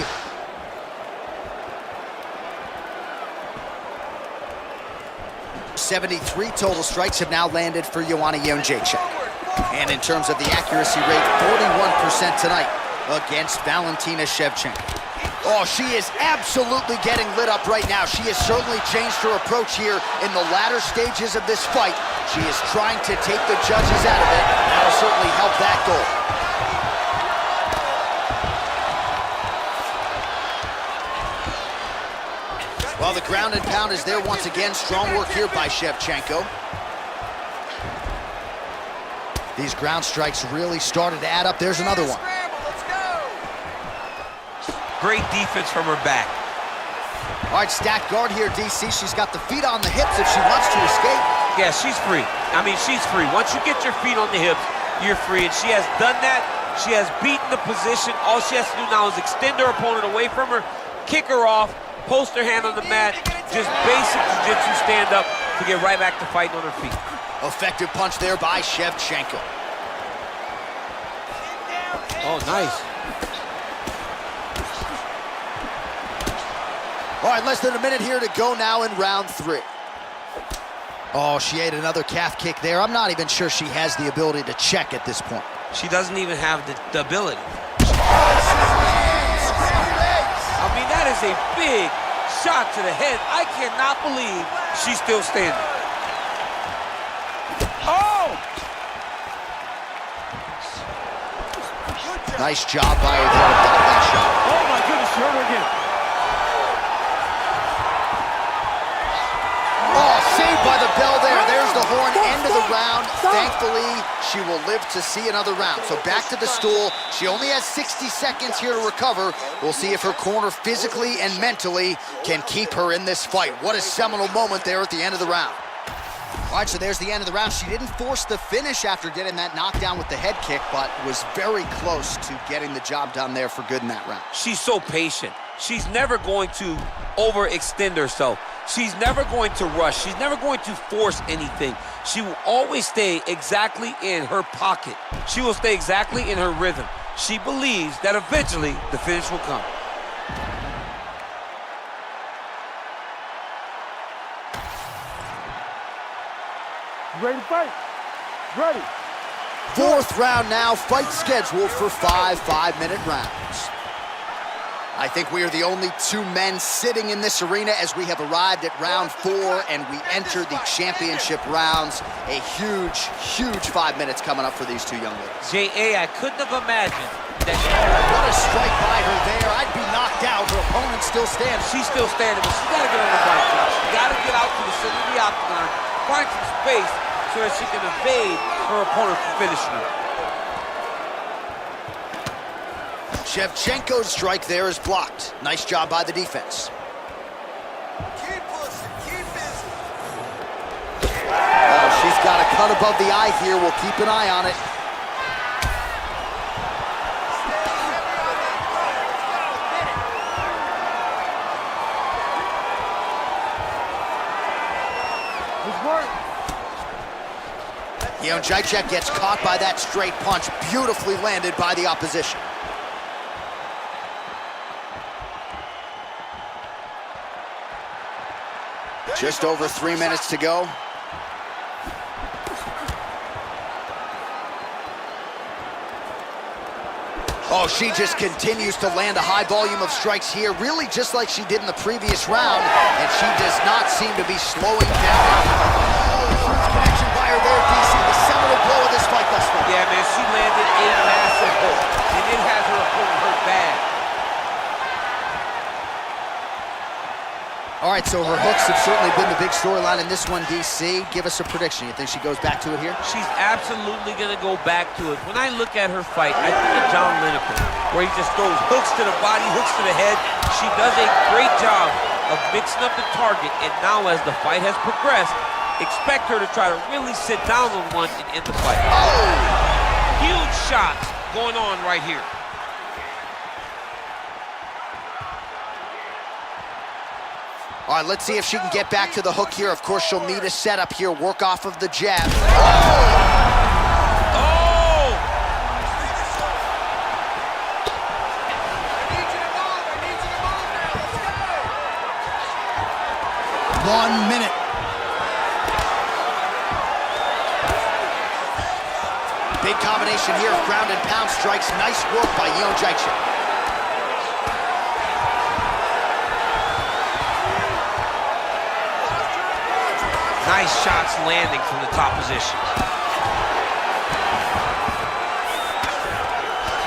.73 total strikes have now landed for Joanna Yeonjaichuk. And in terms of the accuracy rate, 41% tonight against Valentina Shevchenko. Oh, she is absolutely getting lit up right now. She has certainly changed her approach here in the latter stages of this fight. She is trying to take the judges out of it. That'll certainly help that goal. Well, the ground and pound is there once again. Strong work here by Shevchenko. These ground strikes really started to add up. There's another one. Great defense from her back. All right, stacked guard here, DC. She's got the feet on the hips if she wants to escape. Yeah, she's free. I mean, she's free. Once you get your feet on the hips, you're free. And she has done that. She has beaten the position. All she has to do now is extend her opponent away from her, kick her off, post her hand on the mat, just basic jiu-jitsu stand up to get right back to fighting on her feet. Effective punch there by Shevchenko. Oh, nice. All right, less than a minute here to go now in round 3. Oh, she ate another calf kick there. I'm not even sure she has the ability to check at this point. She doesn't even have the ability. I mean, that is a big shot to the head. I cannot believe she's still standing. Oh! Nice job by her there to block that shot. Oh my goodness, she hurt her again. Oh, saved by the bell there. There's the horn, end of the round. Thankfully, she will live to see another round. So back to the stool. She only has 60 seconds here to recover. We'll see if her corner physically and mentally can keep her in this fight. What a seminal moment there at the end of the round. All right, so there's the end of the round. She didn't force the finish after getting that knockdown with the head kick, but was very close to getting the job done there for good in that round. She's so patient. She's never going to overextend herself. She's never going to rush. She's never going to force anything. She will always stay exactly in her pocket. She will stay exactly in her rhythm. She believes that eventually the finish will come. You ready to fight? Ready. 4th round now, fight scheduled for 5 5-minute rounds. I think we are the only 2 men sitting in this arena as we have arrived at round 4 and we enter the championship rounds. A huge, huge 5 minutes coming up for these 2 young ladies. J.A., I couldn't have imagined that. What a strike by her there. I'd be knocked out. Her opponent still standing. She's still standing, but she's got to get on the bike. She's got to get out to the center of the octagon, find some space so that she can evade her opponent from finishing her. Shevchenko's strike there is blocked. Nice job by the defense. Keep pushing, keep busy. Oh, she's got a cut above the eye here. We'll keep an eye on it. Yeonjaichuk gets caught by that straight punch, beautifully landed by the opposition. Just over 3 minutes to go. Oh, she just continues to land a high volume of strikes here, really just like she did in the previous round, and she does not seem to be slowing down. Oh, huge connection by her there, DC, the seminal blow of this fight thus far. Yeah, man, she landed a massive hook, and it has her opponent hurt bad. All right, so her hooks have certainly been the big storyline in this one, DC. Give us a prediction. You think she goes back to it here? She's absolutely going to go back to it. When I look at her fight, I think of John Lineker, where he just throws hooks to the body, hooks to the head. She does a great job of mixing up the target, and now as the fight has progressed, expect her to try to really sit down on one and end the fight. Oh! Huge shots going on right here. All right, let's see if she can get back to the hook here. Of course, she'll need a setup here, work off of the jab. Oh! 1 minute. Big combination here of ground and pound strikes. Nice work by Yeon Jaichik. Nice shots landing from the top position.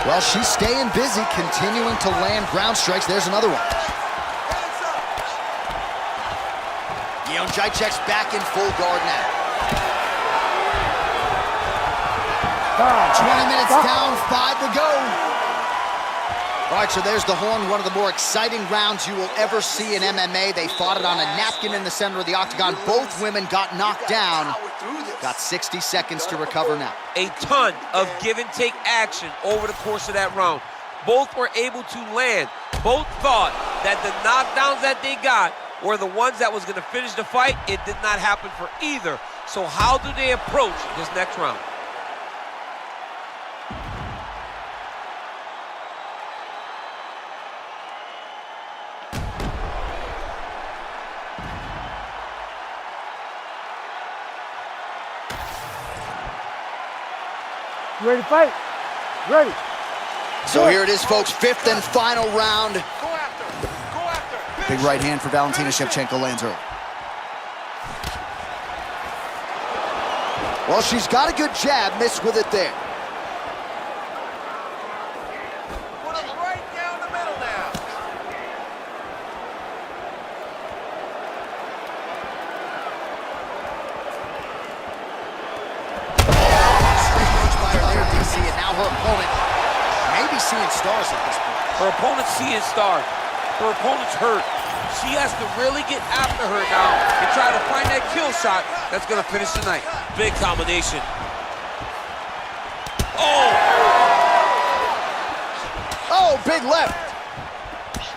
Well, she's staying busy, continuing to land ground strikes. There's another one. Yeon Jaichik's back in full guard now. 20 minutes down, 5 to go. All right, so there's the horn, one of the more exciting rounds you will ever see in MMA. They fought it on a napkin in the center of the octagon. Both women got knocked down. Got 60 seconds to recover now. A ton of give and take action over the course of that round. Both were able to land. Both thought that the knockdowns that they got were the ones that was going to finish the fight. It did not happen for either. So how do they approach this next round? You ready to fight? Ready. So here it is, folks, 5th and final round. Go after. Go after. Big right hand for Valentina Shevchenko lands early. Well, she's got a good jab, missed with it there. Put it right down the middle now. And now her opponent may be seeing stars at this point. Her opponent's seeing stars. Her opponent's hurt. She has to really get after her now and try to find that kill shot that's going to finish the night. Big combination. Oh! Oh, big left.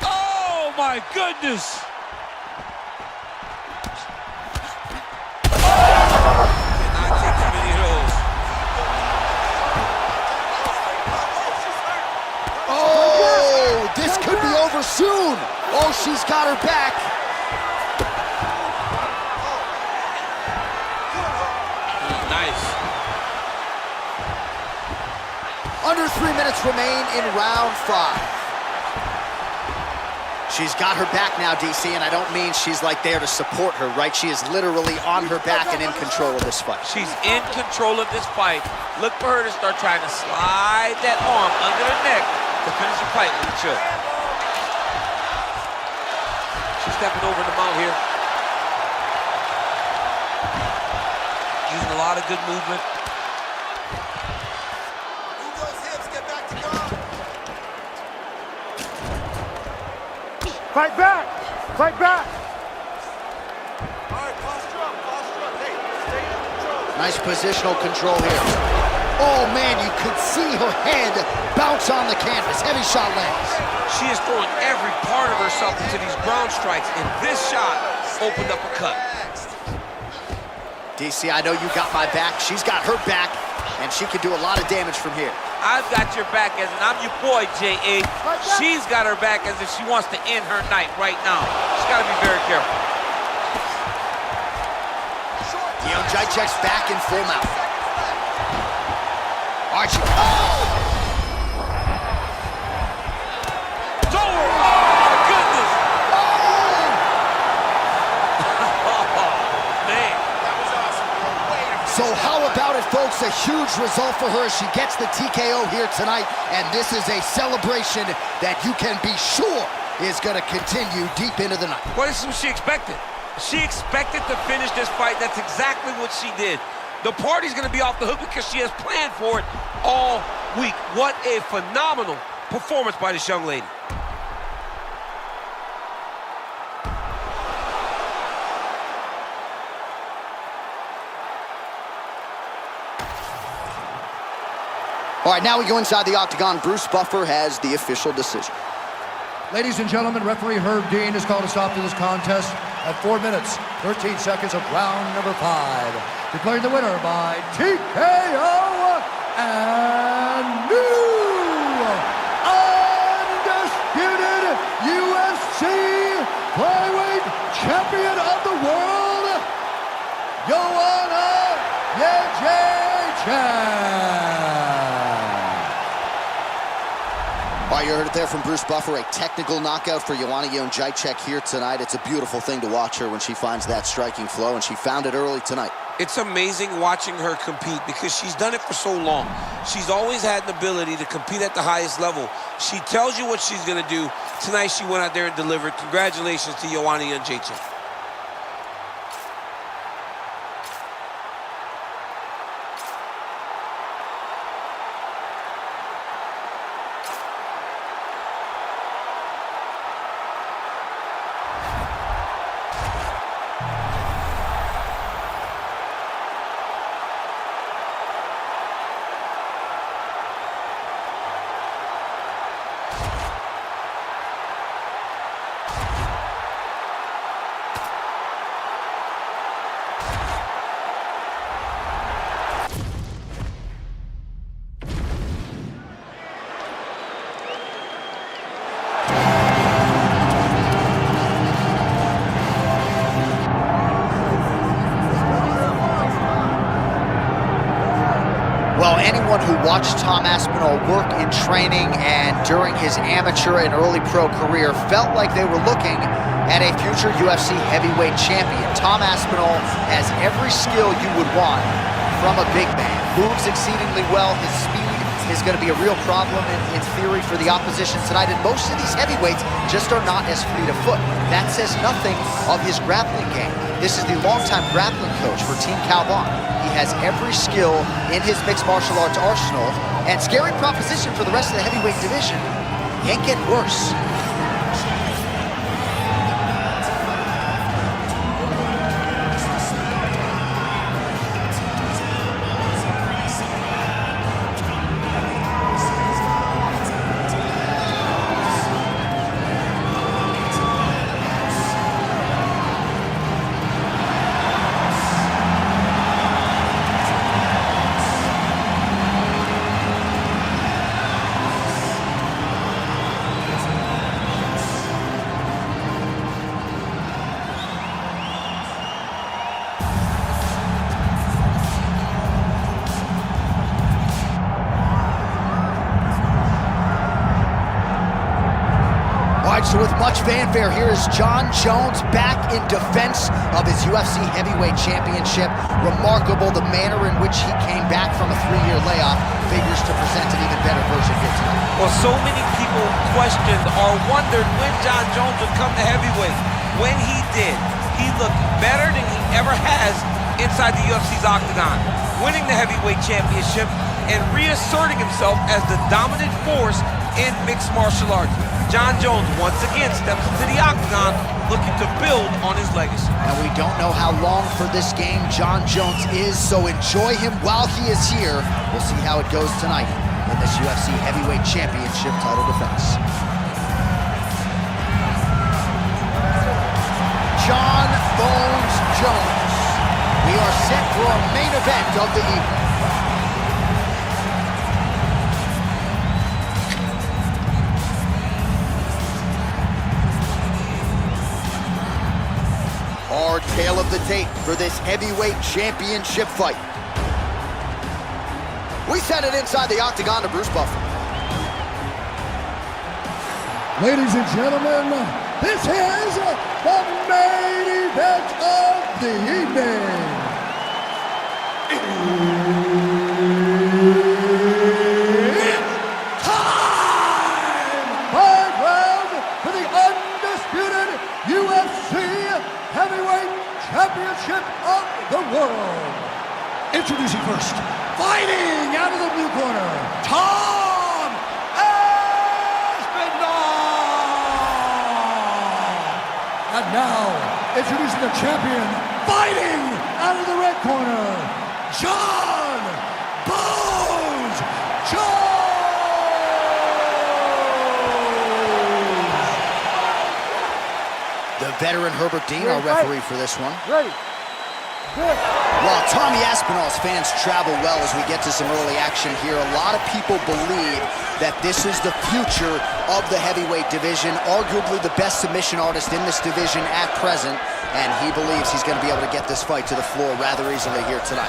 Oh, my goodness! This could be over soon. Oh, she's got her back. Nice. Under 3 minutes remain in round 5. She's got her back now, DC, and I don't mean she's like there to support her, right? She is literally on her back and in control of this fight. She's in control of this fight. Look for her to start trying to slide that arm under the neck to finish the fight when it should. She's stepping over the mount here. Using a lot of good movement. Move those hips, get back to guard. Fight back! Fight back! All right, posture up, posture up. Hey, stay in control. Nice positional control here. Oh, man, you could see her head bounce on the canvas. Heavy shot lands. She is throwing every part of herself into these ground strikes, and this shot opened up a cut. DC, I know you got my back. She's got her back, and she can do a lot of damage from here. I've got your back as in I'm your boy, J.A. She's got her back as if she wants to end her night right now. She's got to be very careful. Yeon Jaichik's back in full mount. Archie. Oh! It's over! Oh, my goodness! Oh, man. That was awesome. Wait. So how about it, folks? A huge result for her. She gets the TKO here tonight, and this is a celebration that you can be sure is going to continue deep into the night. Well, this is what she expected. She expected to finish this fight. That's exactly what she did. The party's going to be off the hook because she has planned for it all week. What a phenomenal performance by this young lady. All right, now we go inside the octagon. Bruce Buffer has the official decision. Ladies and gentlemen, referee Herb Dean has called a stop to this contest at 4 minutes, 13 seconds of round number 5. Declaring the winner by TKO and new undisputed UFC flyweight champion of the world, Joanna Jędrzejczyk. All right, you heard it there from Bruce Buffer, a technical knockout for Joanna Jędrzejczyk here tonight. It's a beautiful thing to watch her when she finds that striking flow, and she found it early tonight. It's amazing watching her compete because she's done it for so long. She's always had the ability to compete at the highest level. She tells you what she's going to do. Tonight she went out there and delivered. Congratulations to Joanna Jędrzejczyk. Anyone who watched Tom Aspinall work in training and during his amateur and early pro career felt like they were looking at a future UFC heavyweight champion. Tom Aspinall has every skill you would want from a big man. Moves exceedingly well. His speed is going to be a real problem in theory for the opposition tonight, and most of these heavyweights just are not as fleet of foot. That says nothing of his grappling game. This is the longtime grappling coach for Team Calvon. He has every skill in his mixed martial arts arsenal, and scary proposition for the rest of the heavyweight division. Can't get worse. So with much fanfare, here is Jon Jones back in defense of his UFC heavyweight championship. Remarkable the manner in which he came back from a 3-year layoff. Figures to present an even better version here tonight. Well, so many people questioned or wondered when Jon Jones would come to heavyweight. When he did, he looked better than he ever has inside the UFC's octagon, winning the heavyweight championship and reasserting himself as the dominant force in mixed martial arts. Jon Jones once again steps into the octagon looking to build on his legacy. And we don't know how long for this game Jon Jones is, so enjoy him while he is here. We'll see how it goes tonight in this UFC heavyweight championship title defense. Jon Bones Jones. We are set for our main event of the evening. Our tale of the tape for this heavyweight championship fight. We send it inside the octagon to Bruce Buffer. Ladies and gentlemen, this is the main event of the evening. It's time! 5 rounds for the world. Introducing first, fighting out of the blue corner, Tom Aspinall. And now, introducing the champion, fighting out of the red corner, John Bones Jones. The veteran Herbert Dean, our referee for this one. Ready. Good. While Tommy Aspinall's fans travel well as we get to some early action here, a lot of people believe that this is the future of the heavyweight division, arguably the best submission artist in this division at present, and he believes he's going to be able to get this fight to the floor rather easily here tonight.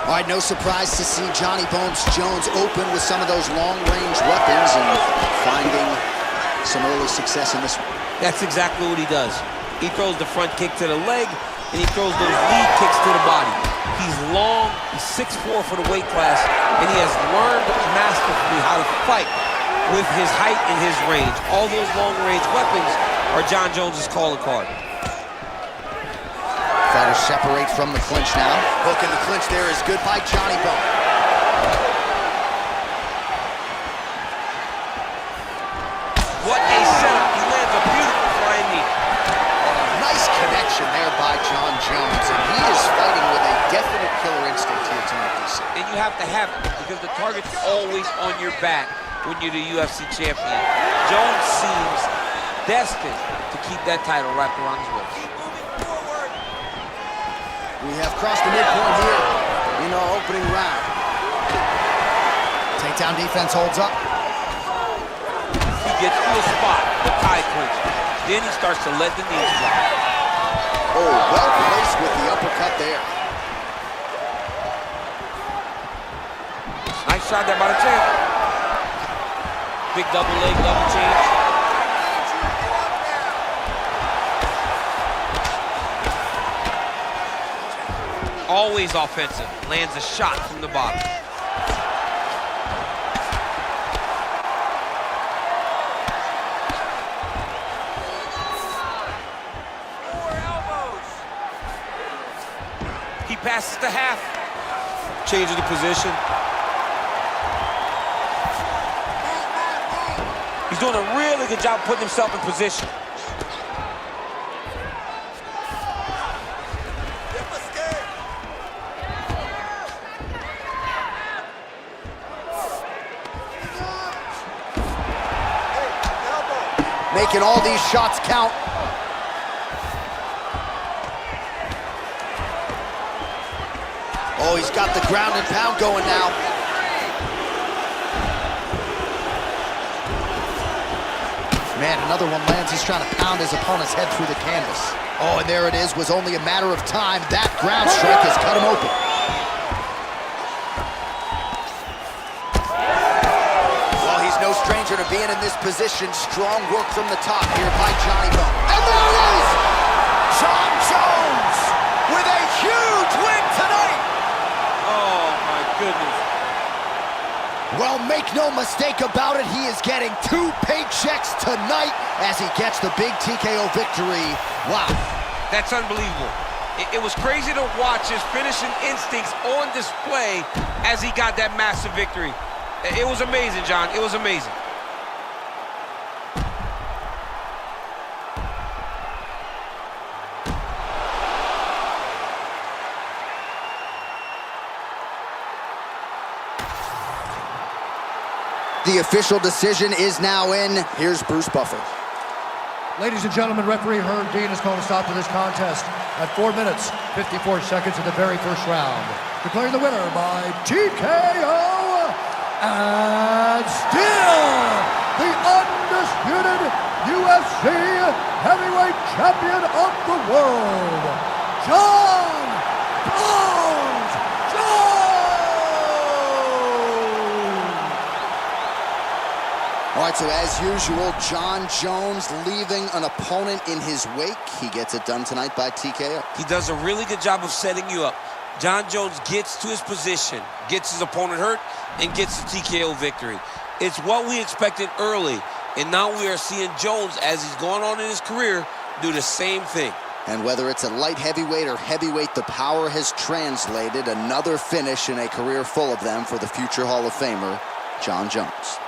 All right, no surprise to see Johnny Bones Jones open with some of those long-range weapons and finding some early success in this one. That's exactly what he does. He throws the front kick to the leg, and he throws those lead kicks to the body. He's long, he's 6'4" for the weight class, and he has learned masterfully how to fight with his height and his range. All those long-range weapons are John Jones's calling card. Fighters separate from the clinch now. Hook in the clinch there is good by Johnny Bones. What a setup. He lands a beautiful flying knee. Nice connection there by John Jones, and he is fighting with a definite killer instinct here tonight, DC. And you have to have it because the target's always on your back when you're the UFC champion. Jones seems destined to keep that title wrapped around his waist. We have crossed the midpoint here in our opening round. Takedown defense holds up. He gets to a spot, the tie clinch. Then he starts to let the knees fly. Oh, well placed with the uppercut there. Nice shot there by the champ. Big double leg, double change. Always offensive. Lands a shot from the bottom. He passes to half. Changing the position. He's doing a really good job putting himself in position. Making all these shots count. Oh, he's got the ground and pound going now. Man, another one lands. He's trying to pound his opponent's head through the canvas. Oh, and there it is. Was only a matter of time. That ground strike has cut him open. Well, he's no stranger to being in this position. Strong work from the top here by Johnny Bones. And there it is! John Jones with a huge win tonight! Oh, my goodness. Well, make no mistake about it, he is getting 2 paychecks tonight as he gets the big TKO victory. Wow. That's unbelievable. It was crazy to watch his finishing instincts on display as he got that massive victory. It was amazing, John. It was amazing. The official decision is now in. Here's Bruce Buffer. Ladies and gentlemen, referee Herb Dean has called a stop to this contest at 4 minutes, 54 seconds of the very first round. Declaring the winner by TKO, and still the undisputed UFC heavyweight champion of the world, John Bones Jones! All right, so as usual, John Jones leaving an opponent in his wake. He gets it done tonight by TKO. He does a really good job of setting you up. John Jones gets to his position, gets his opponent hurt, and gets the TKO victory. It's what we expected early, and now we are seeing Jones, as he's going on in his career, do the same thing. And whether it's a light heavyweight or heavyweight, the power has translated. Another finish in a career full of them for the future Hall of Famer, Jon Jones.